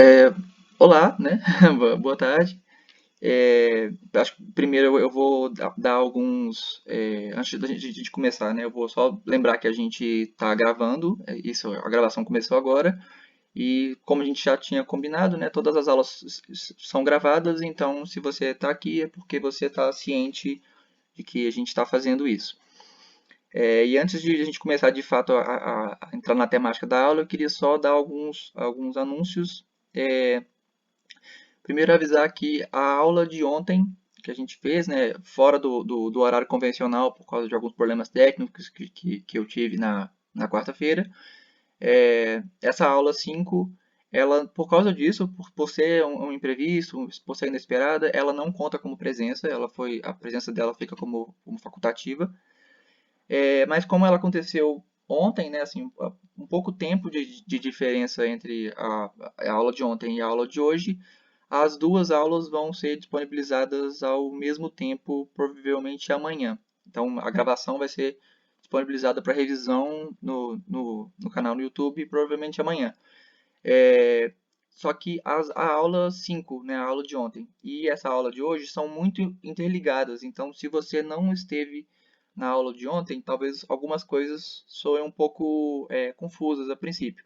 É, olá, né? Boa tarde. Acho que primeiro eu vou dar alguns. Antes da gente começar, né? Eu vou só lembrar que a gente está gravando, isso, a gravação começou agora, e como a gente já tinha combinado, né? Todas as aulas são gravadas, então se você está aqui é porque você está ciente de que a gente está fazendo isso. E antes de a gente começar de fato a entrar na temática da aula, eu queria só dar alguns anúncios. É, Primeiro avisar que a aula de ontem que a gente fez, né, fora do horário convencional por causa de alguns problemas técnicos que eu tive na quarta-feira, essa aula 5, ela, por causa disso, por ser um imprevisto, por ser inesperada, ela não conta como presença, a presença dela fica como facultativa. Mas como ela aconteceu ontem, né, assim, um pouco tempo de diferença entre a aula de ontem e a aula de hoje, as duas aulas vão ser disponibilizadas ao mesmo tempo, provavelmente amanhã. Então, a gravação vai ser disponibilizada para revisão no canal no YouTube, provavelmente amanhã. É, Só que a aula 5, né, a aula de ontem e essa aula de hoje são muito interligadas. Então, se você não esteve na aula de ontem, talvez algumas coisas soem um pouco confusas a princípio.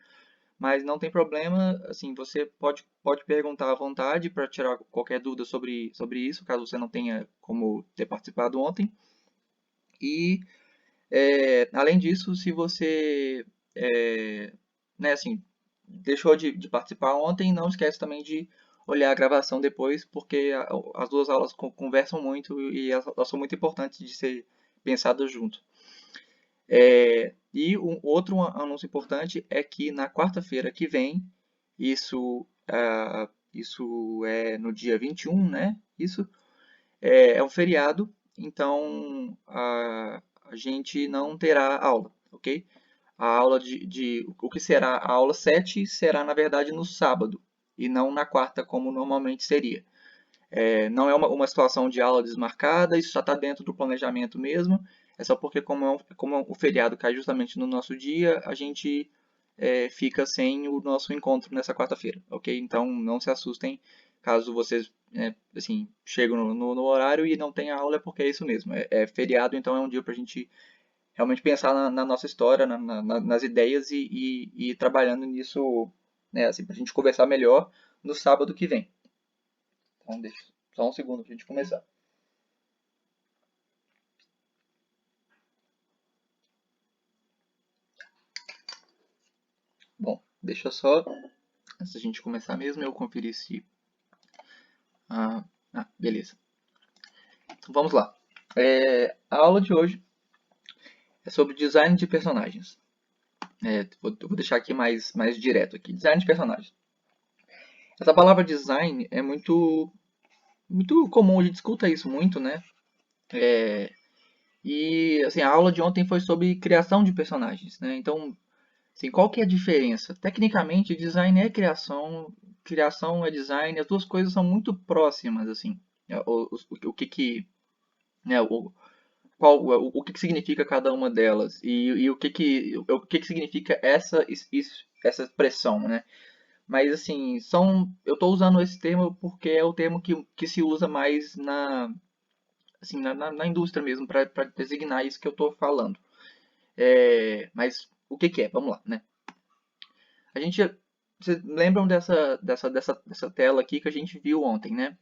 Mas não tem problema, assim, você pode perguntar à vontade para tirar qualquer dúvida sobre isso, caso você não tenha como ter participado ontem. E, além disso, se você, né, assim, deixou de participar ontem, não esquece também de olhar a gravação depois, porque as duas aulas conversam muito e elas são muito importantes de ser pensadas junto. E um outro anúncio importante é que na quarta-feira que vem, isso é no dia 21, né? Isso é um feriado, então a gente não terá aula, ok? A aula o que será a aula 7 será, na verdade, no sábado, e não na quarta, como normalmente seria. Não é uma situação de aula desmarcada, isso já está dentro do planejamento mesmo. É só porque, como o feriado cai justamente no nosso dia, a gente fica sem o nosso encontro nessa quarta-feira, ok? Então não se assustem caso vocês assim, chegam no horário e não tem aula, é porque é isso mesmo. É feriado, então é um dia para a gente realmente pensar na nossa história, nas ideias e ir trabalhando nisso, né, assim, para a gente conversar melhor no sábado que vem. Então, deixa só um segundo para a gente começar. Bom, deixa só, antes da gente começar mesmo, eu conferir se. Beleza. Então vamos lá. A aula de hoje é sobre design de personagens. Eu vou deixar aqui mais direto aqui. Design de personagens. Essa palavra design é muito comum, a gente escuta isso muito, né? E assim, a aula de ontem foi sobre criação de personagens, né? Então, assim, qual que é a diferença? Tecnicamente, design é criação, criação é design, as duas coisas são muito próximas, assim. O né, o que significa cada uma delas e o que significa essa expressão, né? Mas assim, eu estou usando esse termo porque é o termo que se usa mais na indústria mesmo para designar isso que eu estou falando. Mas o que é? Vamos lá, né? A gente, vocês lembram dessa tela aqui que a gente viu ontem, né?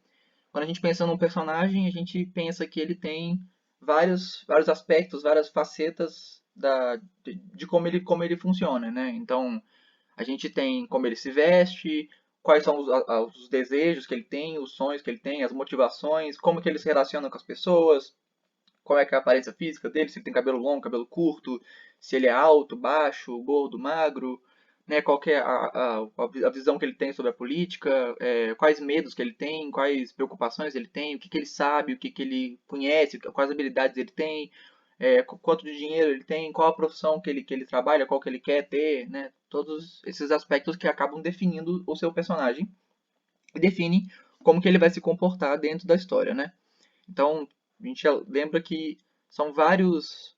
Quando a gente pensa num personagem, a gente pensa que ele tem vários aspectos, várias facetas de como ele funciona, né? Então, a gente tem como ele se veste, quais são os desejos que ele tem, os sonhos que ele tem, as motivações, como que ele se relaciona com as pessoas, qual é, que é a aparência física dele, se ele tem cabelo longo, cabelo curto, se ele é alto, baixo, gordo, magro, né, qual que é a visão que ele tem sobre a política, quais medos que ele tem, quais preocupações ele tem, o que ele sabe, o que ele conhece, quais habilidades ele tem, quanto de dinheiro ele tem, qual a profissão que ele trabalha, qual que ele quer ter, né, todos esses aspectos que acabam definindo o seu personagem e definem como que ele vai se comportar dentro da história, né? Então, a gente lembra que são vários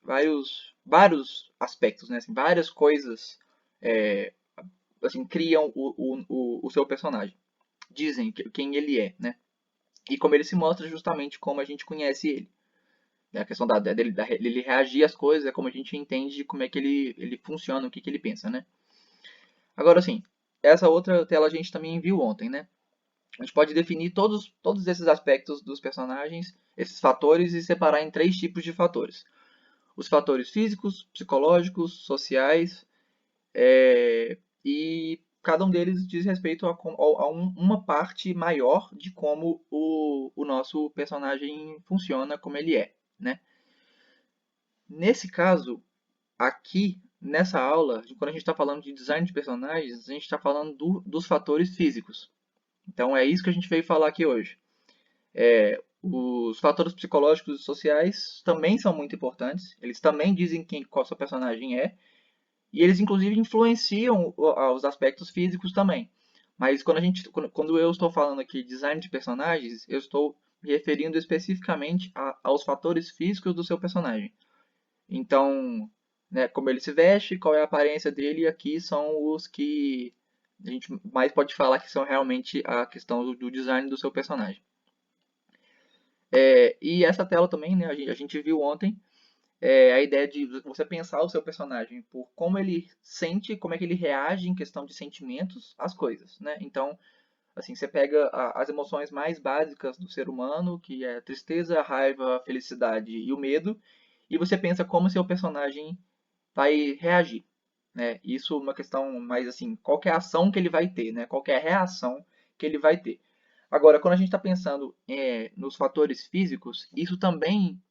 aspectos, né? Assim, várias coisas assim, criam o seu personagem. Dizem quem ele é, né? E como ele se mostra justamente como a gente conhece ele. A questão dele reagir às coisas é como a gente entende como é que ele funciona, o que ele pensa, né? Agora, assim, essa outra tela a gente também viu ontem, né? A gente pode definir todos esses aspectos dos personagens, esses fatores, e separar em 3 tipos de fatores. Os fatores físicos, psicológicos, sociais, e cada um deles diz respeito uma parte maior de como o nosso personagem funciona, como ele é, né? Nesse caso, aqui, nessa aula, quando a gente está falando de design de personagens, a gente está falando dos fatores físicos. Então é isso que a gente veio falar aqui hoje. Os fatores psicológicos e sociais também são muito importantes. Eles também dizem qual seu personagem é. E eles, inclusive, influenciam os aspectos físicos também. Mas quando eu estou falando aqui de design de personagens, eu estou me referindo especificamente aos fatores físicos do seu personagem. Então, né, como ele se veste, qual é a aparência dele, e aqui são os que a gente mais pode falar que são realmente a questão do design do seu personagem. E essa tela também, né, a gente viu ontem, a ideia de você pensar o seu personagem por como ele sente, como é que ele reage em questão de sentimentos às coisas, né? Então, assim, você pega as emoções mais básicas do ser humano, que é a tristeza, a raiva, a felicidade e o medo, e você pensa como seu personagem vai reagir, né? Isso é uma questão mais assim, qual que é a ação que ele vai ter, né? Qual que é a reação que ele vai ter. Agora, quando a gente está pensando nos fatores físicos, isso também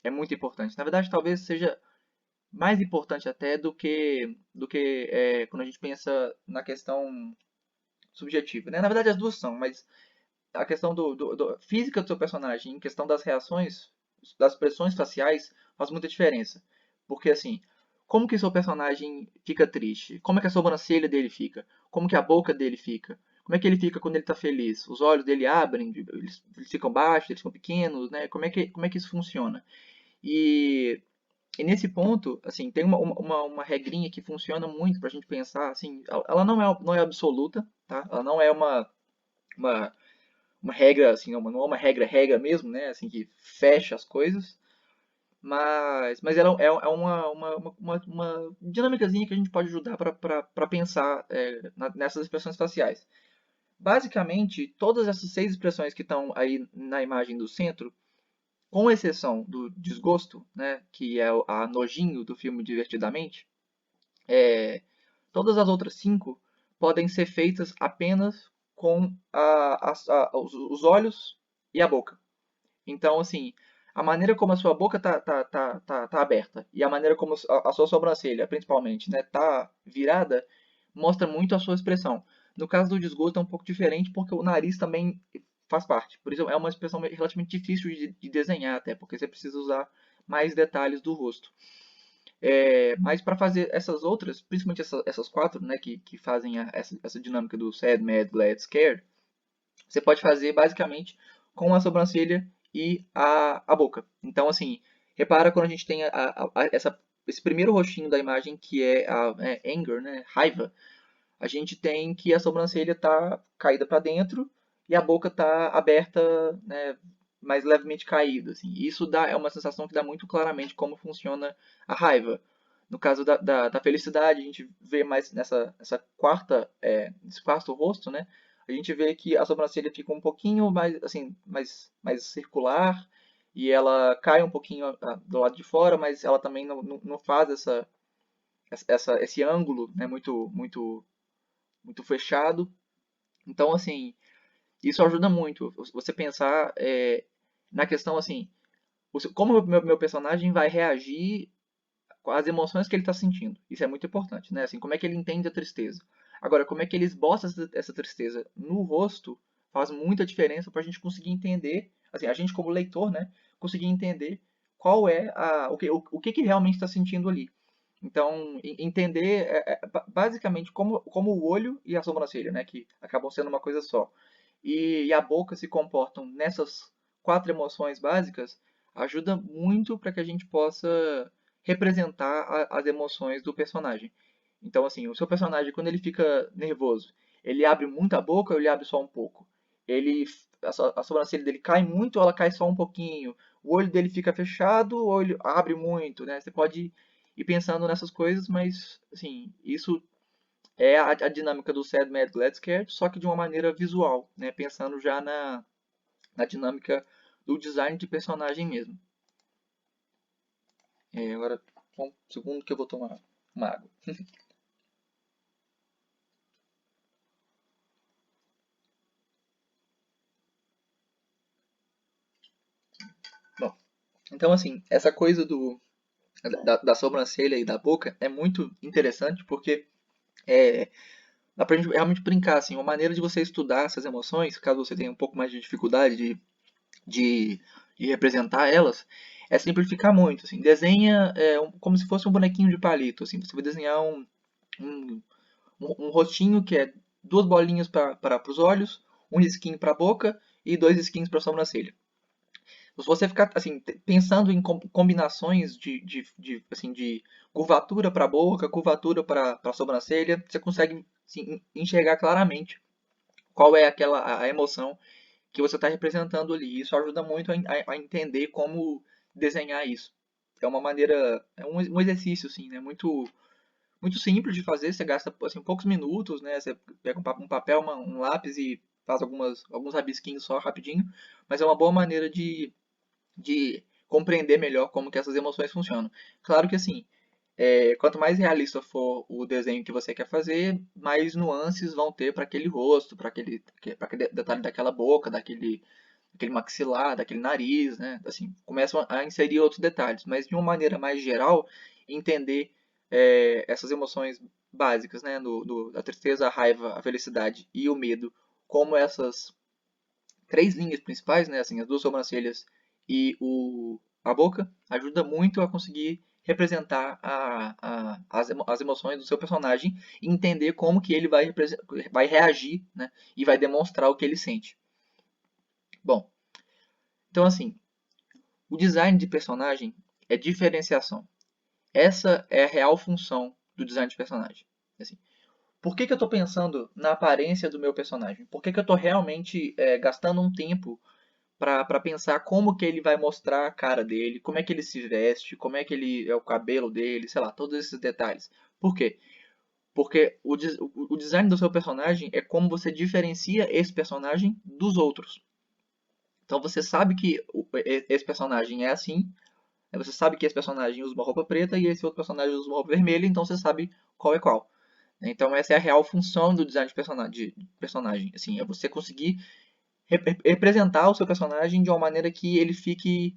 é muito importante. Na verdade, talvez seja mais importante até do que quando a gente pensa na questão subjetiva, né? Na verdade, as duas são, mas a questão física do seu personagem, em questão das reações, das expressões faciais, faz muita diferença. Porque, assim, como que seu personagem fica triste? Como é que a sobrancelha dele fica? Como que a boca dele fica? Como é que ele fica quando ele está feliz? Os olhos dele abrem, eles ficam baixos, eles ficam pequenos, né? Como é que isso funciona? E, e nesse ponto, assim, tem uma regrinha que funciona muito para a gente pensar, assim, ela não é absoluta, tá? Ela não é uma, uma regra, assim, não é uma regra mesmo, né? Assim, que fecha as coisas, mas ela é uma dinâmicazinha que a gente pode ajudar para pensar nessas expressões faciais. Basicamente, todas essas 6 expressões que estão aí na imagem do centro, com exceção do desgosto, né, que é a nojinho do filme Divertidamente, todas as outras 5 podem ser feitas apenas com os olhos e a boca. Então, assim, a maneira como a sua boca tá aberta e a maneira como a sua sobrancelha, principalmente, né, tá virada, mostra muito a sua expressão. No caso do desgosto é um pouco diferente porque o nariz também faz parte. Por isso é uma expressão relativamente difícil de desenhar até, porque você precisa usar mais detalhes do rosto. Mas para fazer essas outras, principalmente essas 4, né, que fazem essa dinâmica do sad, mad, glad, scared, você pode fazer basicamente com a sobrancelha e a boca. Então, assim, repara quando a gente tem esse primeiro rostinho da imagem, que é anger, né, raiva, a gente tem que a sobrancelha está caída para dentro e a boca está aberta, né, mais levemente caída. Assim. Isso é uma sensação que dá muito claramente como funciona a raiva. No caso da felicidade, a gente vê mais nesse quarto rosto, né? A gente vê que a sobrancelha fica um pouquinho mais, assim, mais circular e ela cai um pouquinho do lado de fora, mas ela também não faz esse ângulo, né, muito fechado. Então, assim, isso ajuda muito. Você pensar na questão, assim, como o meu personagem vai reagir com as emoções que ele está sentindo. Isso é muito importante, né? Assim, como é que ele entende a tristeza. Agora, como é que ele esboça essa tristeza no rosto faz muita diferença para a gente conseguir entender, assim, a gente como leitor, né, conseguir entender qual é o que realmente está sentindo ali. Então, entender basicamente como o olho e a sobrancelha, né, que acabam sendo uma coisa só, e a boca se comportam nessas 4 emoções básicas, ajuda muito para que a gente possa representar as emoções do personagem. Então, assim, o seu personagem, quando ele fica nervoso, ele abre muito a boca ou ele abre só um pouco? Ele, a sobrancelha dele cai muito ou ela cai só um pouquinho? O olho dele fica fechado ou ele abre muito, né? Você pode ir pensando nessas coisas, mas, assim, isso é a dinâmica do Sad, Mad, Glad, Scared, só que de uma maneira visual, né? Pensando já na dinâmica do design de personagem mesmo. Agora, um segundo que eu vou tomar uma água. Bom, então assim, essa coisa da sobrancelha e da boca é muito interessante porque é, dá pra gente realmente brincar, assim, uma maneira de você estudar essas emoções, caso você tenha um pouco mais de dificuldade de, de representar elas, é simplificar muito, assim, desenha como se fosse um bonequinho de palito, assim, você vai desenhar um, um rostinho que é duas bolinhas para os olhos, um risquinho para a boca e dois risquinhos para a sobrancelha. Se você ficar assim, pensando em combinações assim, de curvatura para a boca, curvatura para a sobrancelha, você consegue assim, enxergar claramente qual é a emoção que você está representando ali. Isso ajuda muito a entender como desenhar isso. É uma maneira, é um exercício assim, né? Muito simples de fazer. Você gasta assim, poucos minutos, né? Você pega um papel, um lápis e faz alguns rabisquinhos só rapidinho. Mas é uma boa maneira de compreender melhor como que essas emoções funcionam. Claro que assim, quanto mais realista for o desenho que você quer fazer, mais nuances vão ter para aquele rosto, para aquele detalhe daquela boca, daquele maxilar, daquele nariz, né? Assim, começam a inserir outros detalhes, mas de uma maneira mais geral, entender essas emoções básicas, né? A tristeza, a raiva, a felicidade e o medo, como essas três linhas principais, né, assim, as duas sobrancelhas e a boca, ajuda muito a conseguir representar as emoções do seu personagem e entender como que ele vai reagir, né, e vai demonstrar o que ele sente. Bom, então assim, o design de personagem é diferenciação. Essa é a real função do design de personagem. Assim, por que eu estou pensando na aparência do meu personagem? Por que eu estou realmente gastando um tempo para pensar como que ele vai mostrar a cara dele, como é que ele se veste, como é que ele é o cabelo dele, sei lá, todos esses detalhes. Por quê? Porque o design do seu personagem é como você diferencia esse personagem dos outros. Então você sabe que esse personagem é assim, você sabe que esse personagem usa uma roupa preta e esse outro personagem usa uma roupa vermelha, então você sabe qual é qual. Então essa é a real função do design de personagem. Assim, é você conseguir representar o seu personagem de uma maneira que ele fique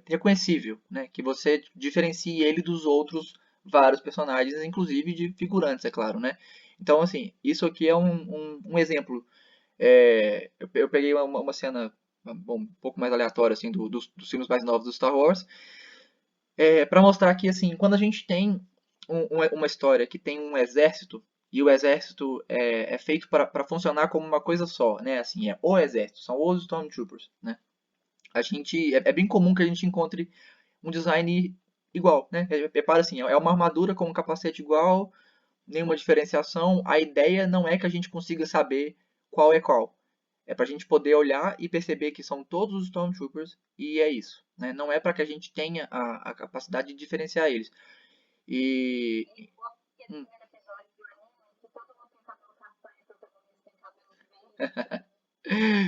reconhecível, né? Que você diferencie ele dos outros vários personagens, inclusive de figurantes, é claro, né? Então, assim, isso aqui é um exemplo. Eu peguei uma cena bom, um pouco mais aleatória assim, dos filmes mais novos do Star Wars, para mostrar que assim, quando a gente tem uma história que tem um exército e o exército é feito para funcionar como uma coisa só, né? Assim, é o exército, são os Stormtroopers, né? A gente é bem comum que a gente encontre um design igual, né? Repara assim, é uma armadura com um capacete igual, nenhuma diferenciação. A ideia não é que a gente consiga saber qual é qual. É para a gente poder olhar e perceber que são todos os Stormtroopers e é isso. Né? Não é para que a gente tenha a capacidade de diferenciar eles. E. Hum.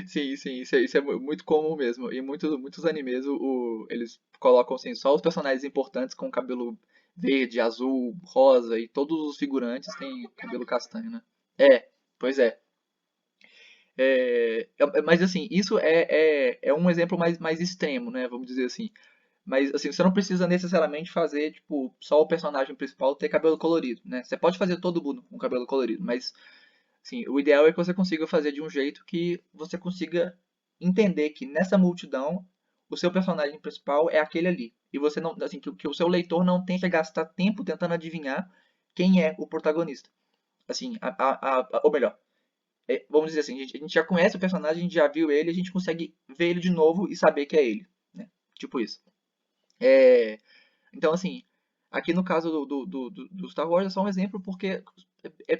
Sim, sim, isso é muito comum mesmo. E muitos animes eles colocam assim, só os personagens importantes com cabelo verde, azul, rosa e todos os figurantes têm cabelo castanho, né? Pois é. Mas assim, isso é um exemplo mais extremo, né? Vamos dizer assim. Mas assim, você não precisa necessariamente fazer, tipo, só o personagem principal ter cabelo colorido, né? Você pode fazer todo mundo com cabelo colorido, mas assim, o ideal é que você consiga fazer de um jeito que você consiga entender que nessa multidão o seu personagem principal é aquele ali. E você não, assim, que o seu leitor não tenha que gastar tempo tentando adivinhar quem é o protagonista. Assim, ou melhor, vamos dizer assim, a gente já conhece o personagem, a gente já viu ele, a gente consegue ver ele de novo e saber que é ele, né? Tipo isso. É, então, assim, Aqui no caso do Star Wars é só um exemplo porque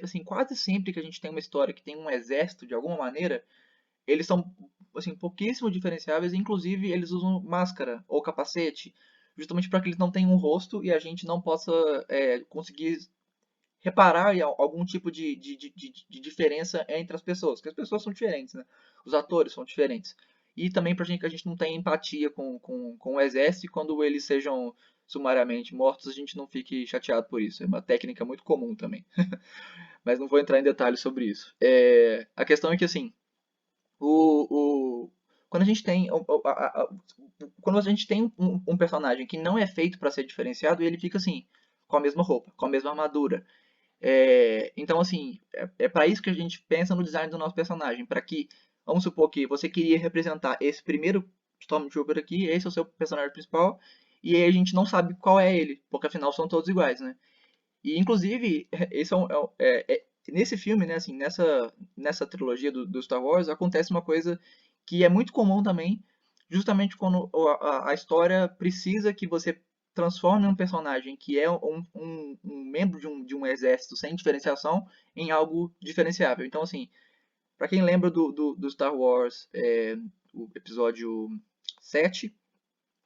assim, quase sempre que a gente tem uma história que tem um exército de alguma maneira, eles são assim, pouquíssimo diferenciáveis, inclusive eles usam máscara ou capacete, justamente para que eles não tenham um rosto e a gente não possa conseguir reparar em algum tipo de diferença entre as pessoas, porque as pessoas são diferentes, né? Os atores são diferentes. E também para gente que a gente não tem empatia com o exército e quando eles sejam sumariamente mortos, a gente não fique chateado por isso. É uma técnica muito comum também. Mas não vou entrar em detalhes sobre isso. A questão é que, assim, o, quando a gente tem, quando a gente tem um personagem que não é feito para ser diferenciado, ele fica assim, com a mesma roupa, com a mesma armadura, então, assim, para isso que a gente pensa no design do nosso personagem, para que, vamos supor que você queria representar esse primeiro Stormtrooper aqui, esse é o seu personagem principal, e aí a gente não sabe qual é ele, porque afinal são todos iguais, né? E, inclusive, esse nesse filme, né, assim, nessa trilogia do Star Wars, acontece uma coisa que é muito comum também, justamente quando a história precisa que você transforme um personagem que é um membro de um exército sem diferenciação em algo diferenciável. Então, assim, para quem lembra do Star Wars, o episódio 7,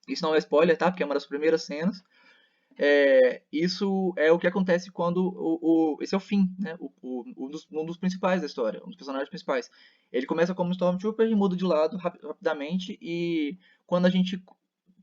isso não é spoiler, tá? Porque é uma das primeiras cenas. Isso é o que acontece quando esse é o fim, né? Um dos principais da história, um dos personagens principais. Ele começa como Stormtrooper e muda de lado rapidamente e quando a gente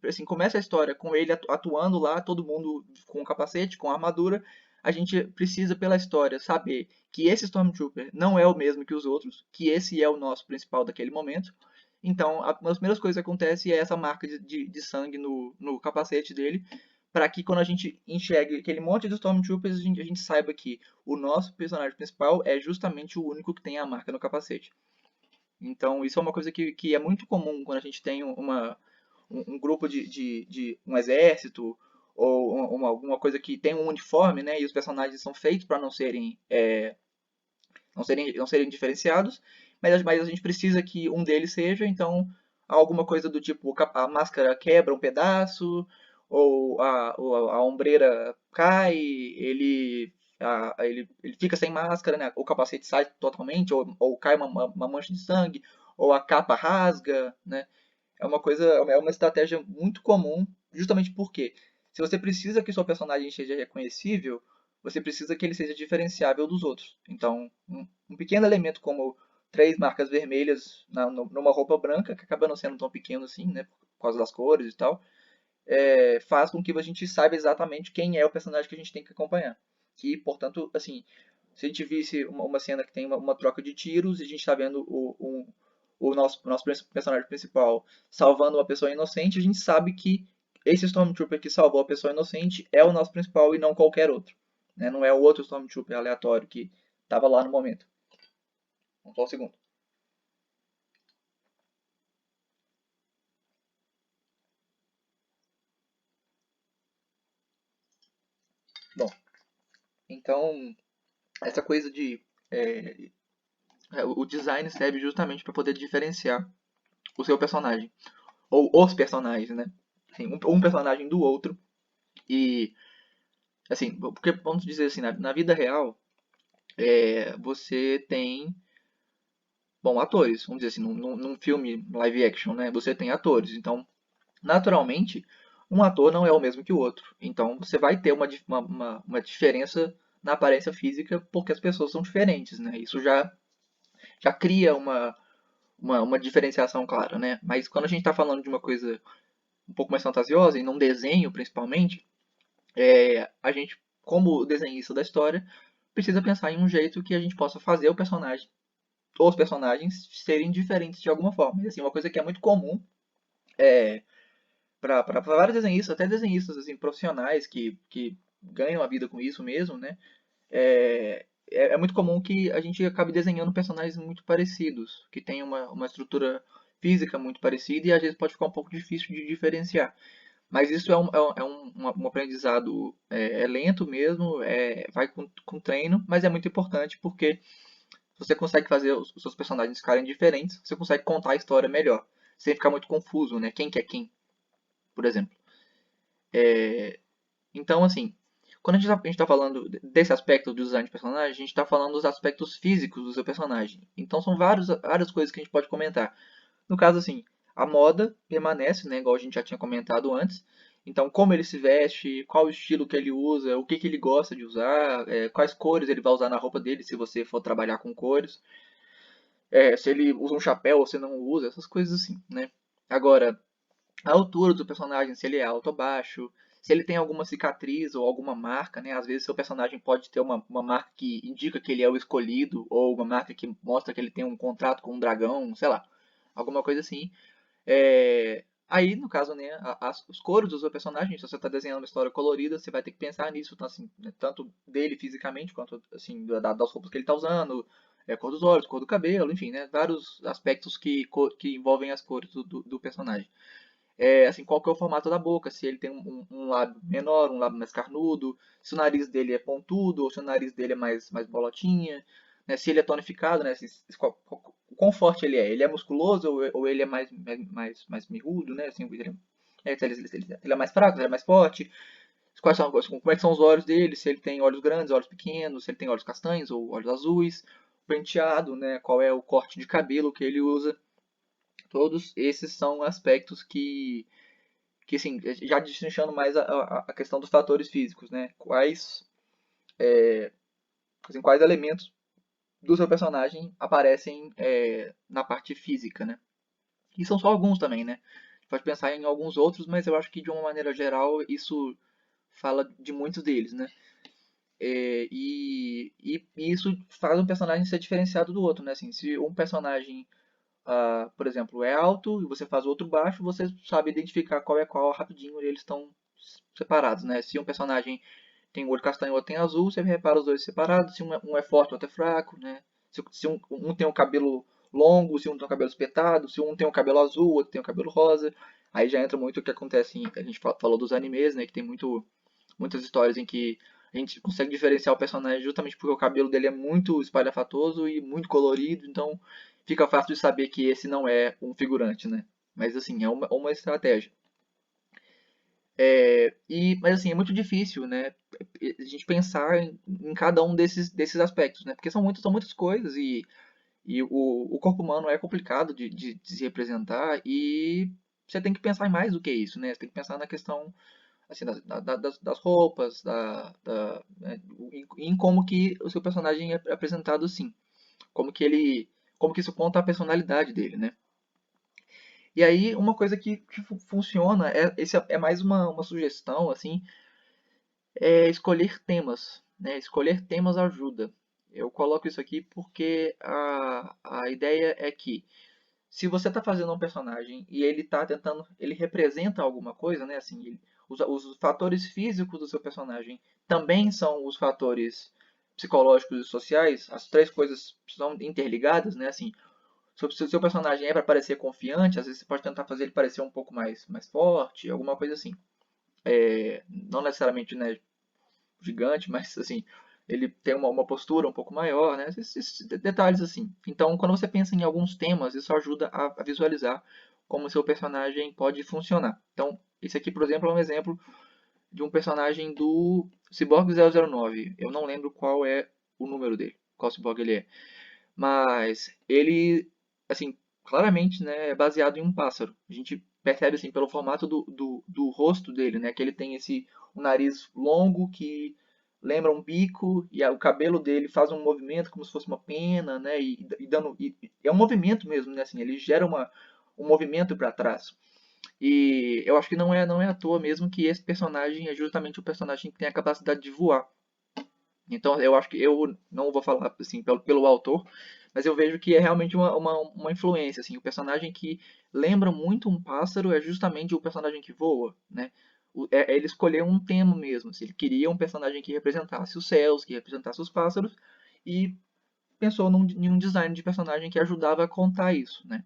assim, começa a história com ele atuando lá, todo mundo com capacete, com armadura, a gente precisa pela história saber que esse Stormtrooper não é o mesmo que os outros, que esse é o nosso principal daquele momento. Então, uma das primeiras coisas que acontece é essa marca de sangue no capacete dele, para que quando a gente enxergue aquele monte de Stormtroopers, a gente saiba que o nosso personagem principal é justamente o único que tem a marca no capacete. Então, isso é uma coisa que é muito comum quando a gente tem um grupo de um exército ou alguma coisa que tem um uniforme, né? E os personagens são feitos para não serem diferenciados, mas a gente precisa que um deles seja, então alguma coisa do tipo a máscara quebra um pedaço, ou a ombreira cai, ele fica sem máscara, né? O capacete sai totalmente, ou cai uma mancha de sangue, ou a capa rasga, né? É uma estratégia muito comum, justamente porque se você precisa que seu personagem seja reconhecível, você precisa que ele seja diferenciável dos outros. Então, um pequeno elemento como três marcas vermelhas numa roupa branca, que acaba não sendo tão pequeno assim, né, por causa das cores e tal, faz com que a gente saiba exatamente quem é o personagem que a gente tem que acompanhar. E, portanto, assim, se a gente visse uma cena que tem uma troca de tiros e a gente está vendo o nosso personagem principal salvando uma pessoa inocente, a gente sabe que esse Stormtrooper que salvou a pessoa inocente é o nosso principal e não qualquer outro. Né? Não é o outro Stormtrooper aleatório que estava lá no momento. Só um segundo. Bom, então, essa coisa o design serve justamente para poder diferenciar o seu personagem. Ou os personagens, né? Assim, um personagem do outro. E, assim, porque vamos dizer assim, na vida real, você tem, bom, atores. Vamos dizer assim, num filme live action, né? Você tem atores. Então, naturalmente, um ator não é o mesmo que o outro. Então, você vai ter uma diferença na aparência física porque as pessoas são diferentes, né? Isso já cria uma diferenciação clara, né? Mas quando a gente está falando de uma coisa um pouco mais fantasiosa, e num desenho principalmente, a gente, como desenhista da história, precisa pensar em um jeito que a gente possa fazer o personagem, ou os personagens, serem diferentes de alguma forma. E, assim, uma coisa que é muito comum para vários desenhistas, até desenhistas assim, profissionais que ganham a vida com isso mesmo, né? É muito comum que a gente acabe desenhando personagens muito parecidos, que tem uma estrutura física muito parecida e às vezes pode ficar um pouco difícil de diferenciar. Mas isso é um aprendizado lento mesmo, vai com treino, mas é muito importante porque você consegue fazer os seus personagens ficarem diferentes, você consegue contar a história melhor, sem ficar muito confuso, né? Quem que é quem, por exemplo. Então, assim, Quando a gente tá falando desse aspecto do design de personagem, a gente está falando dos aspectos físicos do seu personagem. Então são várias coisas que a gente pode comentar. No caso, assim, a moda permanece, né, igual a gente já tinha comentado antes. Então, como ele se veste, qual o estilo que ele usa, o que, que ele gosta de usar, quais cores ele vai usar na roupa dele, se você for trabalhar com cores, se ele usa um chapéu ou se não usa, essas coisas assim, né? Agora, a altura do personagem, se ele é alto ou baixo, se ele tem alguma cicatriz ou alguma marca, né? Às vezes seu personagem pode ter uma marca que indica que ele é o escolhido, ou uma marca que mostra que ele tem um contrato com um dragão, sei lá, alguma coisa assim. Aí, no caso, né, os coros do seu personagem, se você está desenhando uma história colorida, você vai ter que pensar nisso, então, assim, né, tanto dele fisicamente, quanto assim, das roupas que ele está usando, cor dos olhos, cor do cabelo, enfim, né, vários aspectos que envolvem as cores do personagem. Assim, qual que é o formato da boca, se ele tem um lábio menor, um lábio mais carnudo, se o nariz dele é pontudo ou se o nariz dele é mais bolotinha, né, se ele é tonificado, né, o quão forte ele é. Ele é musculoso ou ele é mais miúdo, né, assim, ele é mais fraco, ele é mais forte. Quais são, como é que são os olhos dele, se ele tem olhos grandes, olhos pequenos, se ele tem olhos castanhos ou olhos azuis, penteado, né, qual é o corte de cabelo que ele usa. Todos esses são aspectos que assim, já destrinchando mais a questão dos fatores físicos, né? Quais elementos do seu personagem aparecem na parte física, né? E são só alguns também, né? Pode pensar em alguns outros, mas eu acho que de uma maneira geral isso fala de muitos deles, né? E isso faz um personagem ser diferenciado do outro, né? Assim, se um personagem, por exemplo, é alto e você faz outro baixo, você sabe identificar qual é qual rapidinho, e eles estão separados, né? Se um personagem tem o olho castanho e o outro tem azul, você repara os dois separados, se um é forte e o outro é fraco, né? Se um tem o cabelo longo, se um tem o cabelo espetado, se um tem o cabelo azul, o outro tem o cabelo rosa. Aí já entra muito o que acontece, a gente falou dos animes, né? Que tem muitas histórias em que a gente consegue diferenciar o personagem justamente porque o cabelo dele é muito espalhafatoso e muito colorido, então fica fácil de saber que esse não é um figurante, né? Mas assim, é uma estratégia. Mas assim, é muito difícil, né, a gente pensar em cada um desses aspectos, né? Porque são muitas coisas e o corpo humano é complicado de se representar e você tem que pensar em mais do que isso, né? Você tem que pensar na questão assim, das roupas, né, em como que o seu personagem é apresentado, assim, como que isso conta a personalidade dele, né? E aí, uma coisa que funciona, esse é mais uma sugestão, assim, é escolher temas, né? Escolher temas ajuda. Eu coloco isso aqui porque a ideia é que se você está fazendo um personagem e ele está tentando, ele representa alguma coisa, né? Assim, os fatores físicos do seu personagem também são os fatores psicológicos e sociais. As três coisas são interligadas, né? Assim, se o seu personagem é para parecer confiante, às vezes você pode tentar fazer ele parecer um pouco mais forte, alguma coisa assim. Não necessariamente, né, gigante, mas assim, ele tem uma postura um pouco maior, né? Esses detalhes assim. Então, quando você pensa em alguns temas, isso ajuda a visualizar como o seu personagem pode funcionar. Então, esse aqui, por exemplo, é um exemplo de um personagem do Cyborg 009. Eu não lembro qual é o número dele, qual Cyborg ele é. Mas ele, assim, claramente, né, é baseado em um pássaro. A gente percebe, assim, pelo formato do rosto dele, né, que ele tem um nariz longo que lembra um bico e o cabelo dele faz um movimento como se fosse uma pena, né, e é um movimento mesmo, né, assim, ele gera um movimento para trás. E eu acho que não é à toa mesmo que esse personagem é justamente o personagem que tem a capacidade de voar. Então eu acho que eu não vou falar assim pelo autor, mas eu vejo que é realmente uma influência. Assim, o personagem que lembra muito um pássaro é justamente o personagem que voa, né? Ele escolheu um tema mesmo. Assim, ele queria um personagem que representasse os céus, que representasse os pássaros, e pensou em um design de personagem que ajudava a contar isso, né?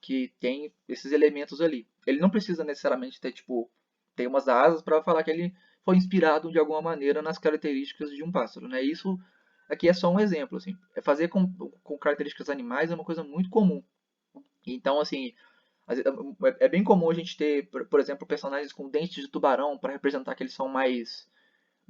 Que tem esses elementos ali. Ele não precisa necessariamente ter, tipo, ter umas asas para falar que ele foi inspirado de alguma maneira nas características de um pássaro, né? Isso aqui é só um exemplo, assim. Fazer com características animais é uma coisa muito comum. Então, assim, é bem comum a gente ter, por exemplo, personagens com dentes de tubarão para representar que eles são mais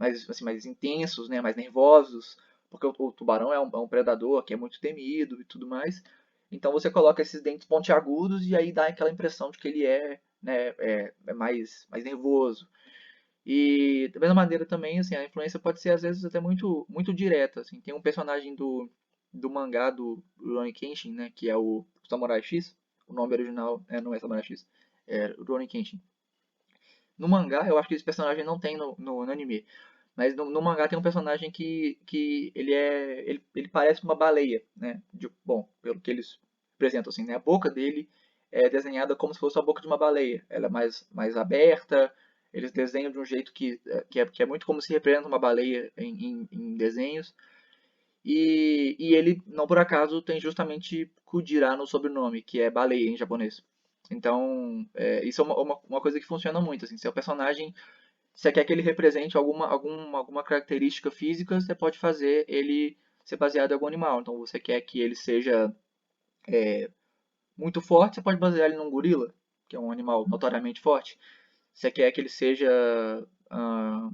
assim, mais intensos, né, mais nervosos, porque o tubarão é um predador que é muito temido e tudo mais. Então você coloca esses dentes pontiagudos e aí dá aquela impressão de que ele é, né, é mais nervoso. E da mesma maneira também, assim, a influência pode ser às vezes até muito direta, assim. Tem um personagem do mangá do Rurouni Kenshin, né, que é o Samurai X. O nome original não é Samurai X, é Rurouni Kenshin. No mangá, eu acho que esse personagem não tem no anime. Mas no mangá tem um personagem que ele parece uma baleia, né? Bom, pelo que eles apresentam, assim, né? A boca dele é desenhada como se fosse a boca de uma baleia. Ela é mais aberta, eles desenham de um jeito que é muito como se representa uma baleia em desenhos. E ele, não por acaso, tem justamente Kujira no sobrenome, que é baleia em japonês. Então, isso é uma coisa que funciona muito, assim. Se o personagem, se você quer que ele represente alguma característica física, você pode fazer ele ser baseado em algum animal. Então, você quer que ele seja muito forte, você pode basear ele num gorila, que é um animal notoriamente forte. Se você quer que ele seja ah,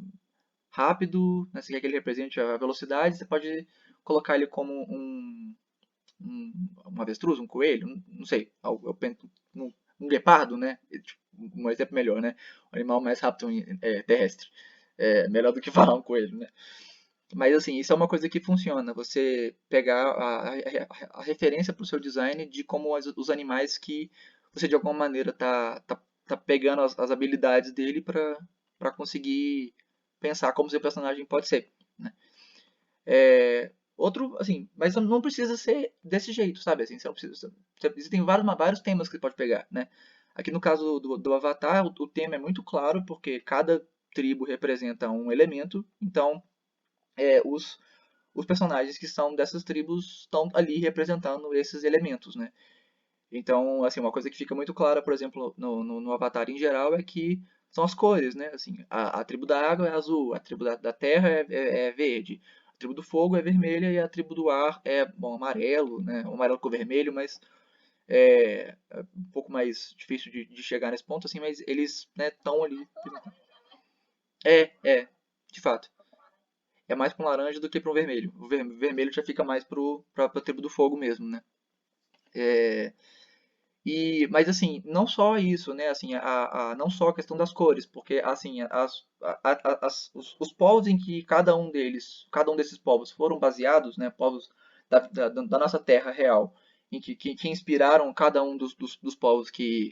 rápido, né? Você quer que ele represente a velocidade, você pode colocar ele como um avestruz, um coelho, não sei, eu penso um guepardo, né? Tipo, um exemplo melhor, né? O animal mais rápido terrestre. É melhor do que falar um coelho, né? Mas assim, isso é uma coisa que funciona. Você pegar a referência para o seu design de como os animais que você de alguma maneira tá pegando as habilidades dele para conseguir pensar como seu personagem pode ser, né? Outro, assim, mas não precisa ser desse jeito, sabe? Assim, você não precisa, existem vários temas que você pode pegar, né? Aqui no caso do Avatar, o tema é muito claro, porque cada tribo representa um elemento, então os personagens que são dessas tribos estão ali representando esses elementos, né? Então, assim, uma coisa que fica muito clara, por exemplo, no Avatar em geral, é que são as cores, né? Assim, a tribo da água é azul, a tribo da terra é verde, a tribo do fogo é vermelha e a tribo do ar é, bom, amarelo, né? O amarelo com vermelho, mas é um pouco mais difícil de chegar nesse ponto, assim, mas eles, né, estão ali. De fato. É mais para um laranja do que para um vermelho. O vermelho já fica mais para a tribo do fogo mesmo, né? É, mas assim, não só isso, né? Assim, não só a questão das cores, porque assim, os povos em que cada um desses povos foram baseados, né? Povos da nossa terra real, em que inspiraram cada um dos povos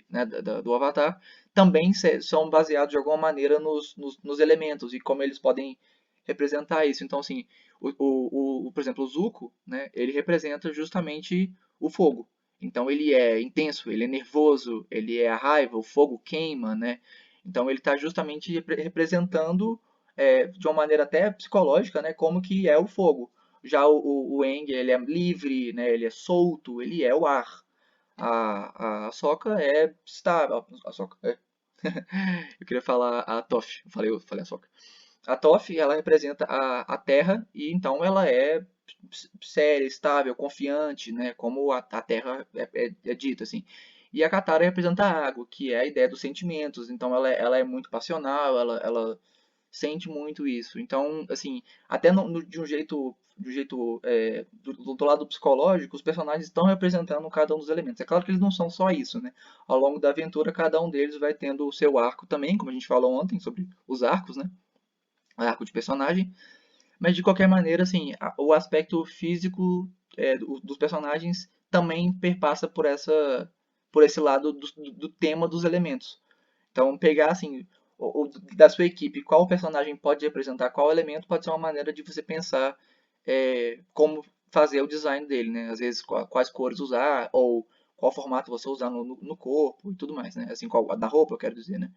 né, do Avatar, também são baseados de alguma maneira nos elementos e como eles podem representar isso. Então, assim, por exemplo, o Zuko, né? Ele representa justamente o fogo. Então ele é intenso, ele é nervoso, ele é a raiva, o fogo queima, né? Então ele está justamente representando de uma maneira até psicológica, né, como que é o fogo. Já o Aang, ele é livre, né, ele é solto, ele é o ar. A Sokka é estável. A Sokka, eu queria falar a Toph, eu falei a Sokka. A Toph, ela representa a Terra e então ela é séria, estável, confiante, né? Como a Terra é dita, assim. E a Katara representa a água, que é a ideia dos sentimentos. Então ela é muito passional, ela sente muito isso. Então, assim, até de um jeito do lado psicológico, os personagens estão representando cada um dos elementos. É claro que eles não são só isso, né? Ao longo da aventura, cada um deles vai tendo o seu arco também, como a gente falou ontem sobre os arcos, né? Arco de personagem, mas de qualquer maneira, assim, o aspecto físico dos personagens também perpassa por esse lado do tema dos elementos. Então, pegar assim, da sua equipe, qual personagem pode representar qual elemento, pode ser uma maneira de você pensar como fazer o design dele, né? Às vezes, quais cores usar, ou qual formato você usar no corpo e tudo mais, né? Assim, da roupa, eu quero dizer, né?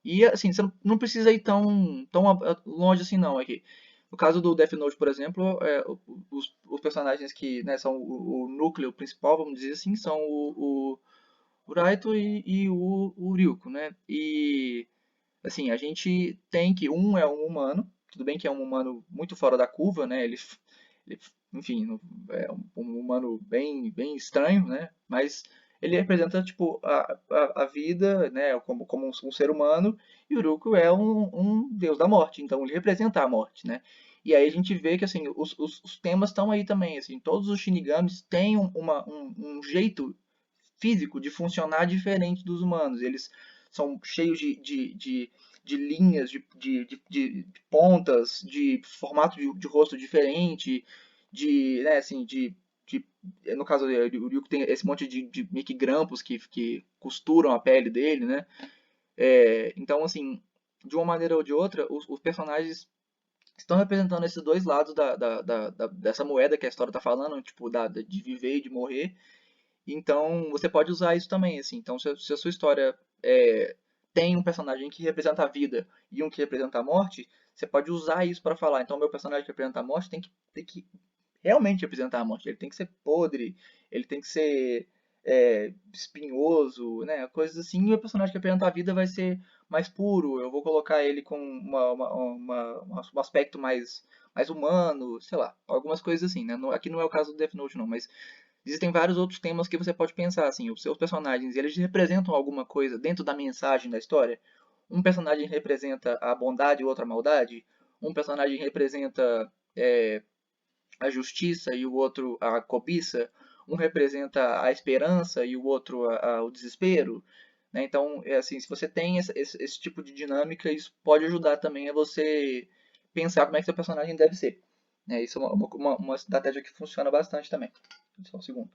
E assim, você não precisa ir tão longe assim não aqui. No caso do Death Note, por exemplo, os personagens que, né, são o núcleo principal, vamos dizer assim, são o Raito e o Ryuko, né? E assim, a gente tem que um é um humano, tudo bem que é um humano muito fora da curva, né? Ele enfim, é um humano bem estranho, né? Mas ele representa, tipo, a vida, né, como um ser humano, e Uruko é um deus da morte, então ele representa a morte, né? E aí a gente vê que, assim, os temas estão aí também, assim, todos os Shinigamis têm um jeito físico de funcionar diferente dos humanos. Eles são cheios de linhas, de pontas, de formato de rosto diferente, né, assim, de no caso, o Ryuko tem esse monte de meio que grampos que costuram a pele dele, né? Então, assim, de uma maneira ou de outra, os personagens estão representando esses dois lados dessa moeda que a história está falando, tipo, de viver e de morrer. Então, você pode usar isso também, assim. Então, se a sua história tem um personagem que representa a vida e um que representa a morte, você pode usar isso para falar. Então, meu personagem que representa a morte tem que realmente representar a morte. Ele tem que ser podre, ele tem que ser espinhoso, né? Coisas assim. E o personagem que representa a vida vai ser mais puro. Eu vou colocar ele com um aspecto mais humano, sei lá. Algumas coisas assim, né? Aqui não é o caso do Death Note, não, mas existem vários outros temas que você pode pensar, assim, os seus personagens, eles representam alguma coisa dentro da mensagem da história? Um personagem representa a bondade e o outro a maldade? Um personagem representa a justiça e o outro a cobiça? Um representa a esperança e o outro o desespero? Né? Então, assim, se você tem esse tipo de dinâmica, isso pode ajudar também a você pensar como é que seu personagem deve ser. Isso é uma estratégia que funciona bastante também. Só um segundo.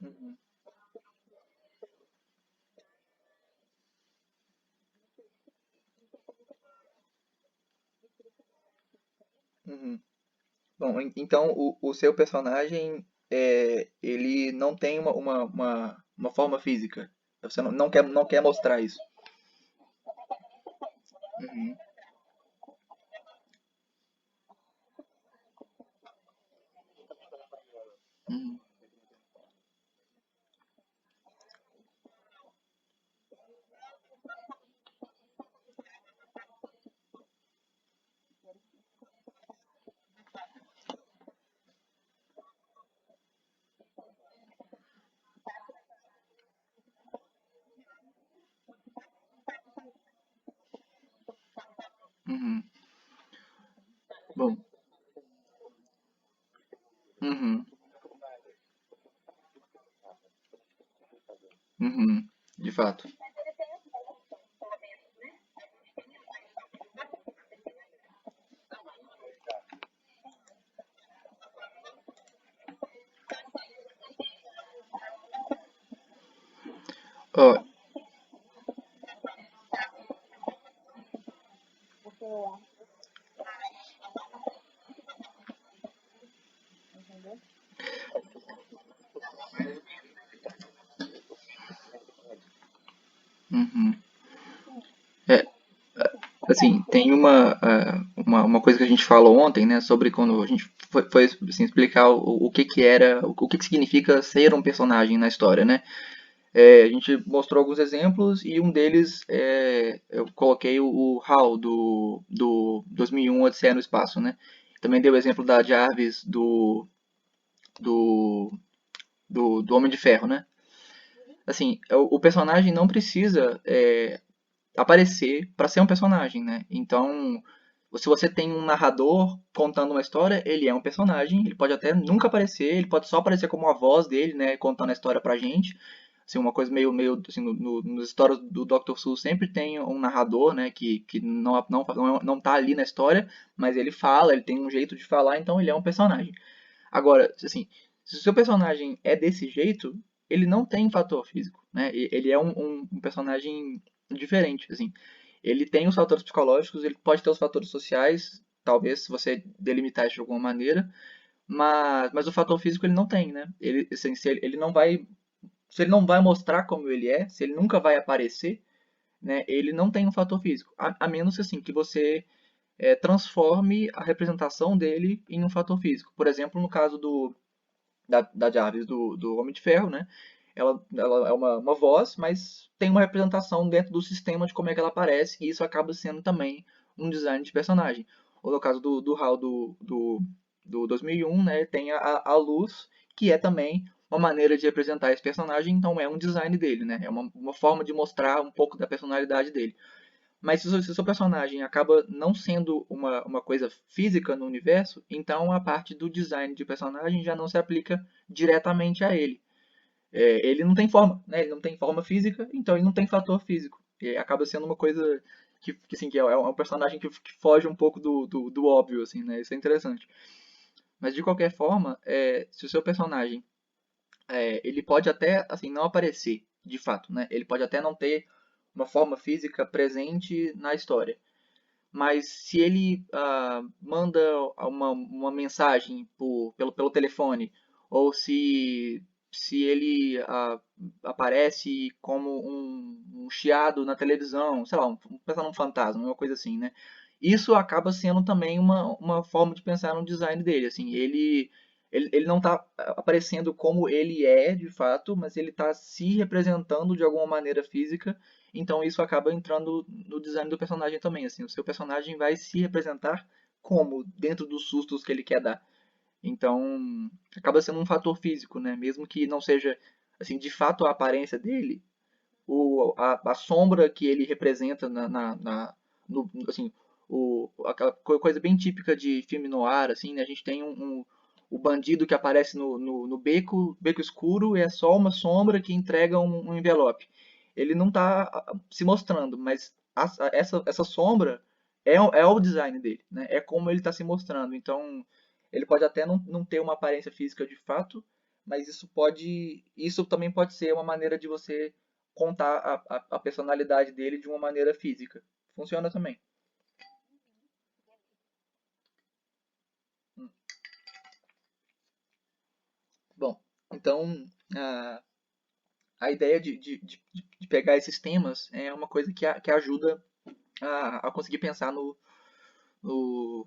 Uhum, uhum. Bom, então o seu personagem, ele não tem uma forma física. Você não quer mostrar isso. Uhum, uhum, uhum. Bom, uhum, uhum, de fato. Ó, uhum. É, assim, tem uma coisa que a gente falou ontem, né, sobre quando a gente foi assim, explicar o que que era, o que que significa ser um personagem na história, né? A gente mostrou alguns exemplos e um deles eu coloquei o HAL do 2001 Odisseia no Espaço, né? Também dei o exemplo da Jarvis do, do Homem de Ferro, né? Assim, o personagem não precisa aparecer para ser um personagem, né? Então, se você tem um narrador contando uma história, ele é um personagem, ele pode até nunca aparecer, ele pode só aparecer como a voz dele, né, contando a história pra gente. Assim, uma coisa meio assim, nos histórias do Dr. Seuss sempre tem um narrador, né, que não tá ali na história, mas ele fala, ele tem um jeito de falar, então ele é um personagem. Agora, assim, se o seu personagem é desse jeito, ele não tem fator físico, né? Ele é um personagem diferente, assim. Ele tem os fatores psicológicos, ele pode ter os fatores sociais, talvez, se você delimitar isso de alguma maneira, mas o fator físico ele não tem, né? Ele, assim, se ele não vai mostrar como ele é, se ele nunca vai aparecer, né? Ele não tem um fator físico, a menos assim que você transforme a representação dele em um fator físico. Por exemplo, no caso da Jarvis, do Homem de Ferro, né? Ela é uma voz, mas tem uma representação dentro do sistema de como é que ela aparece, e isso acaba sendo também um design de personagem. Ou no caso do HAL do 2001, né, tem a luz, que é também uma maneira de representar esse personagem, então é um design dele, né? É uma forma de mostrar um pouco da personalidade dele. Mas se o seu personagem acaba não sendo uma coisa física no universo, então a parte do design de personagem já não se aplica diretamente a ele. Ele não tem forma, né? Ele não tem forma física, então ele não tem fator físico. E acaba sendo uma coisa assim, que é um personagem que foge um pouco do óbvio, assim, né? Isso é interessante. Mas de qualquer forma, se o seu personagem ele pode até assim não aparecer de fato, né? Ele pode até não ter uma forma física presente na história. Mas se ele manda uma mensagem pelo telefone, ou se ele aparece como um chiado na televisão, sei lá, pensar num fantasma, uma coisa assim, né? Isso acaba sendo também uma forma de pensar no design dele, assim, ele não está aparecendo como ele é, de fato, mas ele está se representando de alguma maneira física, então isso acaba entrando no design do personagem também, assim, o seu personagem vai se representar como dentro dos sustos que ele quer dar. Então, acaba sendo um fator físico, né? Mesmo que não seja, assim, de fato a aparência dele, a sombra que ele representa assim, aquela coisa bem típica de filme noir, assim, né? A gente tem o bandido que aparece no beco escuro, e é só uma sombra que entrega um envelope. Ele não está se mostrando, mas essa sombra é o design dele, né? É como ele está se mostrando. Então, ele pode até não ter uma aparência física de fato, mas isso também pode ser uma maneira de você contar a personalidade dele de uma maneira física. Funciona também. Bom, então a ideia de pegar esses temas é uma coisa que ajuda a conseguir pensar no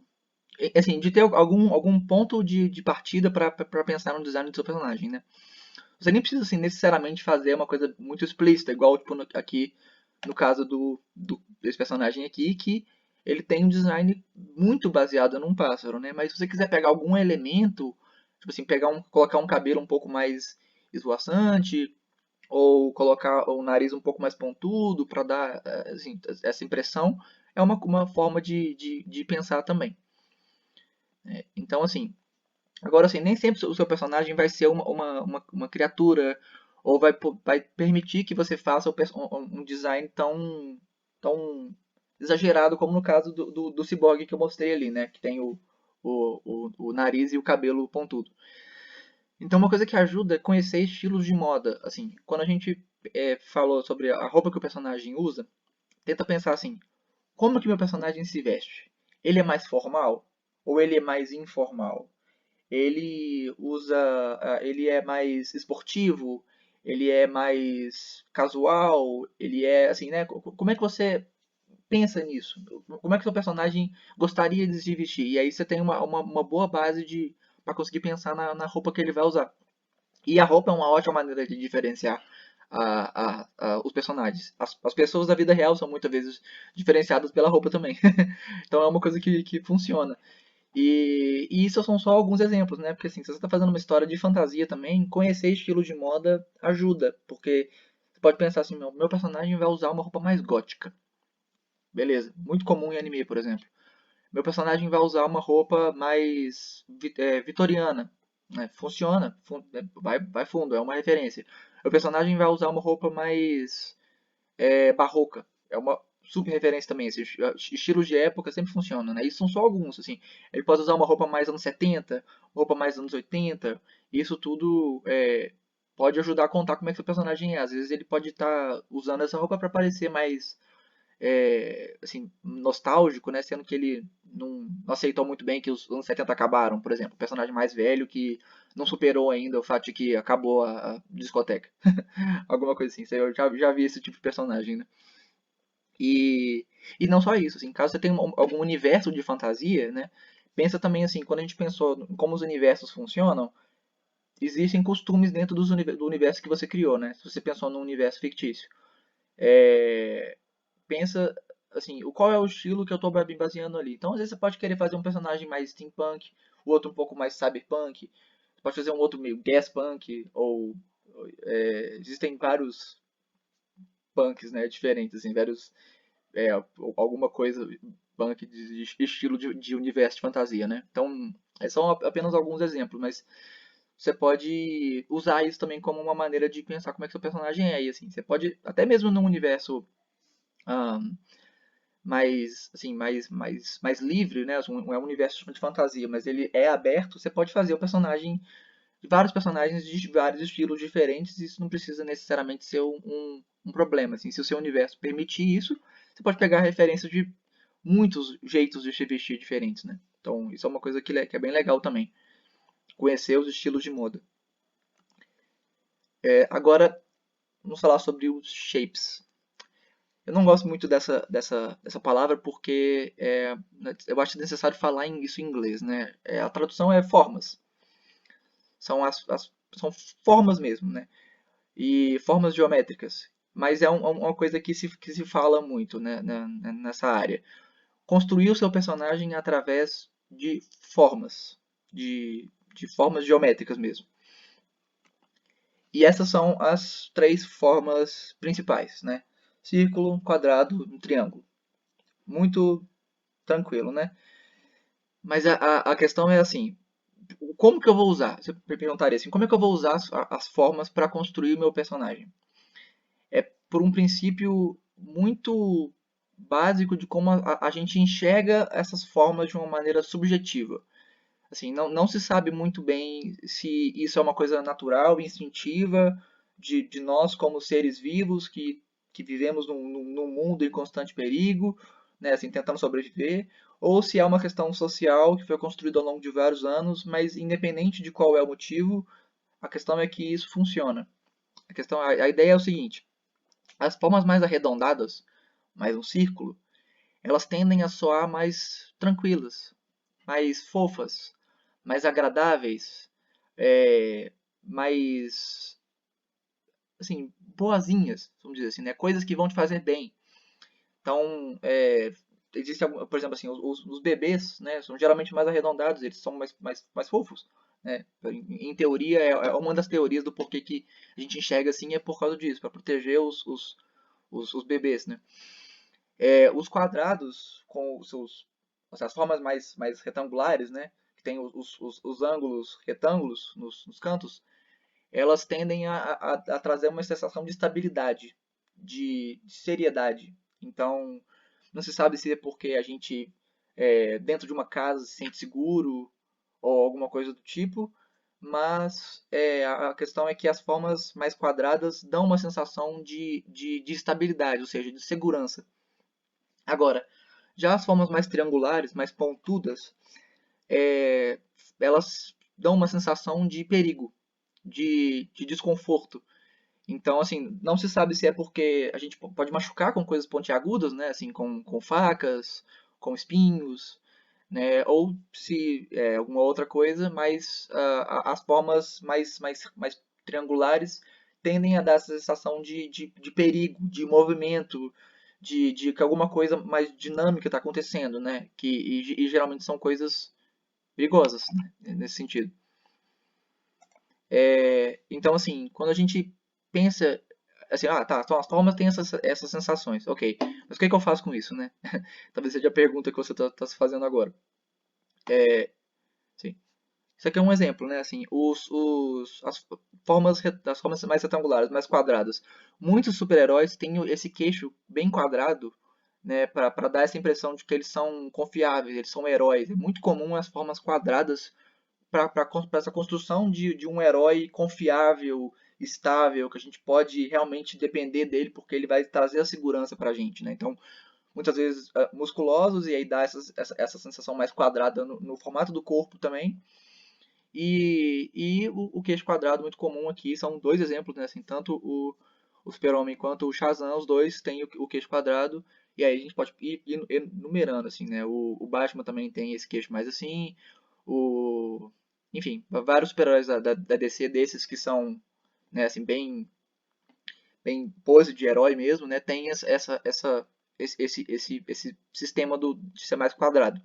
assim, de ter algum ponto de partida para pensar no design do seu personagem, né? Você nem precisa assim, necessariamente fazer uma coisa muito explícita, igual tipo, aqui no caso desse personagem aqui, que ele tem um design muito baseado num pássaro, né? Mas se você quiser pegar algum elemento, tipo assim, colocar um cabelo um pouco mais esvoaçante, ou colocar o nariz um pouco mais pontudo para dar assim, essa impressão, é uma forma de pensar também. Então, assim, agora, assim, nem sempre o seu personagem vai ser uma criatura ou vai permitir que você faça um design tão exagerado como no caso do Cyborg que eu mostrei ali, né? Que tem o nariz e o cabelo pontudo. Então, uma coisa que ajuda é conhecer estilos de moda. Assim, quando a gente falou sobre a roupa que o personagem usa, tenta pensar assim, como que meu personagem se veste? Ele é mais formal? Ou ele é mais informal? Ele é mais esportivo, ele é mais casual, ele é assim, né? Como é que você pensa nisso? Como é que seu personagem gostaria de se vestir? E aí você tem uma boa base para conseguir pensar na roupa que ele vai usar. E a roupa é uma ótima maneira de diferenciar os personagens. As pessoas da vida real são muitas vezes diferenciadas pela roupa também. Então é uma coisa que funciona. E isso são só alguns exemplos, né? Porque assim, se você está fazendo uma história de fantasia também, conhecer estilo de moda ajuda. Porque você pode pensar assim, meu personagem vai usar uma roupa mais gótica. Beleza. Muito comum em anime, por exemplo. Meu personagem vai usar uma roupa mais vitoriana. Né? Funciona. Vai fundo, é uma referência. Meu personagem vai usar uma roupa mais barroca. É uma super referência também. Esses estilos de época sempre funcionam, né? Isso são só alguns, assim. Ele pode usar uma roupa mais anos 70, roupa mais anos 80. Isso tudo pode ajudar a contar como é que o personagem é. Às vezes ele pode estar usando essa roupa para parecer mais assim, nostálgico, né? Sendo que ele não aceitou muito bem que os anos 70 acabaram, por exemplo. O personagem mais velho que não superou ainda o fato de que acabou a discoteca. Alguma coisa assim. Eu já vi esse tipo de personagem, né? E, e não só isso, assim, caso você tenha algum universo de fantasia, né, pensa também assim, quando a gente pensou em como os universos funcionam, existem costumes dentro do universo que você criou, né? Se você pensou num universo fictício. É, pensa assim, qual é o estilo que eu estou me baseando ali. Então, às vezes você pode querer fazer um personagem mais steampunk, o outro um pouco mais cyberpunk, você pode fazer um outro meio gaspunk, ou existem vários punks, né, diferentes, assim, vários, alguma coisa punk de estilo de universo de fantasia, né? Então, são apenas alguns exemplos, mas você pode usar isso também como uma maneira de pensar como é que seu personagem é. E assim, você pode, até mesmo num universo ahn, mais, assim, mais livre, né? Não é um universo de fantasia, mas ele é aberto, você pode fazer o personagem, vários personagens de vários estilos diferentes, e isso não precisa necessariamente ser um problema. Assim, se o seu universo permitir isso, você pode pegar referências de muitos jeitos de se vestir diferentes, né? Então, isso é uma coisa que é bem legal também, conhecer os estilos de moda. Agora, vamos falar sobre os shapes. Eu não gosto muito dessa palavra porque eu acho necessário falar isso em inglês, né? A tradução é formas. São são formas mesmo, né? E formas geométricas. Mas é uma coisa que se fala muito, né, nessa área. Construir o seu personagem através de formas, de formas geométricas mesmo. E essas são as três formas principais, né? Círculo, quadrado e triângulo. Muito tranquilo, né? Mas a questão é assim, como que eu vou usar? Você me perguntaria assim, como é que eu vou usar as formas para construir o meu personagem? É por um princípio muito básico de como a gente enxerga essas formas de uma maneira subjetiva. Assim, não se sabe muito bem se isso é uma coisa natural, instintiva, de nós como seres vivos que vivemos num mundo em constante perigo, né, assim, tentando sobreviver, ou se é uma questão social que foi construída ao longo de vários anos, mas independente de qual é o motivo, a questão é que isso funciona. A ideia é o seguinte: as formas mais arredondadas, mais um círculo, elas tendem a soar mais tranquilas, mais fofas, mais agradáveis, mais, assim, boazinhas, vamos dizer assim, né? Coisas que vão te fazer bem. Então, existe, por exemplo, assim, os bebês, né, são geralmente mais arredondados, eles são mais fofos, né? Em teoria, é uma das teorias do porquê que a gente enxerga assim é por causa disso, para proteger os bebês, né? Os quadrados com as formas mais retangulares, né? Que tem os ângulos retângulos nos cantos, elas tendem a trazer uma sensação de estabilidade, de seriedade. Então, não se sabe se é porque a gente, dentro de uma casa, se sente seguro ou alguma coisa do tipo, mas a questão é que as formas mais quadradas dão uma sensação de estabilidade, ou seja, de segurança. Agora, já as formas mais triangulares, mais pontudas, é, elas dão uma sensação de perigo, de desconforto. Então, assim, não se sabe se é porque a gente pode machucar com coisas pontiagudas, né? Assim, com facas, com espinhos, né? Ou se é alguma outra coisa, mas as formas mais triangulares tendem a dar essa sensação de perigo, de movimento, de que alguma coisa mais dinâmica está acontecendo, né? E geralmente são coisas perigosas, né? Nesse sentido. Então, assim, quando a gente pensa assim, tá, então as formas têm essas sensações, ok, mas o que, é que eu faço com isso, né? Talvez seja a pergunta que você está se fazendo agora. Sim. Isso aqui é um exemplo, né? Assim, as formas mais retangulares, mais quadradas. Muitos super-heróis têm esse queixo bem quadrado, né? Para dar essa impressão de que eles são confiáveis, eles são heróis. É muito comum as formas quadradas para essa construção de um herói confiável, estável, que a gente pode realmente depender dele, porque ele vai trazer a segurança para a gente, né? Então, muitas vezes musculosos, e aí dá essa sensação mais quadrada no formato do corpo também. E o queixo quadrado muito comum aqui são dois exemplos, né? Assim, tanto o Super-Homem quanto o Shazam, os dois têm o queixo quadrado, e aí a gente pode ir enumerando, assim, né? O Batman também tem esse queixo mais assim, o... Enfim, vários super-heróis da DC desses que são, né, assim, bem pose de herói mesmo, né? Tem esse sistema de ser mais quadrado.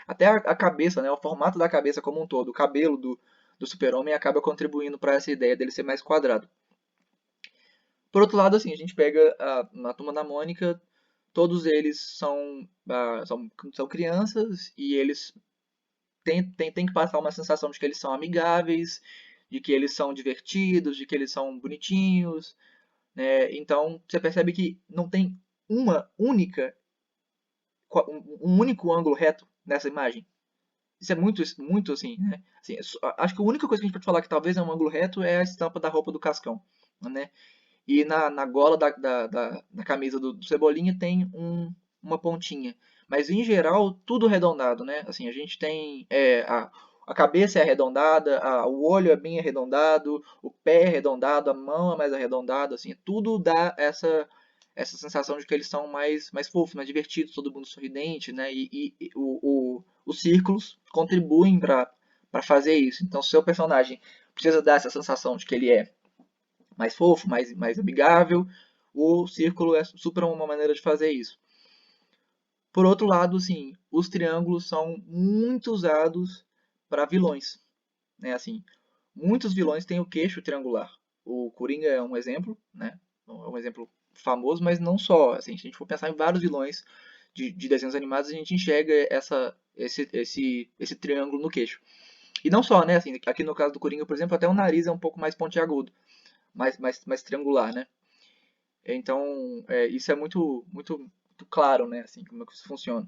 Até a cabeça, né? O formato da cabeça como um todo, o cabelo do Super-Homem acaba contribuindo para essa ideia dele ser mais quadrado. Por outro lado, assim, a gente pega na Turma da Mônica, todos eles são crianças e eles têm que passar uma sensação de que eles são amigáveis, de que eles são divertidos, de que eles são bonitinhos, né? Então, você percebe que não tem uma única, um único ângulo reto nessa imagem. Isso é muito assim, né? Assim, acho que a única coisa que a gente pode falar que talvez é um ângulo reto é a estampa da roupa do Cascão, né? E na gola da camisa do Cebolinha tem uma pontinha. Mas em geral, tudo arredondado, né? Assim, a gente tem a cabeça é arredondada, o olho é bem arredondado, o pé é arredondado, a mão é mais arredondada, assim, tudo dá essa sensação de que eles são mais fofos, mais divertidos, todo mundo sorridente, né? E os círculos contribuem para fazer isso. Então, se o seu personagem precisa dar essa sensação de que ele é mais fofo, mais amigável, o círculo é super uma maneira de fazer isso. Por outro lado, sim, os triângulos são muito usados para vilões, né? Assim, muitos vilões têm o queixo triangular. O Coringa é um exemplo, né? É um exemplo famoso, mas não só. Assim, se a gente for pensar em vários vilões de desenhos animados, a gente enxerga esse triângulo no queixo. E não só, né? Assim, aqui no caso do Coringa, por exemplo, até o nariz é um pouco mais pontiagudo, mais triangular, né? Então, isso é muito claro, né? Assim, como é que isso funciona.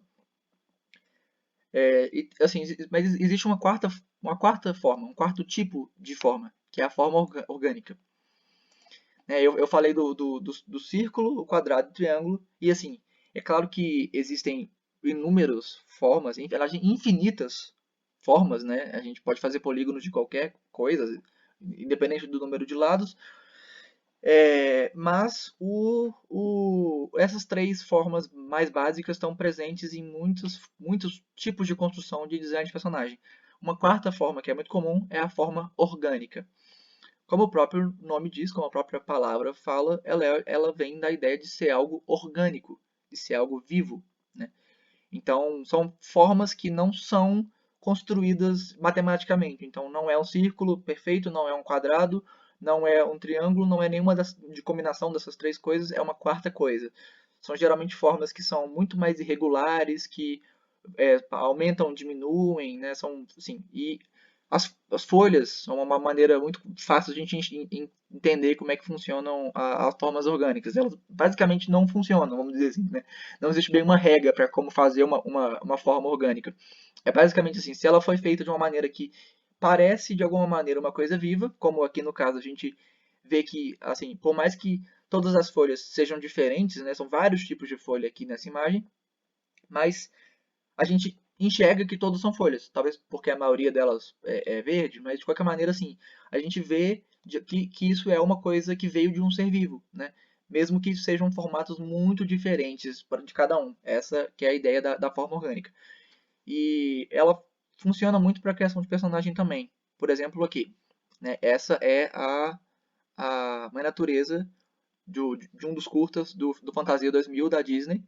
Assim, mas existe uma quarta forma, um quarto tipo de forma, que é a forma orgânica. Eu falei do círculo, o quadrado e o triângulo, e assim, é claro que existem inúmeras formas, infinitas formas, né? A gente pode fazer polígonos de qualquer coisa, independente do número de lados. Mas essas três formas mais básicas estão presentes em muitos tipos de construção de design de personagem. Uma quarta forma, que é muito comum, é a forma orgânica. Como o próprio nome diz, como a própria palavra fala, ela vem da ideia de ser algo orgânico, de ser algo vivo, né? Então, são formas que não são construídas matematicamente. Então, não é um círculo perfeito, não é um quadrado, não é um triângulo, não é nenhuma de combinação dessas três coisas, é uma quarta coisa. São geralmente formas que são muito mais irregulares, que aumentam, diminuem, né? São, assim, e as folhas são uma maneira muito fácil de a gente entender como é que funcionam as formas orgânicas. Elas basicamente não funcionam, vamos dizer assim, né? Não existe bem uma regra para como fazer uma forma orgânica. É basicamente assim, se ela foi feita de uma maneira que parece de alguma maneira uma coisa viva, como aqui no caso a gente vê que, assim, por mais que todas as folhas sejam diferentes, né? São vários tipos de folha aqui nessa imagem, mas a gente enxerga que todas são folhas. Talvez porque a maioria delas é verde, mas de qualquer maneira, assim, a gente vê que isso é uma coisa que veio de um ser vivo, né? Mesmo que sejam formatos muito diferentes de cada um. Essa que é a ideia da forma orgânica. E ela funciona muito para a criação de personagem também. Por exemplo, aqui, né? Essa é a Mãe Natureza de um dos curtas do Fantasia 2000 da Disney.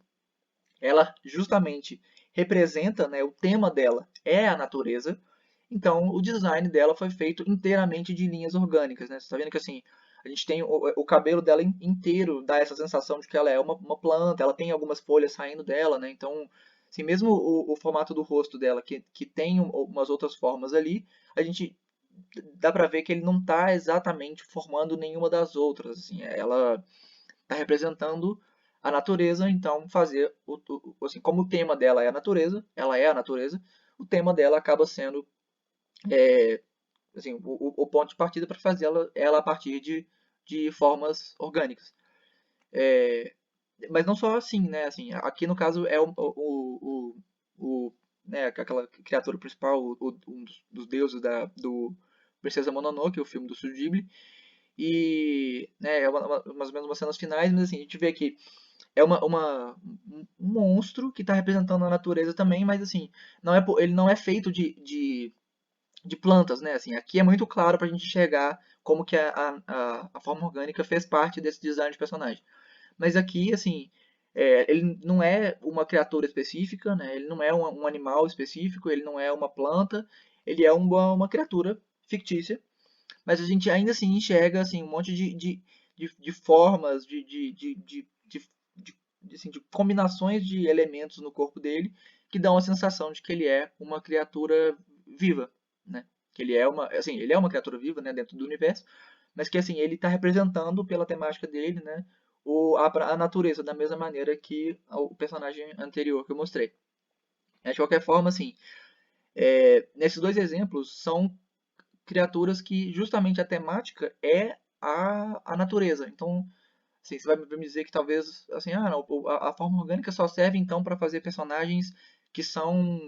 Ela justamente representa, né, o tema dela é a natureza, então o design dela foi feito inteiramente de linhas orgânicas, né? Você está vendo que assim, a gente tem o cabelo dela inteiro, dá essa sensação de que ela é uma planta, ela tem algumas folhas saindo dela, né? Então, assim, mesmo o formato do rosto dela, que tem umas outras formas ali, a gente dá para ver que ele não está exatamente formando nenhuma das outras, assim, ela está representando a natureza, então fazer assim, como o tema dela é a natureza, ela é a natureza, o tema dela acaba sendo assim, o ponto de partida para fazer ela a partir de formas orgânicas. É, mas não só assim, né? Assim, aqui no caso é né, aquela criatura principal, um dos deuses do Princesa Mononoke, o filme do Studio Ghibli, e, né, é mais ou menos umas cenas finais, mas assim, a gente vê que é um monstro que está representando a natureza também, mas assim, ele não é feito de plantas, né? Assim, aqui é muito claro para a gente enxergar como que a forma orgânica fez parte desse design de personagem. Mas aqui, assim, ele não é uma criatura específica, né? Ele não é um animal específico, ele não é uma planta, ele é uma criatura fictícia, mas a gente ainda assim enxerga assim, um monte de formas, assim, de combinações de elementos no corpo dele que dão a sensação de que ele é uma criatura viva, né? Que ele é assim, ele é uma criatura viva, né, dentro do universo, mas que assim ele está representando pela temática dele, né, a natureza da mesma maneira que o personagem anterior que eu mostrei. De qualquer forma, assim, nesses dois exemplos são criaturas que justamente a temática é a natureza. Então, assim, você vai me dizer que talvez, assim, não, a forma orgânica só serve então para fazer personagens que são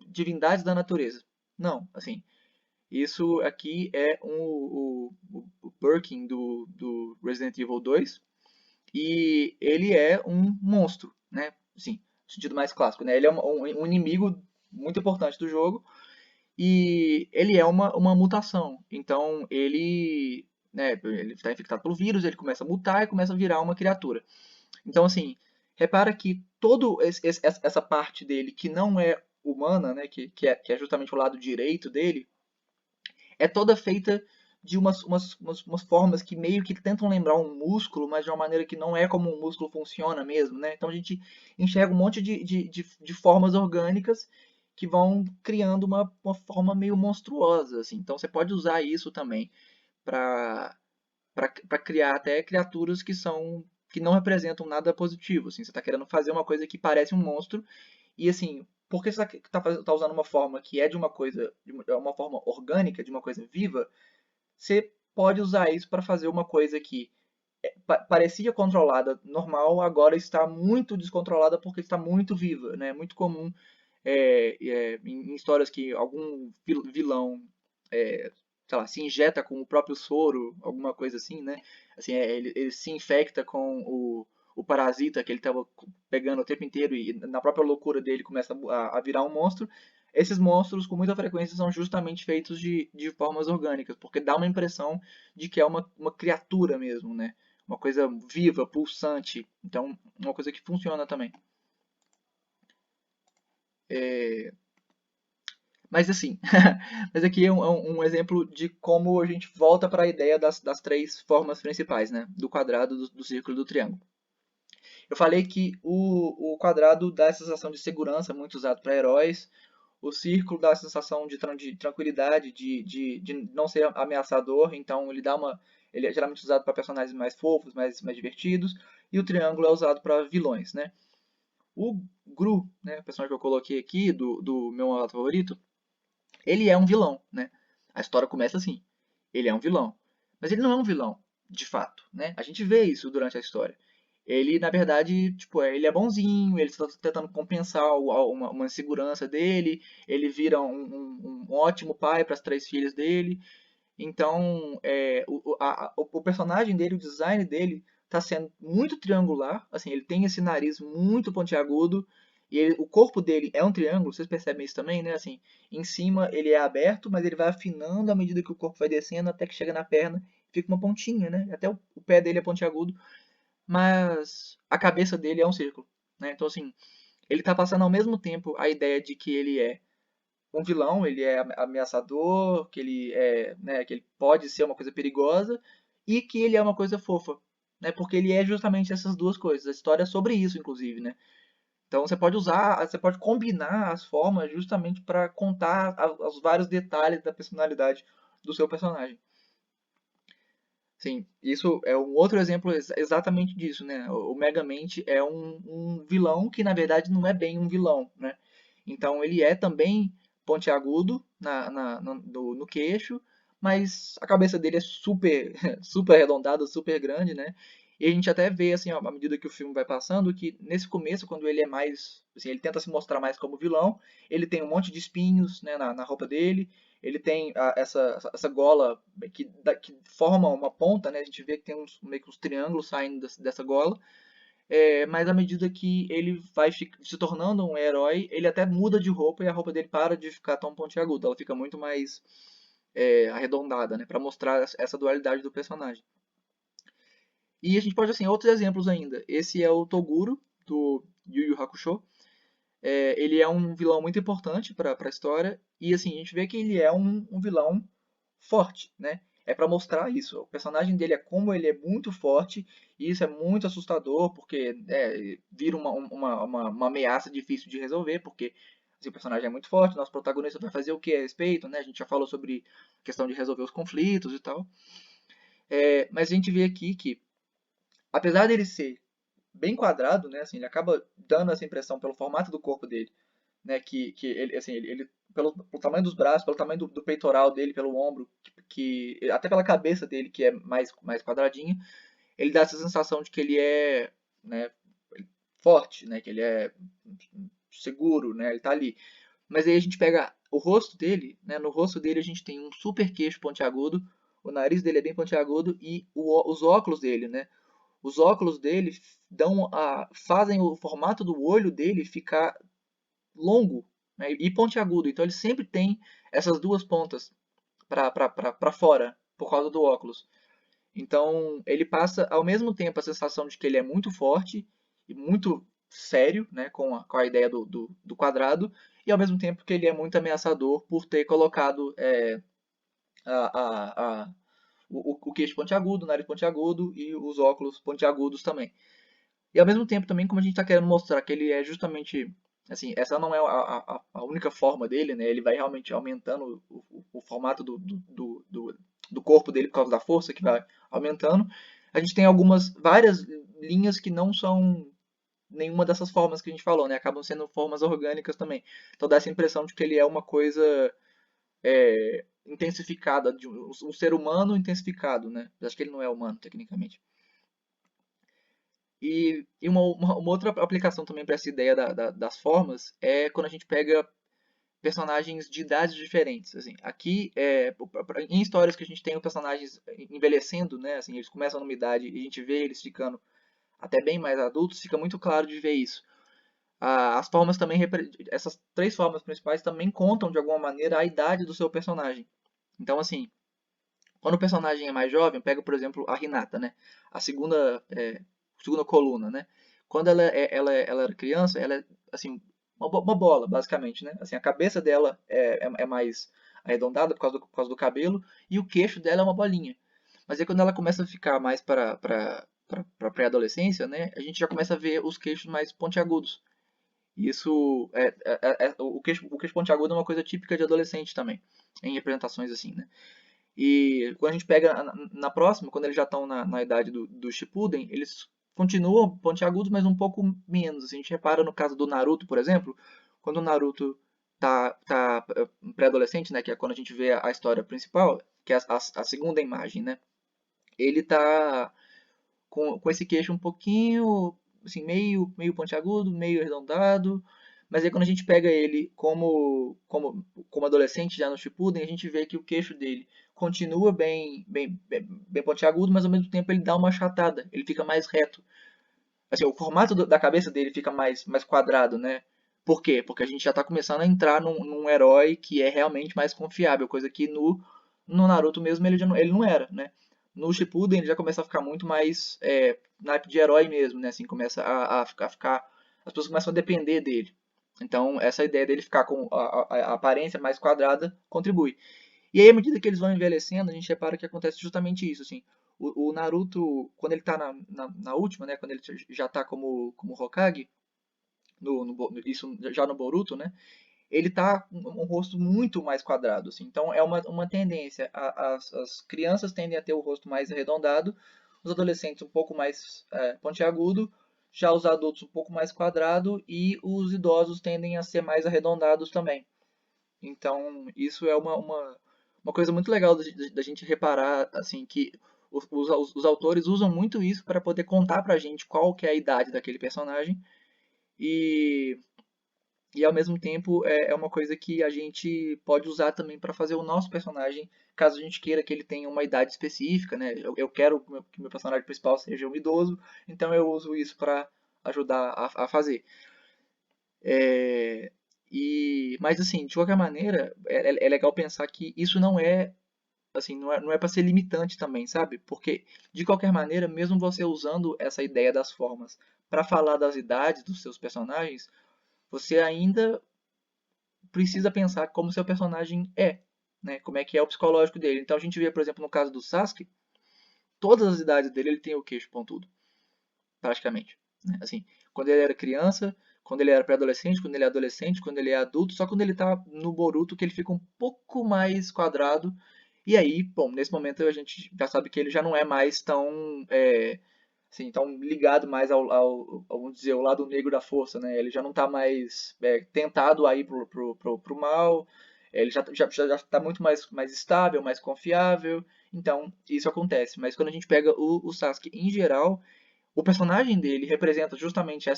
divindades da natureza. Não, assim, isso aqui é o Birkin do Resident Evil 2 e ele é um monstro, né? Assim, no sentido mais clássico, né? Ele é um inimigo muito importante do jogo e ele é uma mutação. Então ele está infectado pelo vírus, ele começa a mutar e começa a virar uma criatura. Então assim, repara que todo essa parte dele que não é humana, né, que é justamente o lado direito dele, é toda feita de umas formas que meio que tentam lembrar um músculo, mas de uma maneira que não é como um músculo funciona mesmo, né? Então a gente enxerga um monte de formas orgânicas que vão criando uma forma meio monstruosa, assim. Então você pode usar isso também para criar até criaturas que não representam nada positivo, assim. Você está querendo fazer uma coisa que parece um monstro e assim, porque você tá usando uma forma que é de uma coisa, uma forma orgânica, de uma coisa viva, você pode usar isso para fazer uma coisa que parecia controlada normal, agora está muito descontrolada porque está muito viva, né? É muito comum em histórias que algum vilão sei lá, se injeta com o próprio soro, alguma coisa assim, né? Assim, ele se infecta com o parasita que ele estava pegando o tempo inteiro e na própria loucura dele começa a virar um monstro. Esses monstros, com muita frequência, são justamente feitos de formas orgânicas, porque dá uma impressão de que é uma criatura mesmo, né? Uma coisa viva, pulsante. Então, uma coisa que funciona também. É, Mas assim, mas aqui é um exemplo de como a gente volta para a ideia das três formas principais, né? Do quadrado, do círculo e do triângulo. Eu falei que o quadrado dá a sensação de segurança, muito usado para heróis. O círculo dá a sensação de tranquilidade, de não ser ameaçador, então ele é geralmente usado para personagens mais fofos, mais divertidos. E o triângulo é usado para vilões, né? O Gru, né, o personagem que eu coloquei aqui, do meu malvado favorito, ele é um vilão, né? A história começa assim. Ele é um vilão. Mas ele não é um vilão, de fato, né? A gente vê isso durante a história. Ele, na verdade, tipo, ele é bonzinho, ele está tentando compensar uma insegurança dele, ele vira um ótimo pai para as três filhas dele. Então, o personagem dele, o design dele, está sendo muito triangular. Assim, ele tem esse nariz muito pontiagudo. E o corpo dele é um triângulo, vocês percebem isso também, né? Assim, em cima ele é aberto, mas ele vai afinando à medida que o corpo vai descendo até que chega na perna e fica uma pontinha, né? Até o pé dele é pontiagudo, mas a cabeça dele é um círculo, né? Então, assim, ele está passando ao mesmo tempo a ideia de que ele é um vilão, ele é ameaçador, que ele né, que ele pode ser uma coisa perigosa e que ele é uma coisa fofa, né? Porque ele é justamente essas duas coisas. A história é sobre isso, inclusive, né? Então você pode combinar as formas justamente para contar os vários detalhes da personalidade do seu personagem. Sim, isso é um outro exemplo exatamente disso, né? O Megamente é um vilão que na verdade não é bem um vilão, né? Então ele é também pontiagudo no queixo, mas a cabeça dele é super super arredondada, super grande, né? E a gente até vê, assim, ó, à medida que o filme vai passando, que nesse começo, quando ele é mais, assim, ele tenta se mostrar mais como vilão, ele tem um monte de espinhos, né, na roupa dele, ele tem essa gola que forma uma ponta, né, a gente vê que tem meio que uns triângulos saindo dessa gola, mas à medida que ele vai se tornando um herói, ele até muda de roupa e a roupa dele para de ficar tão pontiaguda, ela fica muito mais arredondada, né, para mostrar essa dualidade do personagem. E a gente pode, assim, outros exemplos ainda. Esse é o Toguro, do Yu Yu Hakusho. Ele é um vilão muito importante para a história. E, assim, a gente vê que ele é um vilão forte, né? É para mostrar isso. O personagem dele é como ele é muito forte. E isso é muito assustador, porque vira uma ameaça difícil de resolver, porque assim, o personagem é muito forte, nosso protagonista vai fazer o que a respeito, né? A gente já falou sobre a questão de resolver os conflitos e tal. Mas a gente vê aqui que, apesar dele ser bem quadrado, né? Assim, ele acaba dando essa impressão pelo formato do corpo dele, né? Que ele, assim, pelo tamanho dos braços, pelo tamanho do peitoral dele, pelo ombro, até pela cabeça dele, que é mais quadradinha, ele dá essa sensação de que ele é, né, forte, né? Que ele é seguro, né? Ele tá ali. Mas aí a gente pega o rosto dele, né? No rosto dele a gente tem um super queixo pontiagudo, o nariz dele é bem pontiagudo e os óculos dele, né? Os óculos dele fazem o formato do olho dele ficar longo, né, e pontiagudo. Então ele sempre tem essas duas pontas para fora por causa do óculos. Então ele passa ao mesmo tempo a sensação de que ele é muito forte e muito sério, né, com a ideia do quadrado, e ao mesmo tempo que ele é muito ameaçador por ter colocado a, a, a, o queixo pontiagudo, o nariz pontiagudo e os óculos pontiagudos também. E ao mesmo tempo também, como a gente está querendo mostrar que ele é justamente, assim, essa não é a única forma dele, né? Ele vai realmente aumentando o formato do corpo dele por causa da força que vai aumentando. A gente tem várias linhas que não são nenhuma dessas formas que a gente falou, né? Acabam sendo formas orgânicas também. Então dá essa impressão de que ele é uma coisa intensificada, de um ser humano intensificado, né? Acho que ele não é humano, tecnicamente. E uma outra aplicação também para essa ideia das formas é quando a gente pega personagens de idades diferentes. Assim, aqui, em histórias que a gente tem os personagens envelhecendo, né, assim, eles começam numa idade e a gente vê eles ficando até bem mais adultos, fica muito claro de ver isso. As formas também, essas três formas principais também contam de alguma maneira a idade do seu personagem. Então, assim, quando o personagem é mais jovem, pega, por exemplo, a Hinata, né? A segunda coluna, né? Quando ela era criança, ela é, assim, uma bola, basicamente, né? Assim, a cabeça dela é mais arredondada por causa do cabelo e o queixo dela é uma bolinha. Mas aí quando ela começa a ficar mais para pré-adolescência, né? A gente já começa a ver os queixos mais pontiagudos. Isso o queixo pontiagudo é uma coisa típica de adolescente também, em representações assim, né? E quando a gente pega na próxima, quando eles já estão na idade do Shippuden, eles continuam pontiagudos, mas um pouco menos. A gente repara no caso do Naruto, por exemplo, quando o Naruto tá pré-adolescente, né, que é quando a gente vê a história principal, que é a segunda imagem, né, ele tá com esse queixo um pouquinho, assim, meio pontiagudo, meio arredondado. Mas aí quando a gente pega ele como adolescente já no Shippuden, a gente vê que o queixo dele continua bem pontiagudo, mas ao mesmo tempo ele dá uma achatada, ele fica mais reto. Assim, o formato da cabeça dele fica mais quadrado, né? Por quê? Porque a gente já está começando a entrar num herói que é realmente mais confiável, coisa que no Naruto mesmo ele não era, né? No Shippuden ele já começa a ficar muito mais naipe de herói mesmo, né? Assim, começa a ficar. As pessoas começam a depender dele. Então, essa ideia dele ficar com a aparência mais quadrada contribui. E aí, à medida que eles vão envelhecendo, a gente repara que acontece justamente isso, assim. O Naruto, quando ele tá na última, né, quando ele já tá como Hokage, isso já no Boruto, né, ele tá com um rosto muito mais quadrado, assim. Então, é uma tendência. As crianças tendem a ter o rosto mais arredondado, os adolescentes um pouco mais pontiagudo, já os adultos um pouco mais quadrado e os idosos tendem a ser mais arredondados também. Então, isso é uma coisa muito legal da gente reparar, assim, que os autores usam muito isso para poder contar pra gente qual que é a idade daquele personagem e, e ao mesmo tempo é uma coisa que a gente pode usar também para fazer o nosso personagem, caso a gente queira que ele tenha uma idade específica, né? Eu quero que meu personagem principal seja um idoso, então eu uso isso para ajudar a fazer. É, mas assim, de qualquer maneira, é legal pensar que isso não é assim, não é para ser limitante também, sabe? Porque de qualquer maneira, mesmo você usando essa ideia das formas para falar das idades dos seus personagens, você ainda precisa pensar como seu personagem é, né? Como é que é o psicológico dele. Então a gente vê, por exemplo, no caso do Sasuke, todas as idades dele ele tem o queixo pontudo, praticamente, né? Assim, quando ele era criança, quando ele era pré-adolescente, quando ele é adolescente, quando ele é adulto, só quando ele tá no Boruto que ele fica um pouco mais quadrado. E aí, bom, nesse momento a gente já sabe que ele já não é mais tão, assim, tão ligado mais vamos dizer, ao lado negro da força, né? Ele já não tá mais tentado a ir pro mal, ele já tá muito mais estável, mais confiável, então isso acontece. Mas quando a gente pega o Sasuke em geral, o personagem dele representa justamente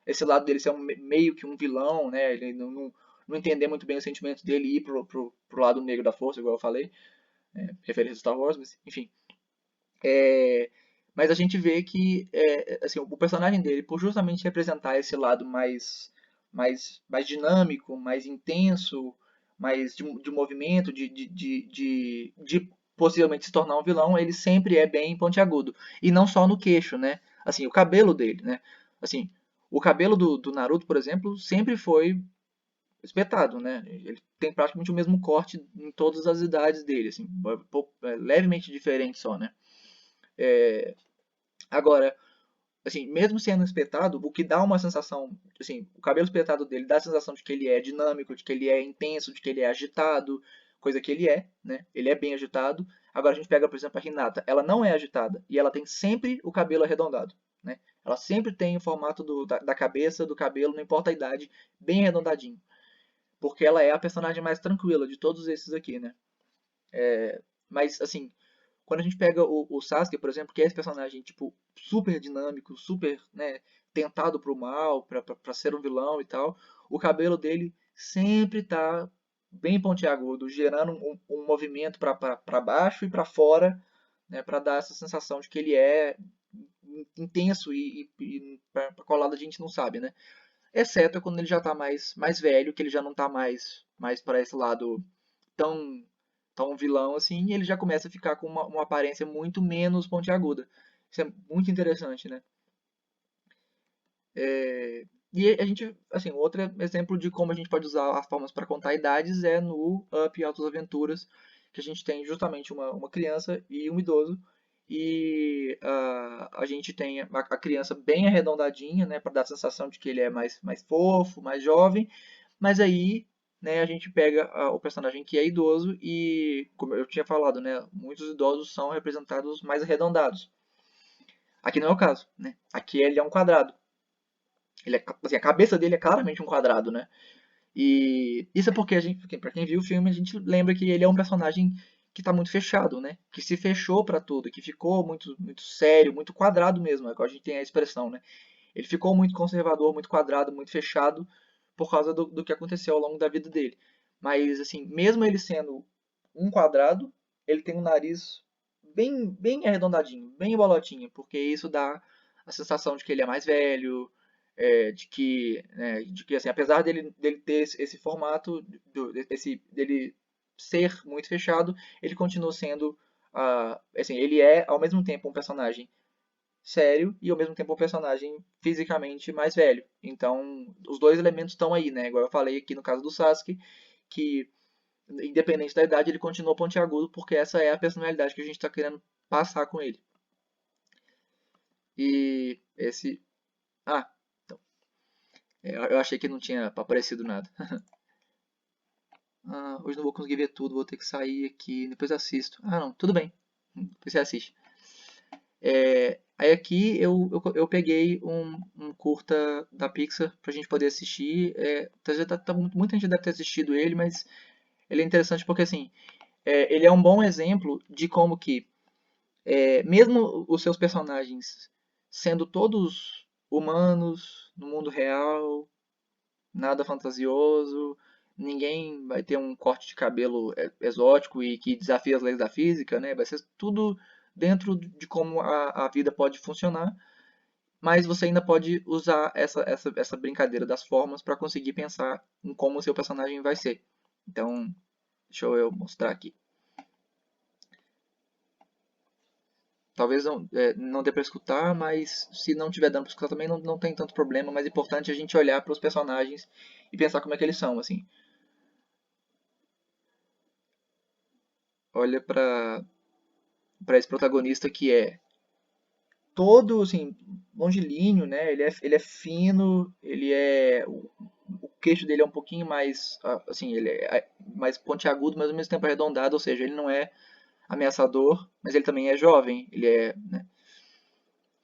esse lado dele ser meio que um vilão, né? Ele não entender muito bem os sentimentos dele e ir pro lado negro da força, igual eu falei, referência a Star Wars, mas enfim. É, mas a gente vê que assim, o personagem dele, por justamente representar esse lado mais dinâmico, mais intenso, mais de movimento, de possivelmente se tornar um vilão, ele sempre é bem pontiagudo. E não só no queixo, né? Assim, o cabelo dele, né? Assim, o cabelo do Naruto, por exemplo, sempre foi espetado, né? Ele tem praticamente o mesmo corte em todas as idades dele, assim, levemente diferente só, né? Agora, assim, mesmo sendo espetado, o que dá uma sensação, assim, o cabelo espetado dele dá a sensação de que ele é dinâmico, de que ele é intenso, de que ele é agitado, coisa que ele é, né? Ele é bem agitado. Agora a gente pega, por exemplo, a Hinata, ela não é agitada e ela tem sempre o cabelo arredondado, né? Ela sempre tem o formato da cabeça, do cabelo, não importa a idade, bem arredondadinho, porque ela é a personagem mais tranquila de todos esses aqui, né? Mas, assim, quando a gente pega o Sasuke, por exemplo, que é esse personagem, tipo, super dinâmico, super, né, tentado pro mal, pra ser um vilão e tal, o cabelo dele sempre tá bem pontiagudo, gerando um movimento pra baixo e pra fora, né, pra dar essa sensação de que ele é intenso e pra colada a gente não sabe, né? Exceto quando ele já tá mais velho, que ele já não tá mais para esse lado tão, tão vilão assim, e ele já começa a ficar com uma aparência muito menos pontiaguda. Isso é muito interessante, né? E a gente, assim, outro exemplo de como a gente pode usar as formas para contar idades é no Up Altas Aventuras, que a gente tem justamente uma criança e um idoso, e a gente tem a criança bem arredondadinha, né, para dar a sensação de que ele é mais fofo, mais jovem, mas aí, né, a gente pega o personagem que é idoso e, como eu tinha falado, né, muitos idosos são representados mais arredondados. Aqui não é o caso, né? Aqui ele é um quadrado. Ele assim, a cabeça dele é claramente um quadrado, né? E isso é porque a gente, para quem viu o filme, a gente lembra que ele é um personagem que está muito fechado, né? Que se fechou para tudo, que ficou muito sério, muito quadrado mesmo, é que a gente tem a expressão, né? Ele ficou muito conservador, muito quadrado, muito fechado por causa do que aconteceu ao longo da vida dele. Mas assim, mesmo ele sendo um quadrado, ele tem um nariz bem arredondadinho, bem bolotinho, porque isso dá a sensação de que ele é mais velho, de que assim, apesar dele ter esse formato, dele ser muito fechado, ele continua sendo, assim, ele é ao mesmo tempo um personagem sério e ao mesmo tempo um personagem fisicamente mais velho. Então, os dois elementos estão aí, né? Igual eu falei aqui no caso do Sasuke, que independente da idade, ele continua pontiagudo porque essa é a personalidade que a gente está querendo passar com ele. E esse. Ah, então. Eu achei que não tinha aparecido nada. Hoje não vou conseguir ver tudo, vou ter que sair aqui, depois assisto. Ah, não, tudo bem. Depois você assiste. Aí aqui eu peguei um curta da Pixar pra gente poder assistir. Muita gente deve ter assistido ele, mas ele é interessante porque assim, ele é um bom exemplo de como que Mesmo os seus personagens sendo todos humanos, no mundo real, nada fantasioso, ninguém vai ter um corte de cabelo exótico e que desafia as leis da física, né? Vai ser tudo dentro de como a vida pode funcionar, mas você ainda pode usar essa brincadeira das formas para conseguir pensar em como o seu personagem vai ser. Então, deixa eu mostrar aqui. Talvez não dê para escutar, mas se não tiver dando para escutar também não tem tanto problema, mas é importante a gente olhar para os personagens e pensar como é que eles são, assim. Olha para esse protagonista que é todo, assim, longilíneo, né? Ele é fino, o queixo dele é um pouquinho mais, assim, ele é mais pontiagudo, mas ao mesmo tempo arredondado, ou seja, ele não é ameaçador, mas ele também é jovem, ele é, né?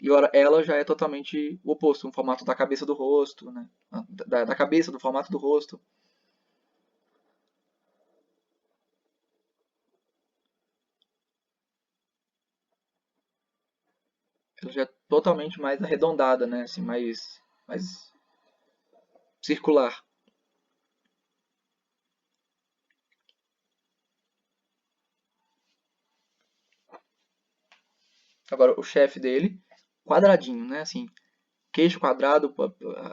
E ela já é totalmente o oposto, um formato da cabeça do rosto, né? Da cabeça, do formato do rosto. Ela já é totalmente mais arredondada, né? Assim, mais circular. Agora, o chefe dele, quadradinho, né? Assim, queixo quadrado,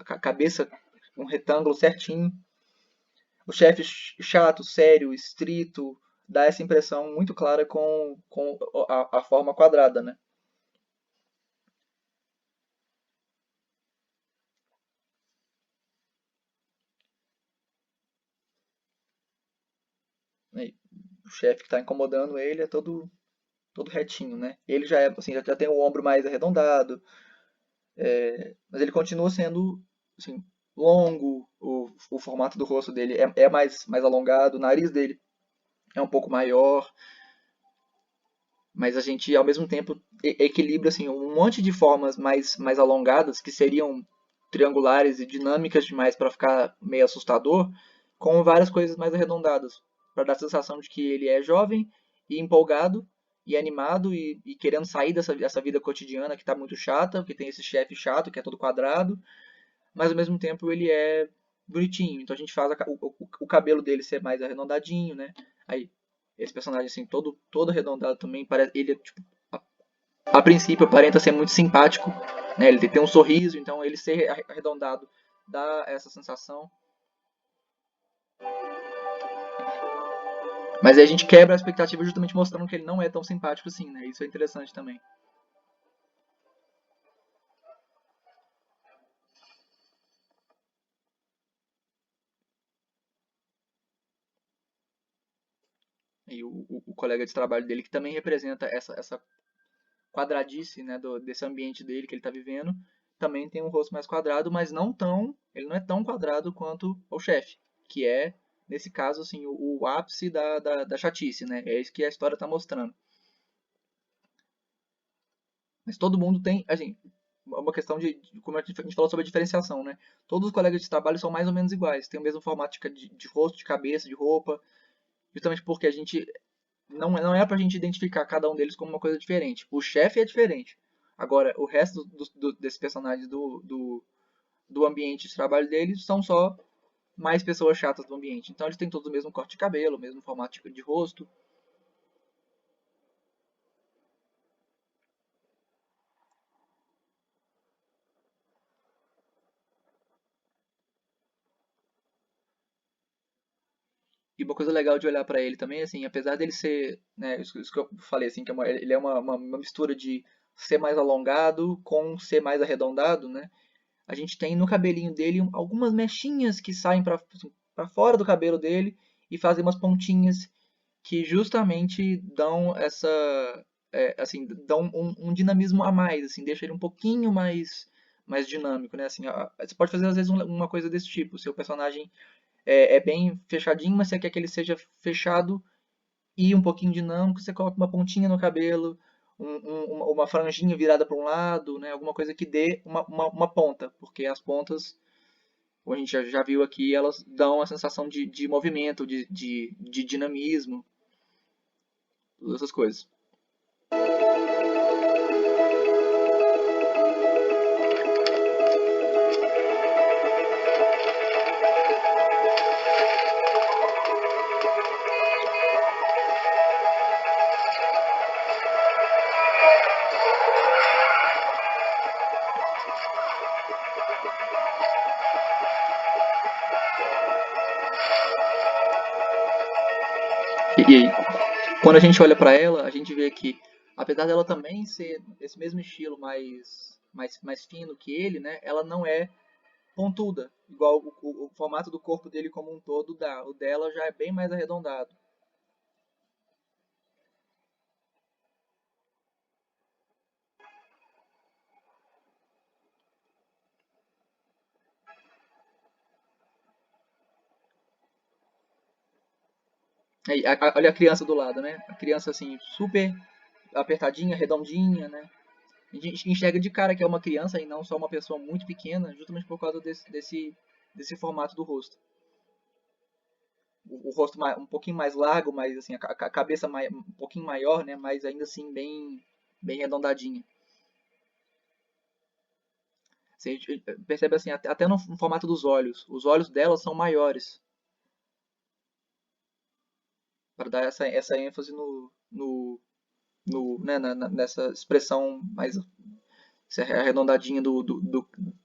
a cabeça um retângulo certinho. O chefe chato, sério, estrito, dá essa impressão muito clara com a forma quadrada, né? E o chefe que está incomodando ele é todo retinho, né? Ele já é assim, já tem o ombro mais arredondado, mas ele continua sendo assim, longo, o formato do rosto dele é mais alongado, o nariz dele é um pouco maior, mas a gente ao mesmo tempo equilibra assim, um monte de formas mais alongadas que seriam triangulares e dinâmicas demais para ficar meio assustador, com várias coisas mais arredondadas, para dar a sensação de que ele é jovem e empolgado e animado e querendo sair dessa vida cotidiana que está muito chata, porque tem esse chefe chato que é todo quadrado, mas ao mesmo tempo ele é bonitinho. Então a gente faz o cabelo dele ser mais arredondadinho, né? Aí esse personagem assim todo arredondado também parece ele tipo, a princípio aparenta ser muito simpático, né? Ele tem um sorriso, então ele ser arredondado dá essa sensação. Mas aí a gente quebra a expectativa justamente mostrando que ele não é tão simpático assim, né? Isso é interessante também. E o colega de trabalho dele, que também representa essa quadradice, né, desse ambiente dele que ele está vivendo, também tem um rosto mais quadrado, mas ele não é tão quadrado quanto o chefe, que é, nesse caso, assim, o ápice da chatice, né? É isso que a história está mostrando. Mas todo mundo tem, assim, uma questão como a gente falou sobre a diferenciação, né? Todos os colegas de trabalho são mais ou menos iguais, têm o mesmo formato de rosto, de cabeça, de roupa, justamente porque a gente não é pra gente identificar cada um deles como uma coisa diferente. O chefe é diferente. Agora, o resto desses personagens do ambiente de trabalho deles são só mais pessoas chatas do ambiente. Então eles têm todos o mesmo corte de cabelo, o mesmo formato de rosto. E uma coisa legal de olhar pra ele também, assim, apesar dele ser, né, isso que eu falei, assim, que ele é uma mistura de ser mais alongado com ser mais arredondado, né? A gente tem no cabelinho dele algumas mechinhas que saem para fora do cabelo dele e fazem umas pontinhas que justamente dão assim, dão um dinamismo a mais, assim, deixa ele um pouquinho mais dinâmico, né? Assim, você pode fazer às vezes uma coisa desse tipo. Seu personagem é bem fechadinho, mas você quer que ele seja fechado e um pouquinho dinâmico, você coloca uma pontinha no cabelo, uma franjinha virada para um lado, né? Alguma coisa que dê uma ponta, porque as pontas, como a gente já viu aqui, elas dão a sensação de movimento, de dinamismo, todas essas coisas. E aí, quando a gente olha para ela, a gente vê que, apesar dela também ser esse mesmo estilo mais fino que ele, né, ela não é pontuda, igual o formato do corpo dele como um todo dá. O dela já é bem mais arredondado. Aí, olha a criança do lado, né? A criança assim, super apertadinha, redondinha, né? A gente enxerga de cara que é uma criança e não só uma pessoa muito pequena, justamente por causa desse formato do rosto. O rosto um pouquinho mais largo, mas assim, a cabeça um pouquinho maior, né? Mas ainda assim bem arredondadinha. Assim, a gente percebe assim, até no formato dos olhos. Os olhos dela são maiores, para dar essa ênfase né, nessa expressão mais arredondadinha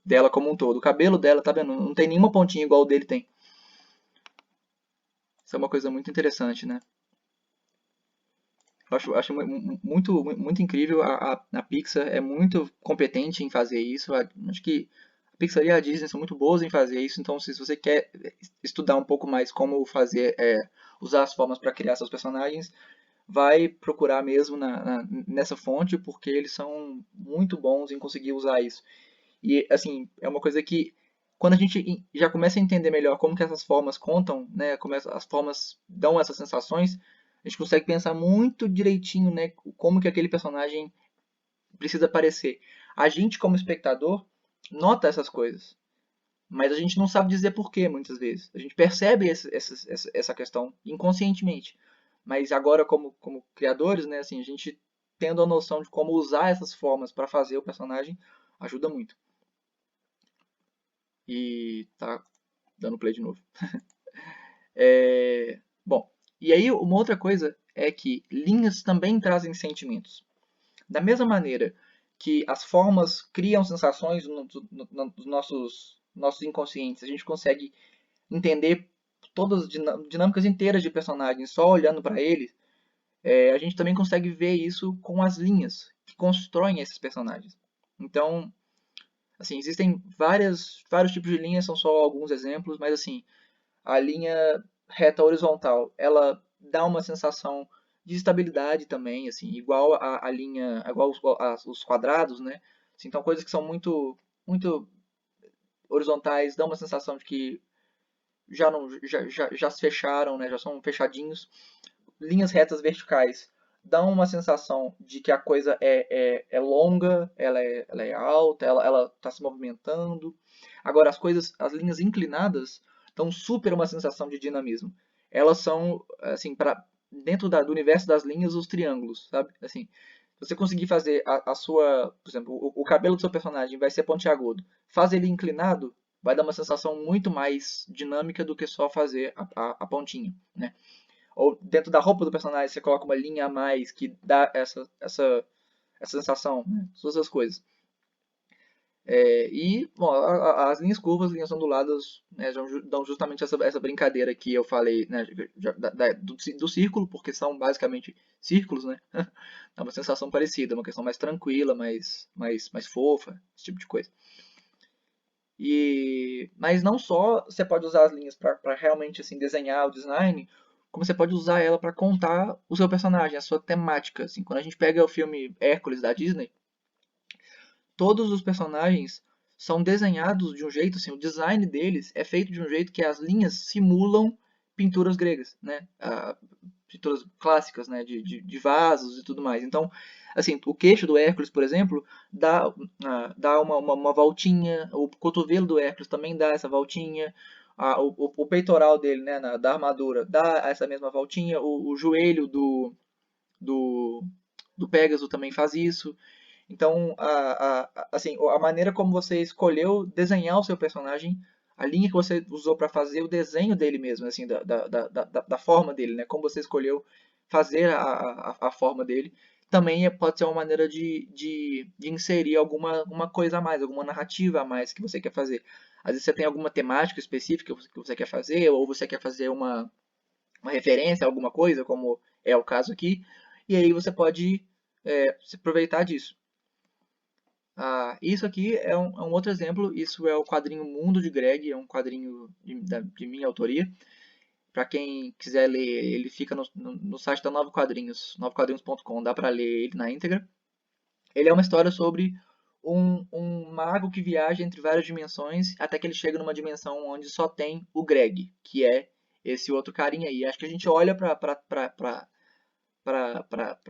dela como um todo. O cabelo dela, tá vendo? Não tem nenhuma pontinha igual o dele tem. Isso é uma coisa muito interessante, né? Eu acho muito incrível. A Pixar é muito competente em fazer isso. Acho que a Pixar e a Disney são muito boas em fazer isso. Então, se você quer estudar um pouco mais como fazer, usar as formas para criar seus personagens, vai procurar mesmo nessa fonte, porque eles são muito bons em conseguir usar isso. E, assim, é uma coisa que, quando a gente já começa a entender melhor como que essas formas contam, né, como as formas dão essas sensações, a gente consegue pensar muito direitinho, né, como que aquele personagem precisa aparecer. A gente, como espectador, nota essas coisas, mas a gente não sabe dizer por quê, muitas vezes. A gente percebe essa questão inconscientemente. Mas agora, como criadores, né, assim, a gente tendo a noção de como usar essas formas para fazer o personagem, ajuda muito. E tá dando play de novo. Bom, e aí uma outra coisa é que linhas também trazem sentimentos. Da mesma maneira que as formas criam sensações nos nossos inconscientes, a gente consegue entender todas as dinâmicas inteiras de personagens só olhando para eles, a gente também consegue ver isso com as linhas que constroem esses personagens. Então, assim, existem vários tipos de linhas, são só alguns exemplos, mas assim, a linha reta horizontal, ela dá uma sensação de estabilidade também, assim, igual a linha, igual os quadrados, né? Assim, então, coisas que são muito horizontais dão uma sensação de que já não já se fecharam, né? Já são fechadinhos. Linhas retas verticais dão uma sensação de que a coisa é longa, ela é alta, ela está se movimentando. Agora, as linhas inclinadas dão super uma sensação de dinamismo. Elas são, assim, dentro do universo das linhas, os triângulos, sabe? Assim, se você conseguir fazer a sua, por exemplo, o cabelo do seu personagem vai ser pontiagudo, faz ele inclinado, vai dar uma sensação muito mais dinâmica do que só fazer a pontinha, né? Ou dentro da roupa do personagem você coloca uma linha a mais que dá essa sensação, né? Todas essas coisas. E, bom, as linhas curvas, as linhas onduladas, né, dão justamente essa brincadeira que eu falei, né, do círculo, porque são basicamente círculos, né? Dá uma sensação parecida, uma questão mais tranquila, mais fofa, esse tipo de coisa. Mas não só você pode usar as linhas para realmente assim, desenhar o design, como você pode usar ela para contar o seu personagem, a sua temática. Assim, quando a gente pega o filme Hércules da Disney, todos os personagens são desenhados de um jeito, assim, o design deles é feito de um jeito que as linhas simulam pinturas gregas, né? Pinturas clássicas, né? De vasos e tudo mais. Então, assim, o queixo do Hércules, por exemplo, dá uma voltinha, o cotovelo do Hércules também dá essa voltinha, o peitoral dele, né, da armadura, dá essa mesma voltinha, o joelho do do Pegasus também faz isso. Então, assim, a maneira como você escolheu desenhar o seu personagem, a linha que você usou para fazer o desenho dele mesmo, assim, da forma dele, né? Como você escolheu fazer a forma dele, também pode ser uma maneira de inserir alguma uma coisa a mais, alguma narrativa a mais que você quer fazer. Às vezes você tem alguma temática específica que você quer fazer, ou você quer fazer uma referência a alguma coisa, como é o caso aqui, e aí você pode se aproveitar disso. Isso aqui é um outro exemplo. Isso é o quadrinho Mundo de Greg, é um quadrinho de minha autoria. Para quem quiser ler, ele fica no site da Nove Quadrinhos, novequadrinhos.com, dá para ler ele na íntegra. Ele é uma história sobre um mago que viaja entre várias dimensões até que ele chega numa dimensão onde só tem o Greg, que é esse outro carinha aí. Acho que a gente olha para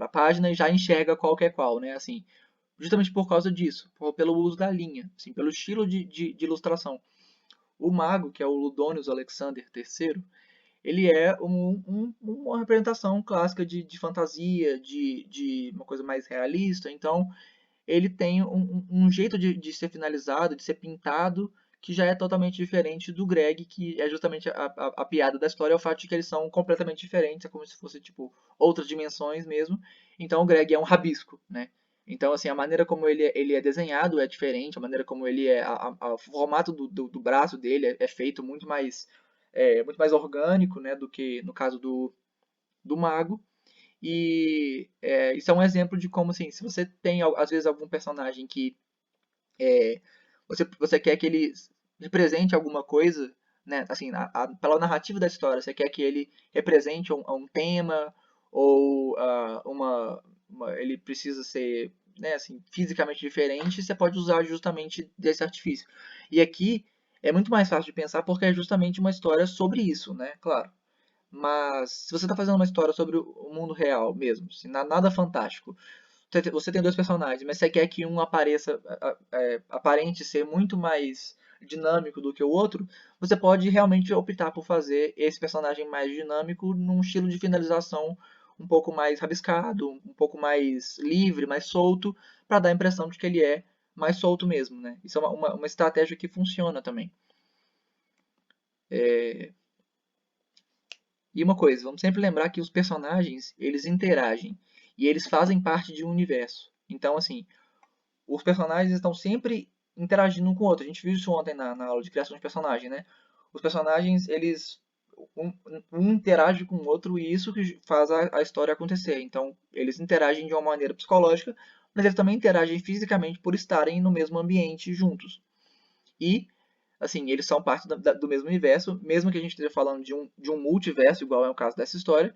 a página e já enxerga qual que é qual, né? Assim, justamente por causa disso, pelo uso da linha, assim, pelo estilo de ilustração. O mago, que é o Ludonius Alexander III, ele é uma representação clássica de fantasia, de uma coisa mais realista. Então, ele tem um jeito de ser finalizado, de ser pintado, que já é totalmente diferente do Greg, que é justamente a piada da história, é o fato de que eles são completamente diferentes, é como se fosse tipo outras dimensões mesmo. Então o Greg é um rabisco, né? Então assim, a maneira como ele é desenhado é diferente, a maneira como ele é, o formato do braço dele é feito muito mais orgânico, né, do que no caso do mago. E isso é um exemplo de como, assim, se você tem, às vezes, algum personagem que você quer que ele represente alguma coisa, né? Assim, pela narrativa da história, você quer que ele represente um tema ou ele precisa ser, né, assim, fisicamente diferente, você pode usar justamente desse artifício. E aqui é muito mais fácil de pensar porque é justamente uma história sobre isso, né? Claro. Mas se você está fazendo uma história sobre o mundo real mesmo, assim, nada fantástico, você tem dois personagens, mas você quer que um aparente ser muito mais dinâmico do que o outro, você pode realmente optar por fazer esse personagem mais dinâmico num estilo de finalização um pouco mais rabiscado, um pouco mais livre, mais solto, para dar a impressão de que ele é mais solto mesmo, né? Isso é uma estratégia que funciona também. E uma coisa, vamos sempre lembrar que os personagens, eles interagem e eles fazem parte de um universo. Então, assim, os personagens estão sempre interagindo um com o outro. A gente viu isso ontem na aula de criação de personagem, né? Os personagens, eles um interage com o outro e isso que faz a história acontecer. Então, eles interagem de uma maneira psicológica, mas eles também interagem fisicamente por estarem no mesmo ambiente juntos. E, assim, eles são parte do mesmo universo, mesmo que a gente esteja falando de um multiverso, igual é o caso dessa história,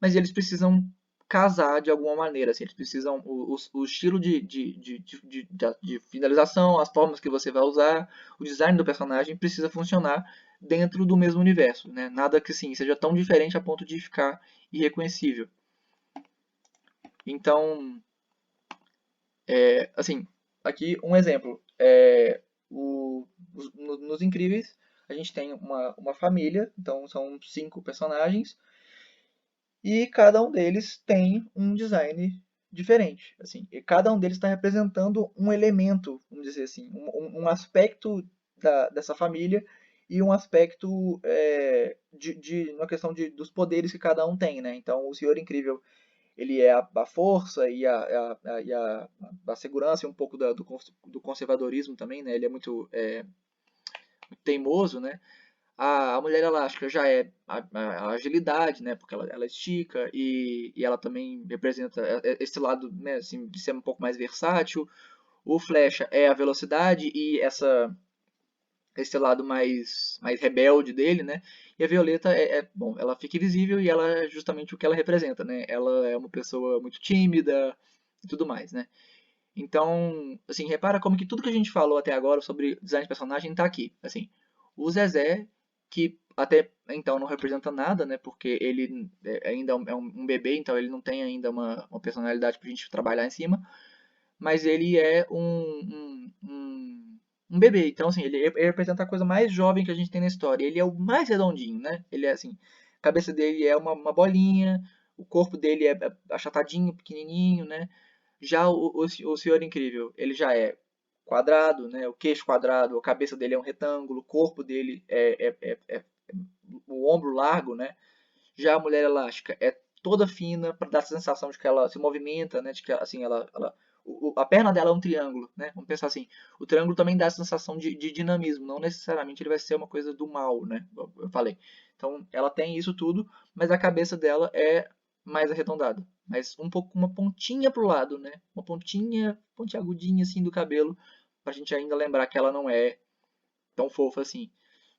mas eles precisam casar de alguma maneira, assim, eles precisam, o estilo de finalização, as formas que você vai usar, o design do personagem precisa funcionar dentro do mesmo universo, né? Nada que assim, seja tão diferente a ponto de ficar irreconhecível. Então, assim, aqui um exemplo. Nos Incríveis, a gente tem uma família, então são 5 personagens, e cada um deles tem um design diferente, assim, e cada um deles está representando um elemento, vamos dizer assim, um aspecto dessa família e um aspecto uma questão dos poderes que cada um tem, né? Então, o Senhor Incrível, ele é a força e a segurança e um pouco do conservadorismo também, né? Ele é muito teimoso, né? A Mulher Elástica já é a agilidade, né? Porque ela estica e ela também representa esse lado, né? Assim, de ser um pouco mais versátil. O Flecha é a velocidade e esse lado mais rebelde dele, né? E a Violeta bom, ela fica invisível e ela é justamente o que ela representa, né? Ela é uma pessoa muito tímida e tudo mais, né? Então, assim, repara como que tudo que a gente falou até agora sobre design de personagem tá aqui. Assim, o Zezé, que até então não representa nada, né? Porque ele ainda é um bebê, então ele não tem ainda uma personalidade pra gente trabalhar em cima. Mas ele é um bebê. Então, assim, ele representa a coisa mais jovem que a gente tem na história. Ele é o mais redondinho, né? Ele é assim, a cabeça dele é uma bolinha, O corpo dele é achatadinho, pequenininho, né? Já o Senhor Incrível, ele já é quadrado, né? O queixo quadrado, a cabeça dele é um retângulo, o corpo dele é o ombro largo, né? Já a Mulher Elástica é toda fina para dar a sensação de que ela se movimenta, né? De que assim a perna dela é um triângulo, né? Vamos pensar assim. O triângulo também dá a sensação de dinamismo, não necessariamente ele vai ser uma coisa do mal, né? Eu falei. Então ela tem isso tudo, mas a cabeça dela é mais arredondada, mas um pouco uma pontinha pro lado, né? Uma pontinha, pontiagudinha assim do cabelo, pra gente ainda lembrar que ela não é tão fofa assim.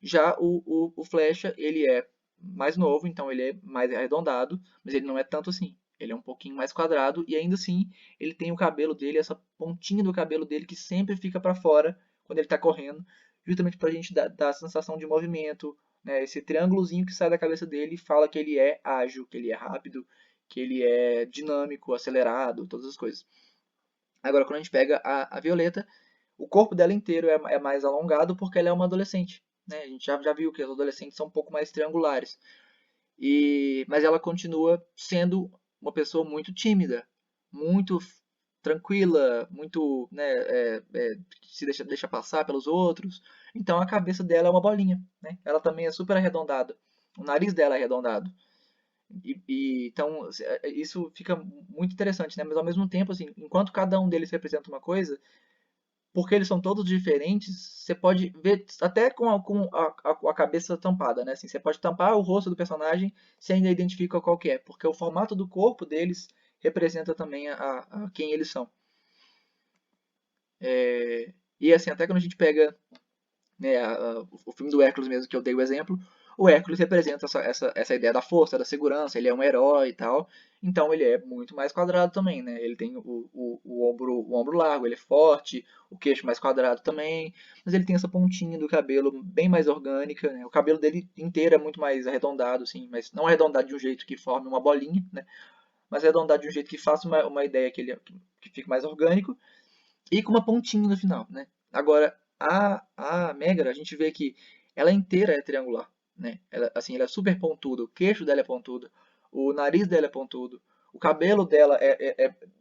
Já o Flecha, ele é mais novo, então ele é mais arredondado, mas ele não é tanto assim. Ele é um pouquinho mais quadrado e ainda assim ele tem o cabelo dele, essa pontinha do cabelo dele que sempre fica para fora quando ele está correndo, justamente para a gente dar a sensação de movimento, né? Esse triângulozinho que sai da cabeça dele fala que ele é ágil, que ele é rápido, que ele é dinâmico, acelerado, todas as coisas. Agora, quando a gente pega a Violeta, o corpo dela inteiro é mais alongado porque ela é uma adolescente. Né? A gente já viu que as adolescentes são um pouco mais triangulares. Mas ela continua sendo uma pessoa muito tímida, muito tranquila, muito se deixa passar pelos outros. Então a cabeça dela é uma bolinha. Né? Ela também é super arredondada. O nariz dela é arredondado. Então isso fica muito interessante, né? Mas ao mesmo tempo, assim, enquanto cada um deles representa uma coisa, porque eles são todos diferentes, você pode ver até com a cabeça tampada, né? Assim, você pode tampar o rosto do personagem sem ainda identificar qual que é, porque o formato do corpo deles representa também a quem eles são. E assim, até quando a gente pega né, o filme do Hércules mesmo, que eu dei o exemplo, o Hércules representa essa ideia da força, da segurança, ele é um herói e tal, então ele é muito mais quadrado também, né? Ele tem o ombro largo, ele é forte, o queixo mais quadrado também, mas ele tem essa pontinha do cabelo bem mais orgânica, né? O cabelo dele inteiro é muito mais arredondado, assim, mas não arredondado de um jeito que forme uma bolinha, né? Mas arredondado de um jeito que faça uma ideia que fique mais orgânico, e com uma pontinha no final, né? Agora, a Megra, a gente vê que ela inteira é triangular, né? Ela, assim, ela é super pontuda, o queixo dela é pontudo, o nariz dela é pontudo, o cabelo dela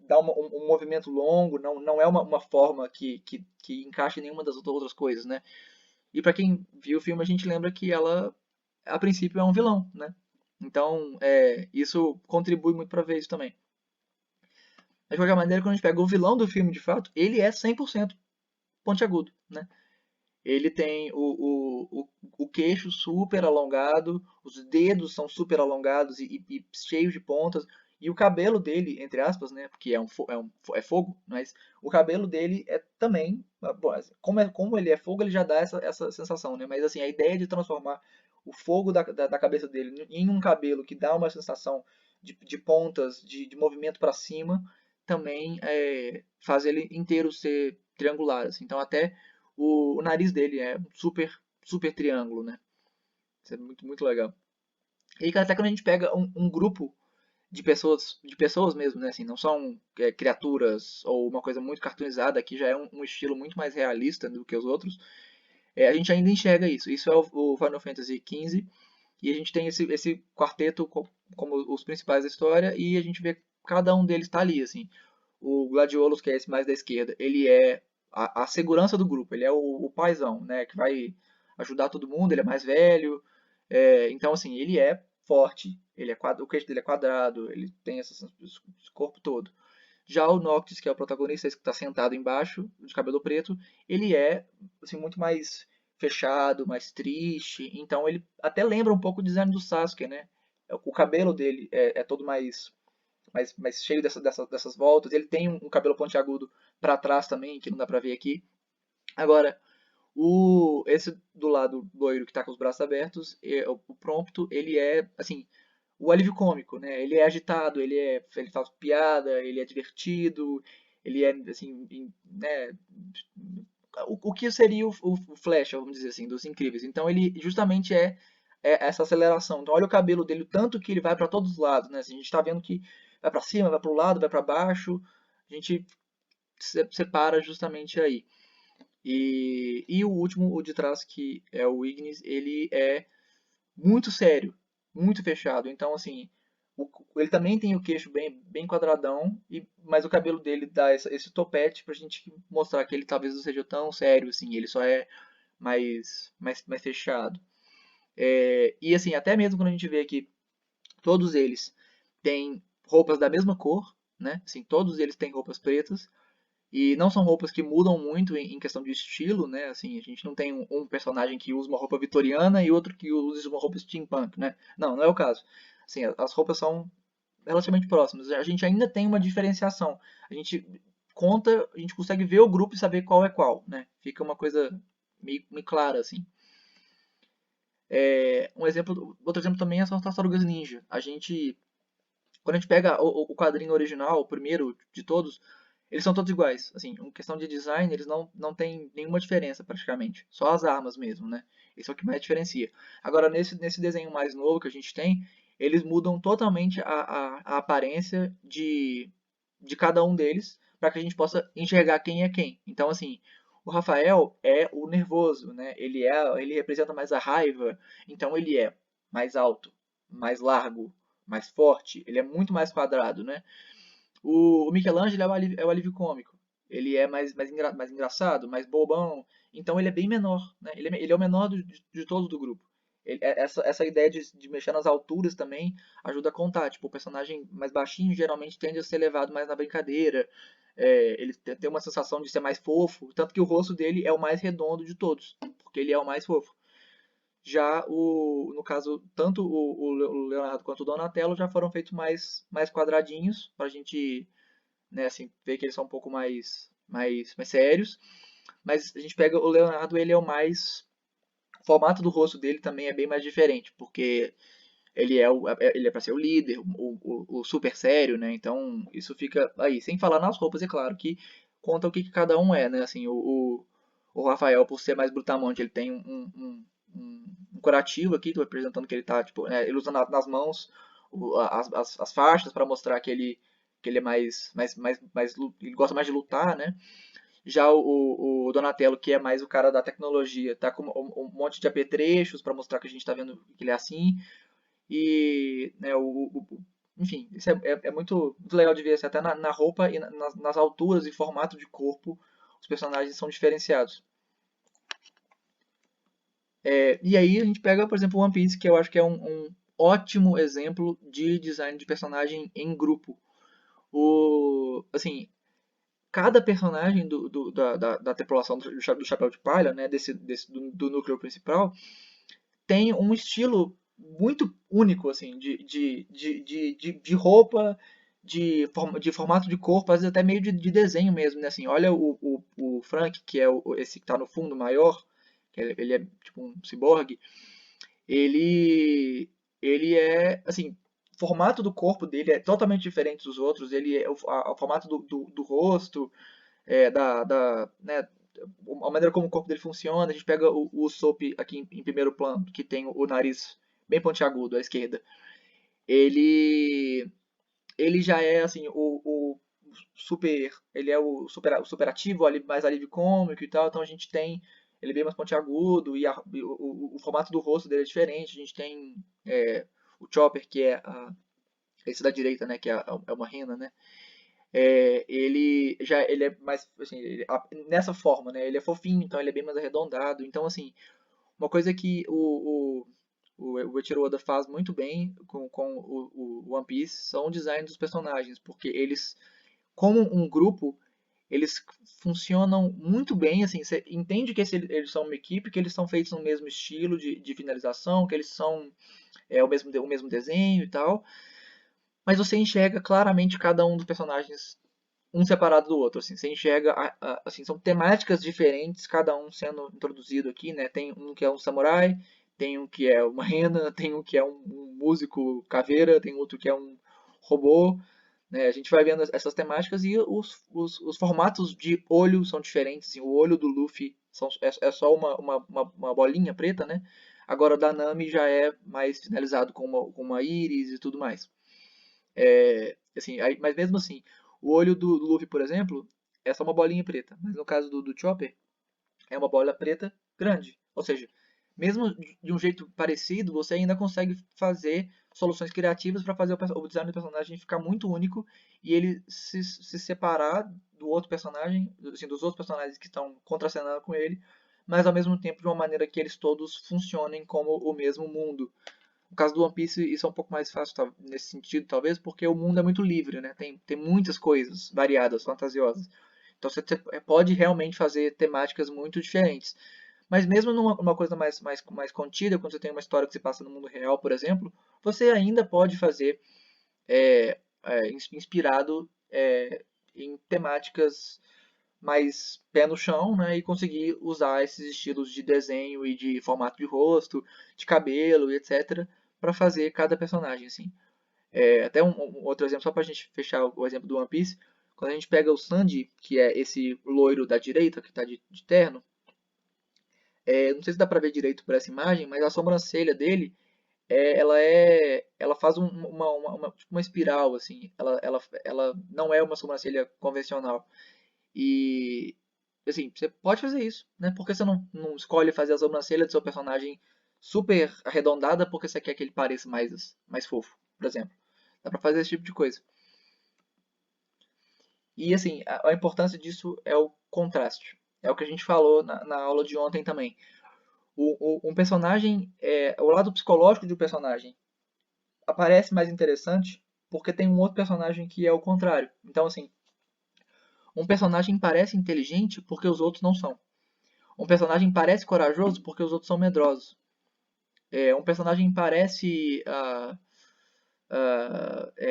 dá um movimento longo, não é uma forma que encaixa em nenhuma das outras coisas, né? E para quem viu o filme, a gente lembra que ela, a princípio, é um vilão, né? Então, isso contribui muito para ver isso também. Mas de qualquer maneira, quando a gente pega o vilão do filme, de fato, ele é 100% pontiagudo, né? Ele tem o queixo super alongado, os dedos são super alongados e cheios de pontas, e o cabelo dele, entre aspas, né, porque é fogo, mas o cabelo dele é também, como ele é fogo, ele já dá essa sensação, né? Mas assim, a ideia de transformar o fogo da cabeça dele em um cabelo que dá uma sensação de pontas, de movimento para cima, também faz ele inteiro ser triangular, assim. Então até o nariz dele é um super triângulo, né? Isso é muito, muito legal. E até quando a gente pega um grupo de pessoas mesmo, né? Assim, não são criaturas ou uma coisa muito cartoonizada, que já é um estilo muito mais realista do que os outros, a gente ainda enxerga isso. Isso é o Final Fantasy XV, e a gente tem esse quarteto como os principais da história, e a gente vê que cada um deles está ali, assim. O Gladiolus, que é esse mais da esquerda, ele é a segurança do grupo, ele é o paizão, né, que vai ajudar todo mundo, ele é mais velho, então assim, ele é forte, o queixo dele é quadrado, ele tem esse corpo todo. Já o Noctis, que é o protagonista, esse que está sentado embaixo, de cabelo preto, ele é assim, muito mais fechado, mais triste, então ele até lembra um pouco o design do Sasuke, né? O cabelo dele é todo mais cheio dessas voltas. Ele tem um cabelo pontiagudo para trás também, que não dá para ver aqui. Agora, esse do lado loiro que tá com os braços abertos, o Prompto, ele é, assim, o alívio cômico, né? Ele é agitado, ele faz piada, ele é divertido, ele é, assim, né? O que seria o Flash, vamos dizer assim, dos Incríveis. Então ele justamente é essa aceleração. Então olha o cabelo dele, o tanto que ele vai para todos os lados, né? Assim, a gente está vendo que vai para cima, vai para o lado, vai para baixo. A gente separa justamente aí. E o último, o de trás, que é o Ignis, ele é muito sério, muito fechado. Então, assim, Ele também tem o queixo bem quadradão, mas o cabelo dele dá esse topete pra gente mostrar que ele talvez não seja tão sério assim, ele só é mais fechado. E assim, até mesmo quando a gente vê que todos eles têm roupas da mesma cor, né? Assim, todos eles têm roupas pretas, e não são roupas que mudam muito em questão de estilo, né? Assim, a gente não tem um personagem que usa uma roupa vitoriana e outro que usa uma roupa steampunk, né? Não é o caso. Assim, as roupas são relativamente próximas. A gente ainda tem uma diferenciação. A gente conta, a gente consegue ver o grupo e saber qual é qual, né? Fica uma coisa meio clara, assim. Outro exemplo também são as tartarugas ninja. Quando a gente pega o quadrinho original, o primeiro de todos, eles são todos iguais. Assim, em questão de design, eles não têm nenhuma diferença praticamente. Só as armas mesmo, né? Isso é o que mais diferencia. Agora, nesse desenho mais novo que a gente tem, eles mudam totalmente a aparência de cada um deles para que a gente possa enxergar quem é quem. Então, assim, o Rafael é o nervoso, né? Ele representa mais a raiva, então ele é mais alto, mais largo, mais forte, ele é muito mais quadrado, né? O Michelangelo é o alívio cômico. Ele é mais engraçado, mais bobão. Então ele é bem menor, né? Ele é o menor de todos do grupo. Essa ideia de mexer nas alturas também ajuda a contar. Tipo, o personagem mais baixinho geralmente tende a ser levado mais na brincadeira. Ele tem uma sensação de ser mais fofo. Tanto que o rosto dele é o mais redondo de todos. Porque ele é o mais fofo. Já no caso, tanto o Leonardo quanto o Donatello já foram feitos mais quadradinhos, para a gente, né, assim, ver que eles são um pouco mais sérios. Mas a gente pega o Leonardo, ele é o mais. O formato do rosto dele também é bem mais diferente, porque ele é para ser o líder, o super sério, né? Então isso fica aí, sem falar nas roupas, é claro, que conta o que cada um é, né? Assim, o Rafael, por ser mais brutamonte, ele tem um curativo aqui, tô representando que ele tá, tipo, ele usa nas mãos as faixas para mostrar que ele é ele gosta mais de lutar, né? Já o Donatello, que é mais o cara da tecnologia, tá com um monte de apetrechos para mostrar que a gente tá vendo que ele é assim. E, né, enfim, isso é muito legal de ver, assim, até na roupa e nas alturas e formato de corpo, os personagens são diferenciados. E aí a gente pega, por exemplo, One Piece, que eu acho que é um ótimo exemplo de design de personagem em grupo. Assim, cada personagem da tripulação do Chapéu de Palha, né, do núcleo principal, tem um estilo muito único, assim, de roupa, de formato de corpo, às vezes até meio de desenho mesmo, né? Assim, olha o Frank, que é esse que está no fundo maior, que ele é tipo um ciborgue, ele, ele é, assim, o formato do corpo dele é totalmente diferente dos outros, ele é o formato do rosto, né, a maneira como o corpo dele funciona. A gente pega o Soap aqui em primeiro plano, que tem o nariz bem pontiagudo à esquerda. Ele ele já é assim ele é o superativo, mais alívio cômico e tal. Então a gente tem ele é bem mais pontiagudo e o formato do rosto dele é diferente. A gente tem o Chopper, que é esse da direita, né, que é uma rena, né? Ele é mais assim, nessa forma, né? Ele é fofinho, então ele é bem mais arredondado. Então assim, uma coisa que o Eiichiro Oda faz muito bem com o One Piece são o design dos personagens, porque eles, como um grupo, eles funcionam muito bem, assim, você entende que eles são uma equipe, que eles são feitos no mesmo estilo de finalização, que eles são o mesmo desenho e tal, mas você enxerga claramente cada um dos personagens um separado do outro, assim, você enxerga, assim, são temáticas diferentes, cada um sendo introduzido aqui, né, tem um que é um samurai, tem um que é uma rena, tem um que é um músico caveira, tem outro que é um robô, né, a gente vai vendo essas temáticas e os formatos de olho são diferentes, assim, o olho do Luffy é só uma bolinha preta, né, agora o da Nami já é mais finalizado com uma íris e tudo mais. Assim, mas mesmo assim, o olho do Luffy, por exemplo, é só uma bolinha preta. Mas no caso do Chopper, é uma bola preta grande. Ou seja, mesmo de um jeito parecido, você ainda consegue fazer soluções criativas para fazer o design do personagem ficar muito único e ele se separar do outro personagem, assim, dos outros personagens que estão contracenando com ele, mas ao mesmo tempo de uma maneira que eles todos funcionem como o mesmo mundo. No caso do One Piece, isso é um pouco mais fácil nesse sentido, talvez, porque o mundo é muito livre, né? Tem muitas coisas variadas, fantasiosas. Então você pode realmente fazer temáticas muito diferentes. Mas mesmo numa coisa mais contida, quando você tem uma história que se passa no mundo real, por exemplo, você ainda pode fazer inspirado em temáticas mais pé no chão, né, e conseguir usar esses estilos de desenho e de formato de rosto, de cabelo e etc, para fazer cada personagem, assim. Até um outro exemplo, só para a gente fechar o exemplo do One Piece, quando a gente pega o Sanji, que é esse loiro da direita, que está de terno, não sei se dá para ver direito por essa imagem, mas a sobrancelha dele, ela faz tipo uma espiral, assim, ela não é uma sobrancelha convencional. E, assim, você pode fazer isso, né? Por que você não escolhe fazer a sobrancelha do seu personagem super arredondada porque você quer que ele pareça mais fofo, por exemplo. Dá pra fazer esse tipo de coisa. E, assim, a importância disso é o contraste. É o que a gente falou na aula de ontem também. Um personagem, o lado psicológico de um personagem aparece mais interessante porque tem um outro personagem que é o contrário. Então, assim, um personagem parece inteligente porque os outros não são. Um personagem parece corajoso porque os outros são medrosos. Um personagem parece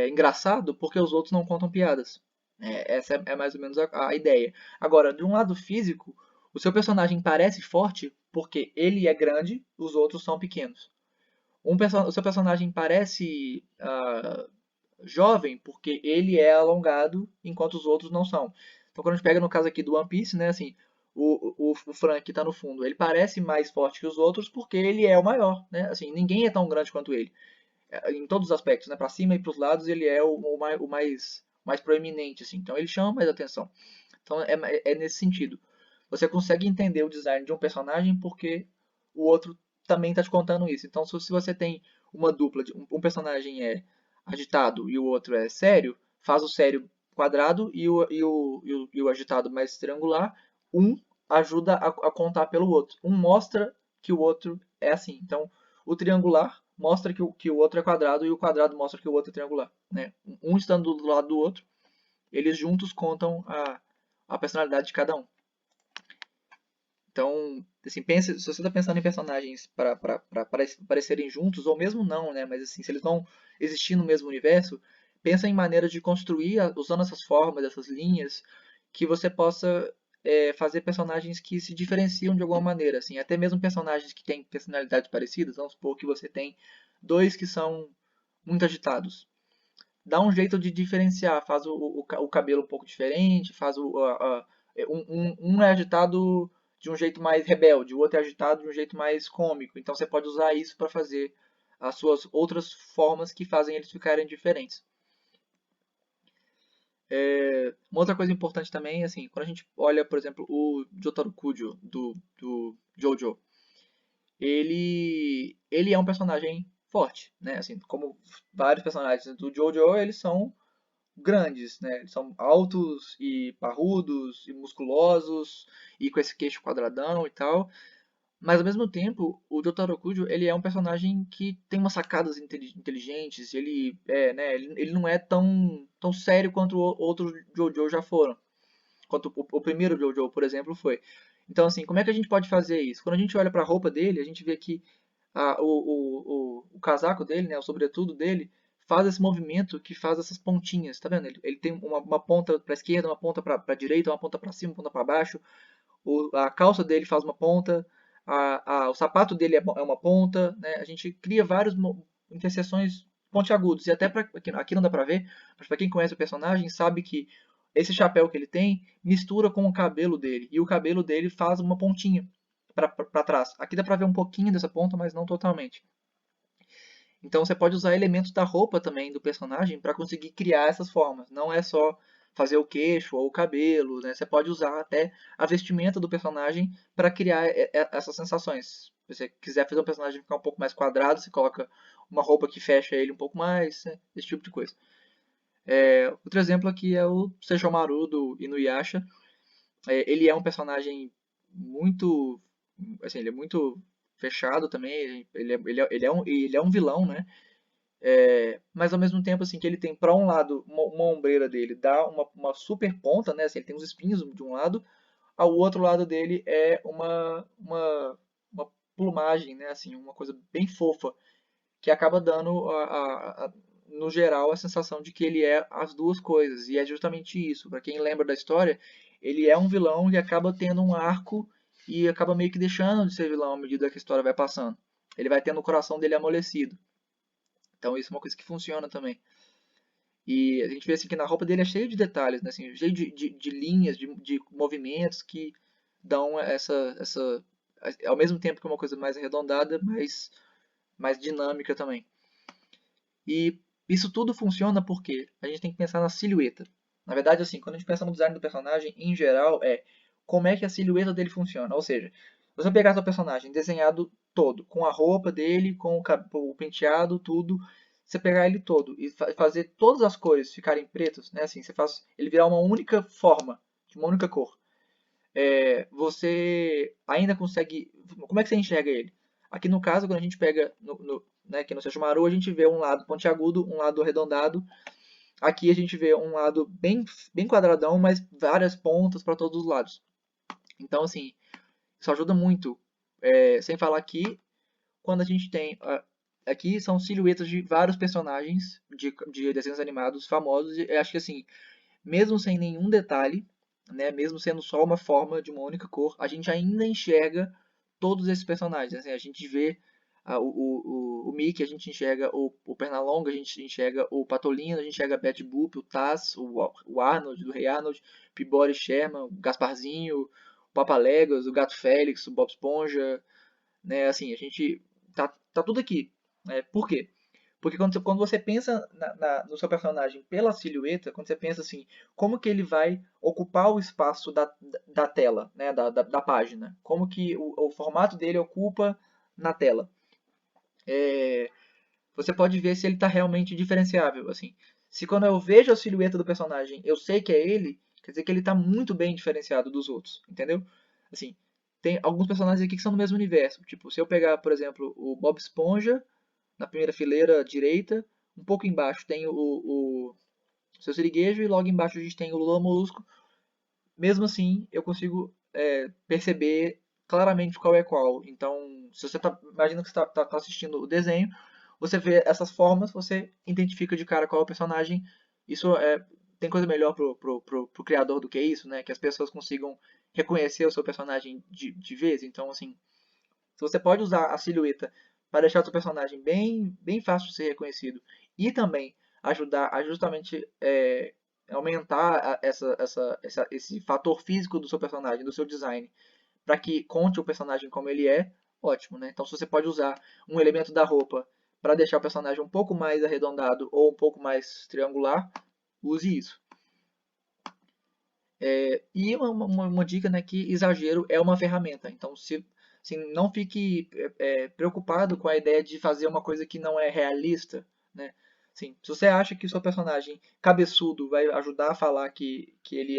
engraçado porque os outros não contam piadas. Essa é mais ou menos a ideia. Agora, de um lado físico, o seu personagem parece forte porque ele é grande, os outros são pequenos. O seu personagem parece jovem porque ele é alongado enquanto os outros não são. Então, quando a gente pega no caso aqui do One Piece, né, assim, o Frank que está no fundo, ele parece mais forte que os outros porque ele é o maior, né? Assim, ninguém é tão grande quanto ele. Em todos os aspectos, né? Para cima e para os lados, ele é o mais proeminente, assim. Então, ele chama mais atenção. Então, é nesse sentido. Você consegue entender o design de um personagem porque o outro também está te contando isso. Então, se você tem uma dupla, um personagem é agitado e o outro é sério, faz o sério quadrado e o agitado mais triangular. Um ajuda a contar pelo outro. Um mostra que o outro é assim. Então, o triangular mostra que o outro é quadrado e o quadrado mostra que o outro é triangular. Né? Um estando do lado do outro, eles juntos contam a personalidade de cada um. Então, assim, pensa, se você está pensando em personagens para parecerem juntos, ou mesmo não, né? Mas assim, se eles vão existir no mesmo universo, pensa em maneiras de construir, usando essas formas, essas linhas, que você possa fazer personagens que se diferenciam de alguma maneira, assim, até mesmo personagens que têm personalidades parecidas. Vamos supor que você tem dois que são muito agitados. Dá um jeito de diferenciar, faz o cabelo um pouco diferente, faz um é agitado de um jeito mais rebelde, o outro é agitado de um jeito mais cômico. Então você pode usar isso para fazer as suas outras formas que fazem eles ficarem diferentes. Uma outra coisa importante também, assim, quando a gente olha, por exemplo, o Jotaro Kujo do Jojo, ele é um personagem forte, né? Assim, como vários personagens do Jojo, eles são grandes, né? Eles são altos e parrudos e musculosos e com esse queixo quadradão e tal. Mas ao mesmo tempo, o Jotaro Kujo, ele é um personagem que tem umas sacadas inteligentes, né, ele não é tão sério quanto outros JoJo já foram. Quanto o primeiro JoJo, por exemplo, foi. Então, assim, como é que a gente pode fazer isso? Quando a gente olha para a roupa dele, a gente vê que o casaco dele, né, o sobretudo dele, faz esse movimento que faz essas pontinhas, tá vendo? Ele tem uma ponta para a esquerda, uma ponta para a direita, uma ponta para cima, uma ponta para baixo. A calça dele faz uma ponta, o sapato dele é uma ponta, né? A gente cria várias interseções pontiagudos. E até aqui não dá pra ver, mas para quem conhece o personagem sabe que esse chapéu que ele tem mistura com o cabelo dele. E o cabelo dele faz uma pontinha para trás. Aqui dá pra ver um pouquinho dessa ponta, mas não totalmente. Então você pode usar elementos da roupa também do personagem para conseguir criar essas formas. Não é só fazer o queixo ou o cabelo, né? Você pode usar até a vestimenta do personagem para criar essas sensações. Se você quiser fazer um personagem ficar um pouco mais quadrado, você coloca uma roupa que fecha ele um pouco mais, né? Esse tipo de coisa. Outro exemplo aqui é o Sesshomaru do Inuyasha. Ele é um personagem muito, assim, ele é muito fechado também. Ele é um vilão, né? Mas ao mesmo tempo, assim, que ele tem para um lado uma ombreira dele, dá uma super ponta, né? Assim, ele tem os espinhos de um lado, ao outro lado dele é uma plumagem, né? Assim, uma coisa bem fofa que acaba dando, no geral, a sensação de que ele é as duas coisas. E é justamente isso. Para quem lembra da história, ele é um vilão e acaba tendo um arco e acaba meio que deixando de ser vilão à medida que a história vai passando. Ele vai tendo o coração dele amolecido. Então isso é uma coisa que funciona também. E a gente vê assim que na roupa dele é cheio de detalhes, né? Assim, cheio de linhas, de movimentos que dão ao mesmo tempo que é uma coisa mais arredondada, mas mais dinâmica também. E isso tudo funciona porque a gente tem que pensar na silhueta. Na verdade, assim, quando a gente pensa no design do personagem, em geral, como é que a silhueta dele funciona. Ou seja, você pegar seu personagem desenhado todo, com a roupa dele, com o penteado, tudo, você pegar ele todo e fazer todas as cores ficarem pretas, né? Assim, você faz ele virar uma única forma, de uma única cor. Você ainda consegue. Como é que você enxerga ele? Aqui no caso, quando a gente pega né, aqui no Sesshomaru, a gente vê um lado pontiagudo, um lado arredondado. Aqui a gente vê um lado bem quadradão, mas várias pontas para todos os lados. Então, assim, isso ajuda muito. Sem falar aqui, quando a gente tem. Aqui são silhuetas de vários personagens de desenhos animados famosos. E eu acho que, assim, mesmo sem nenhum detalhe, né, mesmo sendo só uma forma de uma única cor, a gente ainda enxerga todos esses personagens. Assim, a gente vê o Mickey, a gente enxerga o Pernalonga, a gente enxerga o Patolino, a gente enxerga a Betty Boop, o Taz, o Arnold, do Rei Arnold, o Peabody Sherman, o Gasparzinho, o Papaléguas, o Gato Félix, o Bob Esponja, né? Assim, a gente tá tudo aqui. Por quê? Porque quando você pensa no seu personagem pela silhueta, quando você pensa assim, como que ele vai ocupar o espaço da tela, né, da página? Como que o formato dele ocupa na tela? Você pode ver se ele está realmente diferenciável. Assim, se quando eu vejo a silhueta do personagem, eu sei que é ele, quer dizer que ele está muito bem diferenciado dos outros, entendeu? Assim, tem alguns personagens aqui que são do mesmo universo. Tipo, se eu pegar, por exemplo, o Bob Esponja, na primeira fileira direita, um pouco embaixo tem o seu siriguejo e logo embaixo a gente tem o Lula Molusco. Mesmo assim, eu consigo perceber claramente qual é qual. Então, se você imagina que você está assistindo o desenho, você vê essas formas, você identifica de cara qual é o personagem. Isso tem coisa melhor pro criador do que isso, né? Que as pessoas consigam reconhecer o seu personagem de vez. Então, assim, se você pode usar a silhueta para deixar o seu personagem bem fácil de ser reconhecido e também ajudar a justamente aumentar esse fator físico do seu personagem, do seu design, para que conte o personagem como ele é, ótimo, né? Então, se você pode usar um elemento da roupa para deixar o personagem um pouco mais arredondado ou um pouco mais triangular, use isso. E uma dica, né, que exagero é uma ferramenta. Então, se assim, não fique preocupado com a ideia de fazer uma coisa que não é realista, né? Assim, se você acha que o seu personagem cabeçudo vai ajudar a falar que ele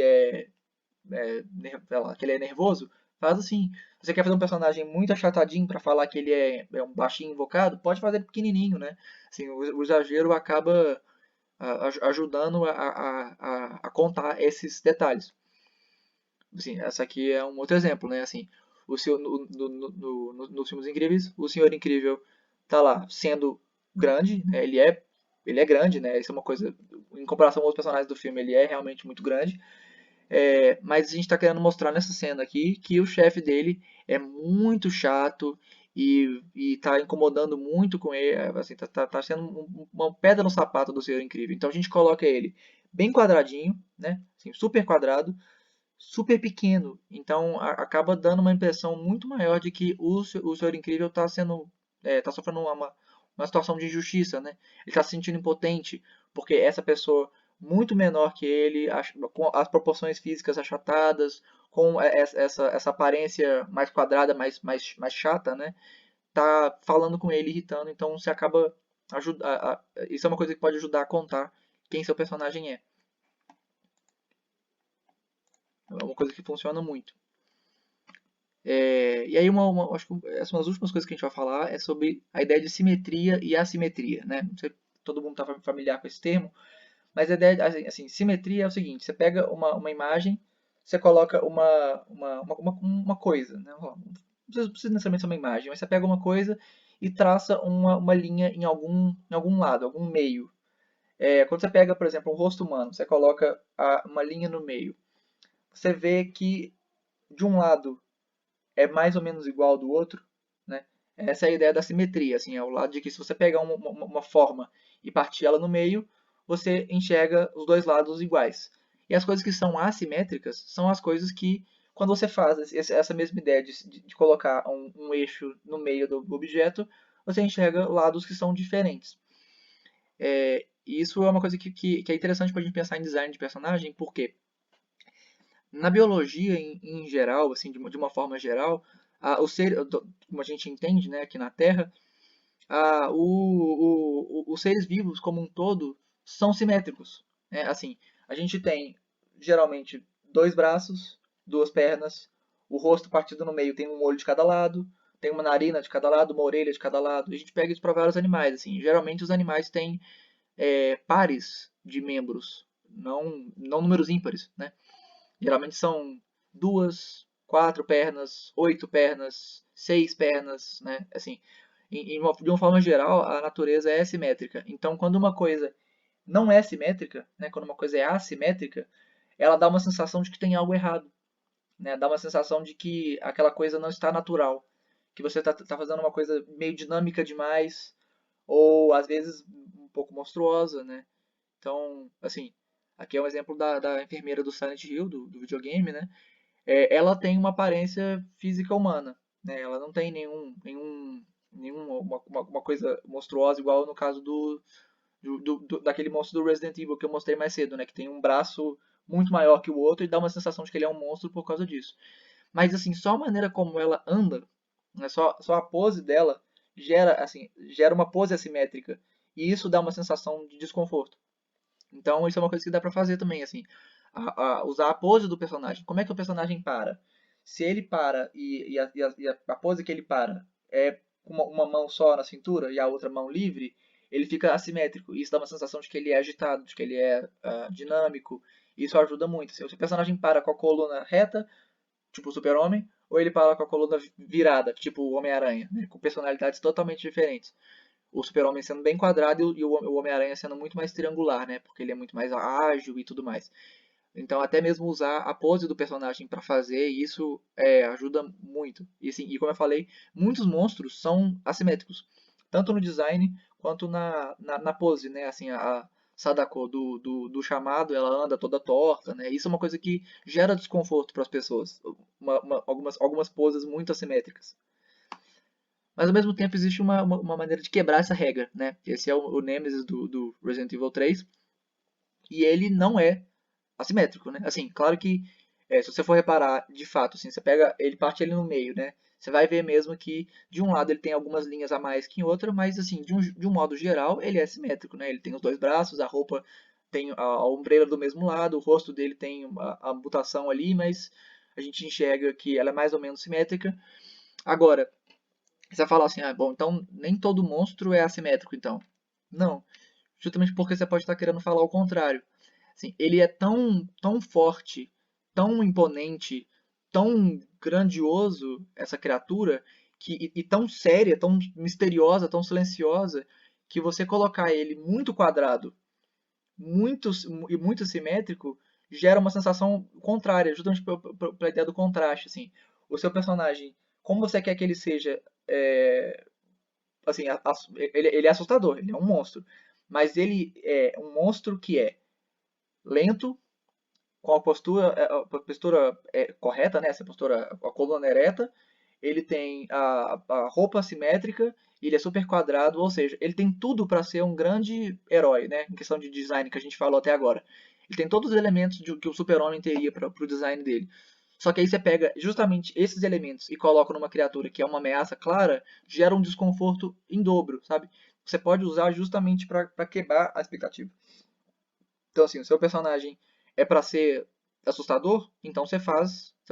sei lá, que ele é nervoso, faz assim. Se você quer fazer um personagem muito achatadinho para falar que ele é um baixinho invocado, pode fazer pequenininho, né? Assim, o exagero acaba ajudando a contar esses detalhes. Assim, essa aqui é um outro exemplo, né? Assim, nos filmes incríveis, o Senhor Incrível tá lá sendo grande, né? Ele é grande, né? Isso é uma coisa, em comparação com os personagens do filme, ele é realmente muito grande. Mas a gente está querendo mostrar nessa cena aqui que o chefe dele é muito chato e tá incomodando muito com ele, assim, tá sendo uma pedra no sapato do Senhor Incrível. Então a gente coloca ele bem quadradinho, né? Assim, super quadrado, super pequeno. Então acaba dando uma impressão muito maior de que o Senhor Incrível está tá sofrendo uma situação de injustiça, né? Ele está se sentindo impotente porque essa pessoa muito menor que ele, com as proporções físicas achatadas, com essa aparência mais quadrada, mais chata, né? Tá falando com ele, irritando, então você acaba isso é uma coisa que pode ajudar a contar quem seu personagem é. É uma coisa que funciona muito. E aí, acho que essas são as últimas coisas que a gente vai falar é sobre a ideia de simetria e assimetria, né? Não sei se todo mundo está familiar com esse termo, mas a ideia, assim, simetria é o seguinte: você pega uma imagem, você coloca uma coisa, né? Não precisa necessariamente ser uma imagem, mas você pega uma coisa e traça uma linha em algum lado, algum meio. Quando você pega, por exemplo, um rosto humano, você coloca uma linha no meio, você vê que de um lado é mais ou menos igual ao do outro, né? Essa é a ideia da simetria, assim, é o lado de que se você pegar uma forma e partir ela no meio, você enxerga os dois lados iguais. E as coisas que são assimétricas são as coisas que, quando você faz essa mesma ideia de colocar um eixo no meio do objeto, você enxerga lados que são diferentes. E isso é uma coisa que é interessante para a gente pensar em design de personagem, porque na biologia, em geral, assim, de uma forma geral, como a gente entende, né, aqui na Terra, os seres vivos como um todo são simétricos. Né? Assim, a gente tem geralmente dois braços, duas pernas, o rosto partido no meio tem um olho de cada lado, tem uma narina de cada lado, uma orelha de cada lado. A gente pega isso para vários animais. Assim, geralmente os animais têm pares de membros, não números ímpares, né? Geralmente são duas, quatro pernas, oito pernas, seis pernas, né? Assim, de uma forma geral, a natureza é simétrica. Então, quando uma coisa não é simétrica, né? Quando uma coisa é assimétrica, ela dá uma sensação de que tem algo errado, né? Dá uma sensação de que aquela coisa não está natural, que você está fazendo uma coisa meio dinâmica demais, ou às vezes um pouco monstruosa, né? Então, assim, aqui é um exemplo da enfermeira do Silent Hill, do videogame, né? Ela tem uma aparência física humana, né? Ela não tem uma coisa monstruosa igual no caso daquele monstro do Resident Evil que eu mostrei mais cedo, né? Que tem um braço muito maior que o outro e dá uma sensação de que ele é um monstro por causa disso. Mas assim, só a maneira como ela anda, né? Só a pose dela gera uma pose assimétrica e isso dá uma sensação de desconforto. Então isso é uma coisa que dá pra fazer também, assim, usar a pose do personagem. Como é que o personagem para? Se ele para e a pose que ele para é com uma mão só na cintura e a outra mão livre, ele fica assimétrico. Isso dá uma sensação de que ele é agitado, de que ele é dinâmico. Isso ajuda muito. Assim, se o personagem para com a coluna reta, tipo o Super-Homem, ou ele para com a coluna virada, tipo o Homem-Aranha, né? Com personalidades totalmente diferentes. O Super-Homem sendo bem quadrado e o Homem-Aranha sendo muito mais triangular, né? Porque ele é muito mais ágil e tudo mais. Então, até mesmo usar a pose do personagem para fazer isso ajuda muito. E, assim, e como eu falei, muitos monstros são assimétricos, tanto no design quanto na pose, né? Assim, a Sadako do chamado, ela anda toda torta, né? Isso é uma coisa que gera desconforto para as pessoas. Algumas poses muito assimétricas. Mas ao mesmo tempo existe uma maneira de quebrar essa regra, né? Esse é o Nemesis do Resident Evil 3 e ele não é assimétrico, né? Assim, claro que se você for reparar, de fato, assim, você pega, ele parte ele no meio, né? Você vai ver mesmo que de um lado ele tem algumas linhas a mais que em outra, mas assim, de um modo geral, ele é simétrico, né? Ele tem os dois braços, a roupa tem a ombreira do mesmo lado, o rosto dele tem a mutação ali, mas a gente enxerga que ela é mais ou menos simétrica. Agora, você vai falar assim, bom, então nem todo monstro é assimétrico, então. Não, justamente porque você pode estar querendo falar o contrário. Assim, ele é tão forte, tão imponente, tão grandioso, essa criatura, e tão séria, tão misteriosa, tão silenciosa, que você colocar ele muito quadrado, muito simétrico, gera uma sensação contrária, justamente pela ideia do contraste. Assim. O seu personagem, como você quer que ele seja assim, ele é assustador, ele é um monstro. Mas ele é um monstro que é lento, com a postura correta, né? Essa postura, a coluna ereta, ele tem a roupa assimétrica, ele é super quadrado, ou seja, ele tem tudo para ser um grande herói, né? Em questão de design que a gente falou até agora. Ele tem todos os elementos que o super-homem teria para o design dele. Só que aí você pega justamente esses elementos e coloca numa criatura que é uma ameaça clara, gera um desconforto em dobro, sabe? Você pode usar justamente para quebrar a expectativa. Então, assim, o seu personagem é para ser assustador, então você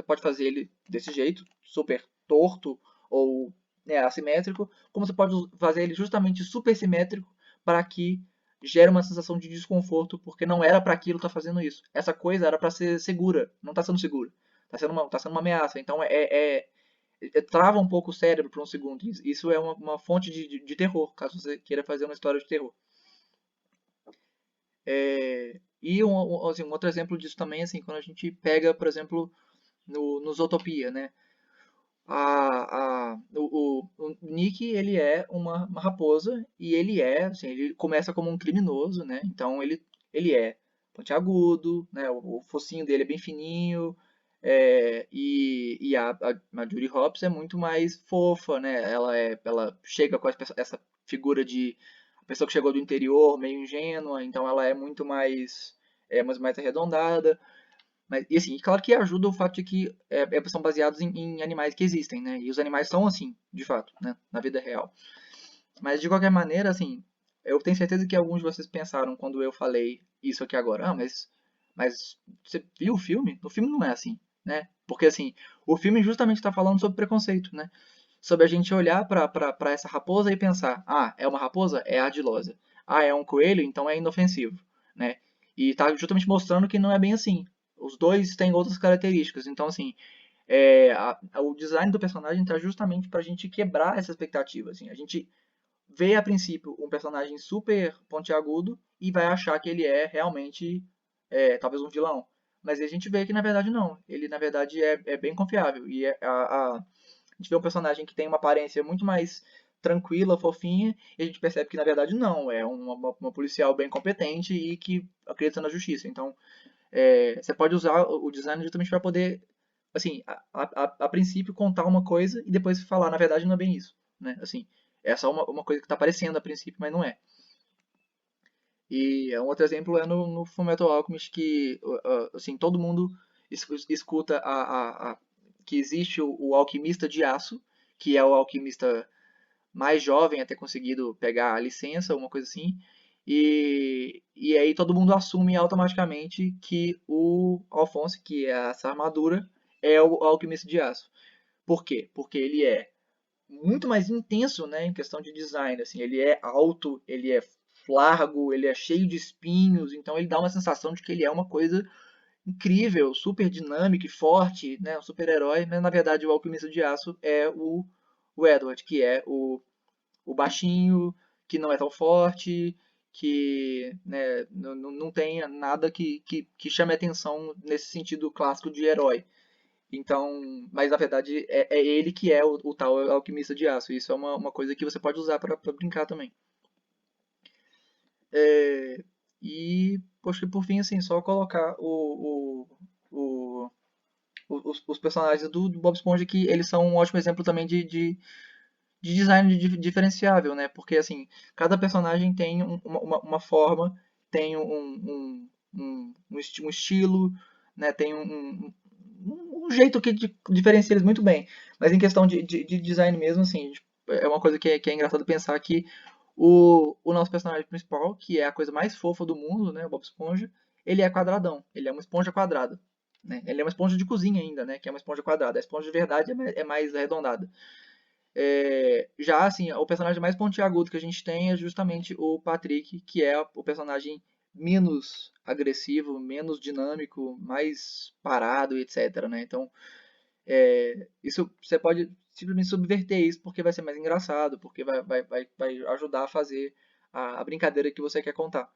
pode fazer ele desse jeito, super torto ou, né, assimétrico, como você pode fazer ele justamente super simétrico para que gere uma sensação de desconforto, porque não era para aquilo estar fazendo isso. Essa coisa era para ser segura, não está sendo segura. Tá sendo uma ameaça. Então trava um pouco o cérebro por um segundo. Isso é uma fonte de terror, caso você queira fazer uma história de terror. E assim, um outro exemplo disso também, assim, quando a gente pega, por exemplo, no Zootopia, né? O Nick, ele é uma raposa e assim, ele começa como um criminoso, né? Então ele é pontiagudo, né? O focinho dele é bem fininho, e a Judy Hopps é muito mais fofa, né? Ela chega com essa figura de a pessoa que chegou do interior, meio ingênua, então ela é muito mais arredondada. Mas, e assim, claro que ajuda o fato de que são baseados em animais que existem, né? E os animais são assim, de fato, né? Na vida real. Mas de qualquer maneira, assim, eu tenho certeza que alguns de vocês pensaram quando eu falei isso aqui agora. Mas você viu o filme? O filme não é assim, né? Porque assim, o filme justamente está falando sobre preconceito, né? Sobre a gente olhar para essa raposa e pensar, ah, é uma raposa? É ardilosa. Ah, é um coelho? Então é inofensivo, né? E tá justamente mostrando que não é bem assim. Os dois têm outras características. Então, assim, o design do personagem tá justamente pra gente quebrar essa expectativa, assim. A gente vê a princípio um personagem super pontiagudo e vai achar que ele é realmente talvez um vilão. Mas a gente vê que na verdade não. Ele na verdade é bem confiável. E a gente vê um personagem que tem uma aparência muito mais tranquila, fofinha, e a gente percebe que na verdade não. É uma policial bem competente e que acredita na justiça. Então, você pode usar o design justamente para poder, assim, a princípio contar uma coisa e depois falar, na verdade não é bem isso, né? Assim, é só uma coisa que está aparecendo a princípio, mas não é. E um outro exemplo é no Fullmetal Alchemist que, assim, todo mundo escuta que existe o alquimista de aço, que é o alquimista mais jovem a ter conseguido pegar a licença, uma coisa assim. E aí todo mundo assume automaticamente que o Alphonse, que é essa armadura, é o alquimista de aço. Por quê? Porque ele é muito mais intenso, né, em questão de design. Assim, ele é alto, ele é largo, ele é cheio de espinhos, então ele dá uma sensação de que ele é uma coisa incrível, super dinâmica e forte, né, um super-herói, mas na verdade o alquimista de aço é o Edward, que é o baixinho, que não é tão forte, que né, não tem nada que chame atenção nesse sentido clássico de herói. Então, mas na verdade é ele que é o tal alquimista de aço. Isso é uma coisa que você pode usar para brincar também. É, e, poxa, por fim, assim, só colocar o, os personagens do Bob Esponja que eles são um ótimo exemplo também de design diferenciável, né? Porque, assim, cada personagem tem uma forma, tem um estilo, né? Tem um jeito que diferencia eles muito bem. Mas em questão de design mesmo, assim, é uma coisa que é engraçado pensar que o nosso personagem principal, que é a coisa mais fofa do mundo, né? O Bob Esponja, ele é quadradão. Ele é uma esponja quadrada. Né? Ele é uma esponja de cozinha ainda, né? Que é uma esponja quadrada. A esponja de verdade é mais arredondada. Já assim, o personagem mais pontiagudo que a gente tem é justamente o Patrick, que é o personagem menos agressivo, menos dinâmico, mais parado, etc. Né? Então, isso você pode simplesmente subverter isso porque vai ser mais engraçado, porque vai ajudar a fazer a brincadeira que você quer contar.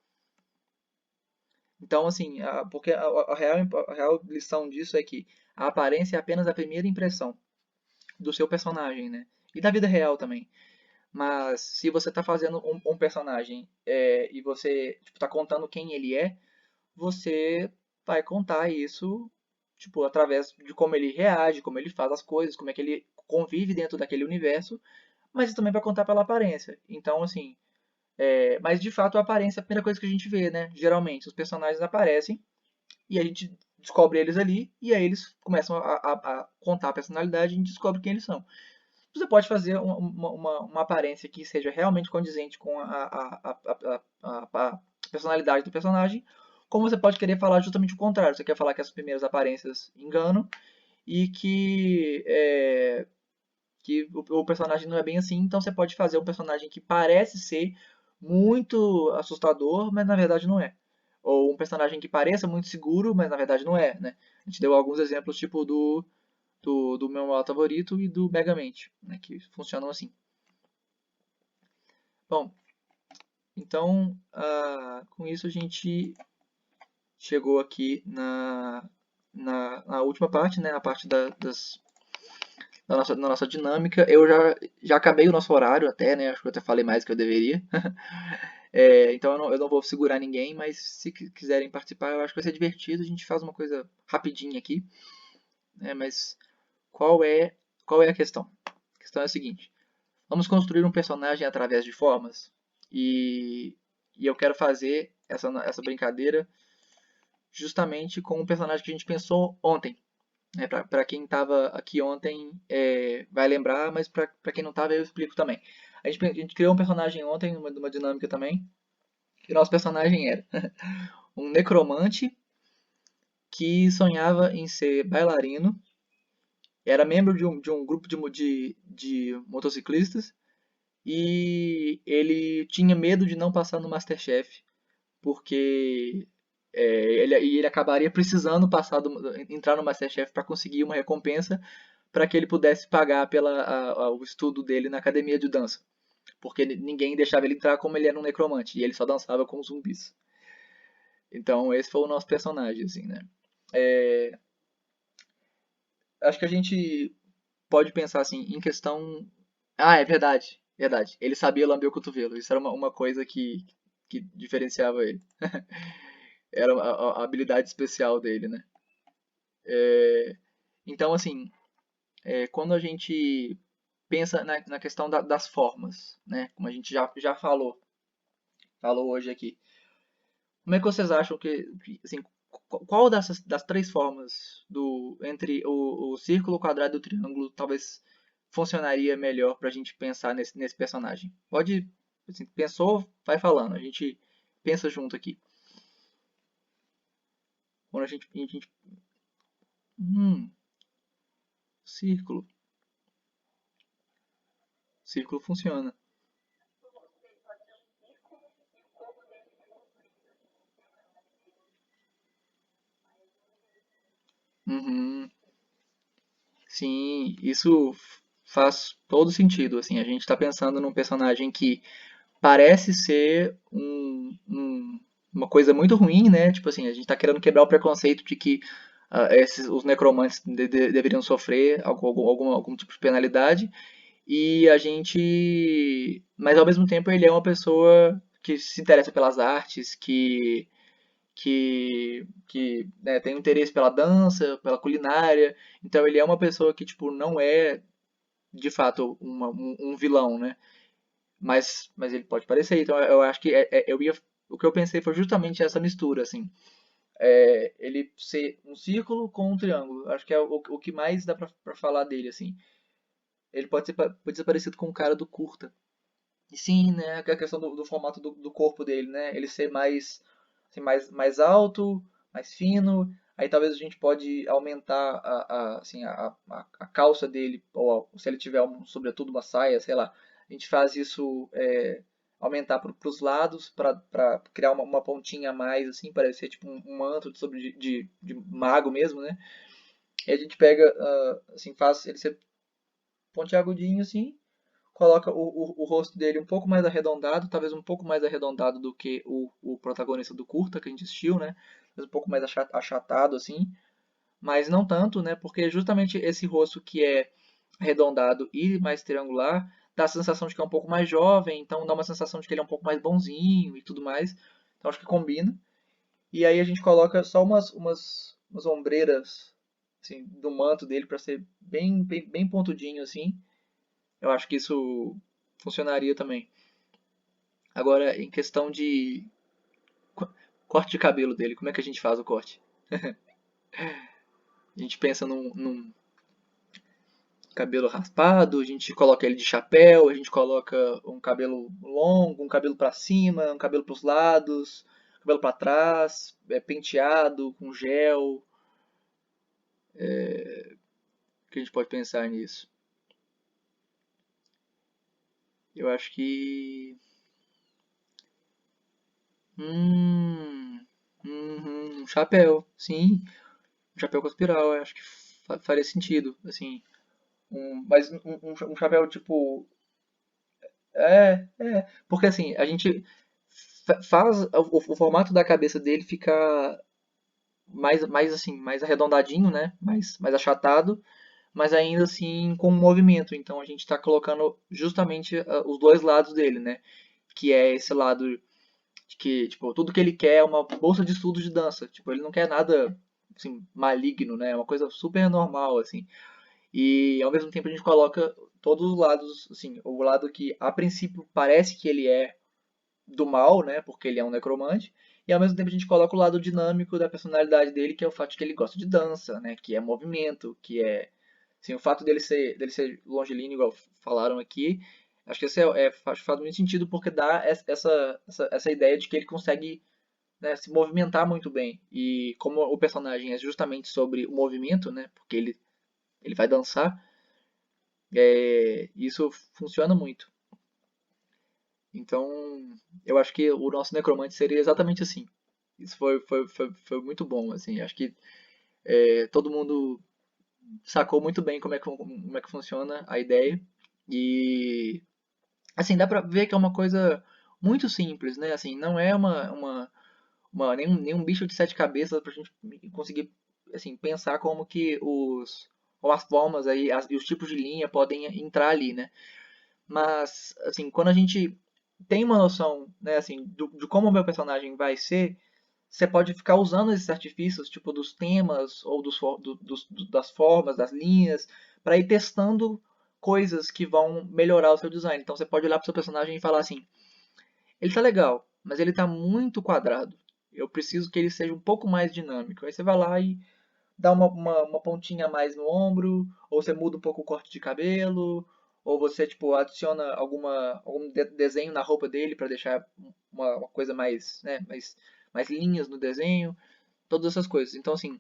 Então, assim, porque a real lição disso é que a aparência é apenas a primeira impressão do seu personagem, né? E da vida real também. Mas se você está fazendo um personagem e você está contando quem ele é, você vai contar isso tipo, através de como ele reage, como ele faz as coisas, como é que ele convive dentro daquele universo, mas isso também vai contar pela aparência. Então, assim, mas de fato a aparência é a primeira coisa que a gente vê, né? Geralmente, os personagens aparecem e a gente descobre eles ali, e aí eles começam a contar a personalidade e a gente descobre quem eles são. Você pode fazer uma aparência que seja realmente condizente com a personalidade do personagem, como você pode querer falar justamente o contrário. Você quer falar que as primeiras aparências enganam e que o personagem não é bem assim, então você pode fazer um personagem que parece ser muito assustador, mas na verdade não é. Ou um personagem que pareça muito seguro, mas na verdade não é, né? A gente deu alguns exemplos, tipo do meu modo favorito e do Megamente, né, que funcionam assim. Bom, então com isso a gente chegou aqui na última parte, né, a parte da nossa dinâmica. Eu já acabei o nosso horário até, né, acho que eu até falei mais do que eu deveria. Então eu não vou segurar ninguém, mas se quiserem participar, eu acho que vai ser divertido. A gente faz uma coisa rapidinha aqui, né, mas qual é, qual é a questão? A questão é a seguinte. Vamos construir um personagem através de formas. E eu quero fazer essa brincadeira justamente com um personagem que a gente pensou ontem. Para quem estava aqui ontem vai lembrar, mas para quem não estava eu explico também. A gente criou um personagem ontem, numa dinâmica também. E o nosso personagem era um necromante que sonhava em ser bailarino, era membro de um grupo de motociclistas e ele tinha medo de não passar no MasterChef, porque ele acabaria precisando entrar no MasterChef para conseguir uma recompensa para que ele pudesse pagar o estudo dele na academia de dança. Porque ninguém deixava ele entrar como ele era um necromante, e ele só dançava com zumbis. Então esse foi o nosso personagem, assim, né? É, acho que a gente pode pensar assim, em questão. Ah, é verdade, verdade. Ele sabia lamber o cotovelo. Isso era uma coisa que diferenciava ele. Era a habilidade especial dele, né? É, então, assim, quando a gente pensa na questão das formas, né? Como a gente já falou hoje aqui. Como é que vocês acham assim, qual das três formas entre o círculo, o quadrado e o triângulo talvez funcionaria melhor para a gente pensar nesse personagem? Pode, assim, pensou, vai falando. A gente pensa junto aqui. Quando círculo, círculo funciona. Uhum. Sim, isso faz todo sentido. Assim, a gente está pensando num personagem que parece ser uma coisa muito ruim, né? Tipo assim, a gente tá querendo quebrar o preconceito de que os necromantes deveriam sofrer algum tipo de penalidade. E a gente. Mas ao mesmo tempo ele é uma pessoa que se interessa pelas artes, que né, tem um interesse pela dança, pela culinária. Então ele é uma pessoa que, tipo, não é de fato um vilão, né? Mas ele pode parecer. Então eu acho que o que eu pensei foi justamente essa mistura, assim. Ele ser um círculo com um triângulo. Acho que é o que mais dá pra falar dele, assim. Ele pode ser parecido com o cara do curta. E sim, né, a questão do formato do corpo dele, né? Ele ser mais, assim, mais alto, mais fino. Aí talvez a gente pode aumentar assim, a calça dele, ou se ele tiver sobretudo uma saia, sei lá. A gente faz isso aumentar para os lados para criar uma pontinha a mais, assim, parecer tipo um manto de mago mesmo, né? E a gente pega, assim, faz ele ser pontiagudinho, assim, coloca o rosto dele um pouco mais arredondado, talvez um pouco mais arredondado do que o protagonista do curta que a gente assistiu, né? Mas um pouco mais achatado, assim. Mas não tanto, né? Porque justamente esse rosto que é arredondado e mais triangular dá a sensação de que é um pouco mais jovem, então dá uma sensação de que ele é um pouco mais bonzinho e tudo mais. Então acho que combina. E aí a gente coloca só umas ombreiras assim, do manto dele para ser bem pontudinho assim. Eu acho que isso funcionaria também. Agora, em questão de corte de cabelo dele, como é que a gente faz o corte? A gente pensa num cabelo raspado, a gente coloca ele de chapéu, a gente coloca um cabelo longo, um cabelo para cima, um cabelo para os lados, cabelo para trás, penteado com gel. O que a gente pode pensar nisso? Eu acho que. Hum. Um chapéu, sim. Um chapéu com espiral, eu acho que faria sentido, assim. Mas um chapéu tipo. Porque assim, a gente faz o formato da cabeça dele ficar mais assim, mais arredondadinho, né? Mais achatado, mas ainda assim com movimento. Então a gente está colocando justamente os dois lados dele, né? Que é esse lado de que, tipo, tudo que ele quer é uma bolsa de estudos de dança. Tipo, ele não quer nada assim maligno, né? É uma coisa super normal assim. E ao mesmo tempo a gente coloca todos os lados, assim, o lado que a princípio parece que ele é do mal, né? Porque ele é um necromante. E ao mesmo tempo a gente coloca o lado dinâmico da personalidade dele, que é o fato de que ele gosta de dança, né? Que é movimento, que é. Assim, o fato dele ser longilíneo, igual falaram aqui, acho que esse faz muito sentido porque dá essa ideia de que ele consegue, né, se movimentar muito bem. E como o personagem é justamente sobre o movimento, né? Porque ele vai dançar, isso funciona muito. Então, eu acho que o nosso necromante seria exatamente assim. Isso foi muito bom, assim. Acho que todo mundo sacou muito bem como é que funciona a ideia. E, assim, dá pra ver que é uma coisa muito simples, né? Assim, não é nenhum bicho de sete cabeças pra gente conseguir, assim, pensar como as formas aí, e os tipos de linha podem entrar ali, né? Mas, assim, quando a gente tem uma noção, né, assim, de como o meu personagem vai ser, você pode ficar usando esses artifícios, tipo, dos temas ou das formas, das linhas, para ir testando coisas que vão melhorar o seu design. Então você pode olhar para o seu personagem e falar assim: ele tá legal, mas ele tá muito quadrado. Eu preciso que ele seja um pouco mais dinâmico. Aí você vai lá e dá uma pontinha a mais no ombro, ou você muda um pouco o corte de cabelo, ou você tipo adiciona algum desenho na roupa dele para deixar uma coisa mais, né, mais linhas no desenho, todas essas coisas. Então assim,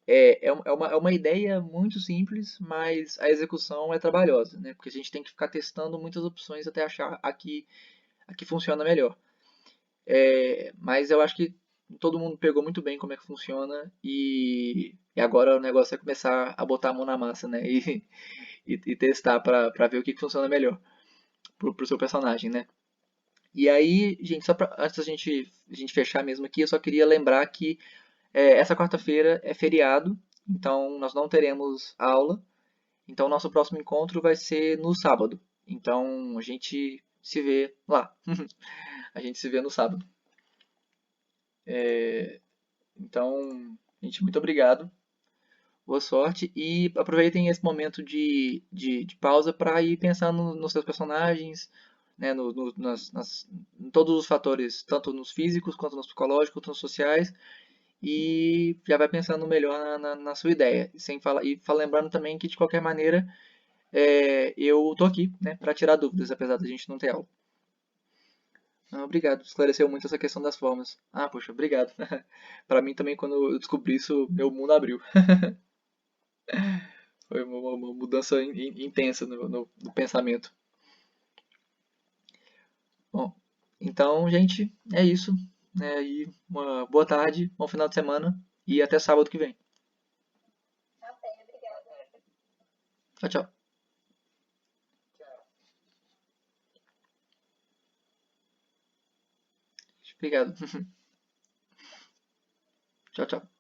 é uma ideia muito simples, mas a execução é trabalhosa, né? Porque a gente tem que ficar testando muitas opções até achar a que funciona melhor. Mas eu acho que todo mundo pegou muito bem como é que funciona e agora o negócio é começar a botar a mão na massa, né? E testar pra ver o que funciona melhor pro seu personagem, né? E aí, gente, antes da gente fechar mesmo aqui, eu só queria lembrar que essa quarta-feira é feriado, então nós não teremos aula. Então nosso próximo encontro vai ser no sábado. Então a gente se vê lá. A gente se vê no sábado. Então, gente, muito obrigado. Boa sorte e aproveitem esse momento de pausa para ir pensando nos seus personagens, né, em todos os fatores, tanto nos físicos, quanto nos psicológicos, quanto nos sociais, e já vai pensando melhor na sua ideia. Lembrando também que, de qualquer maneira, eu tô aqui, né, para tirar dúvidas, apesar da gente não ter aula. Obrigado, esclareceu muito essa questão das formas. Poxa, obrigado. Para mim também, quando eu descobri isso, meu mundo abriu. Foi uma mudança intensa no pensamento. Bom, então, gente, é isso. E uma boa tarde, bom final de semana e até sábado que vem. Tchau, tchau. Obrigado. Tchau, tchau.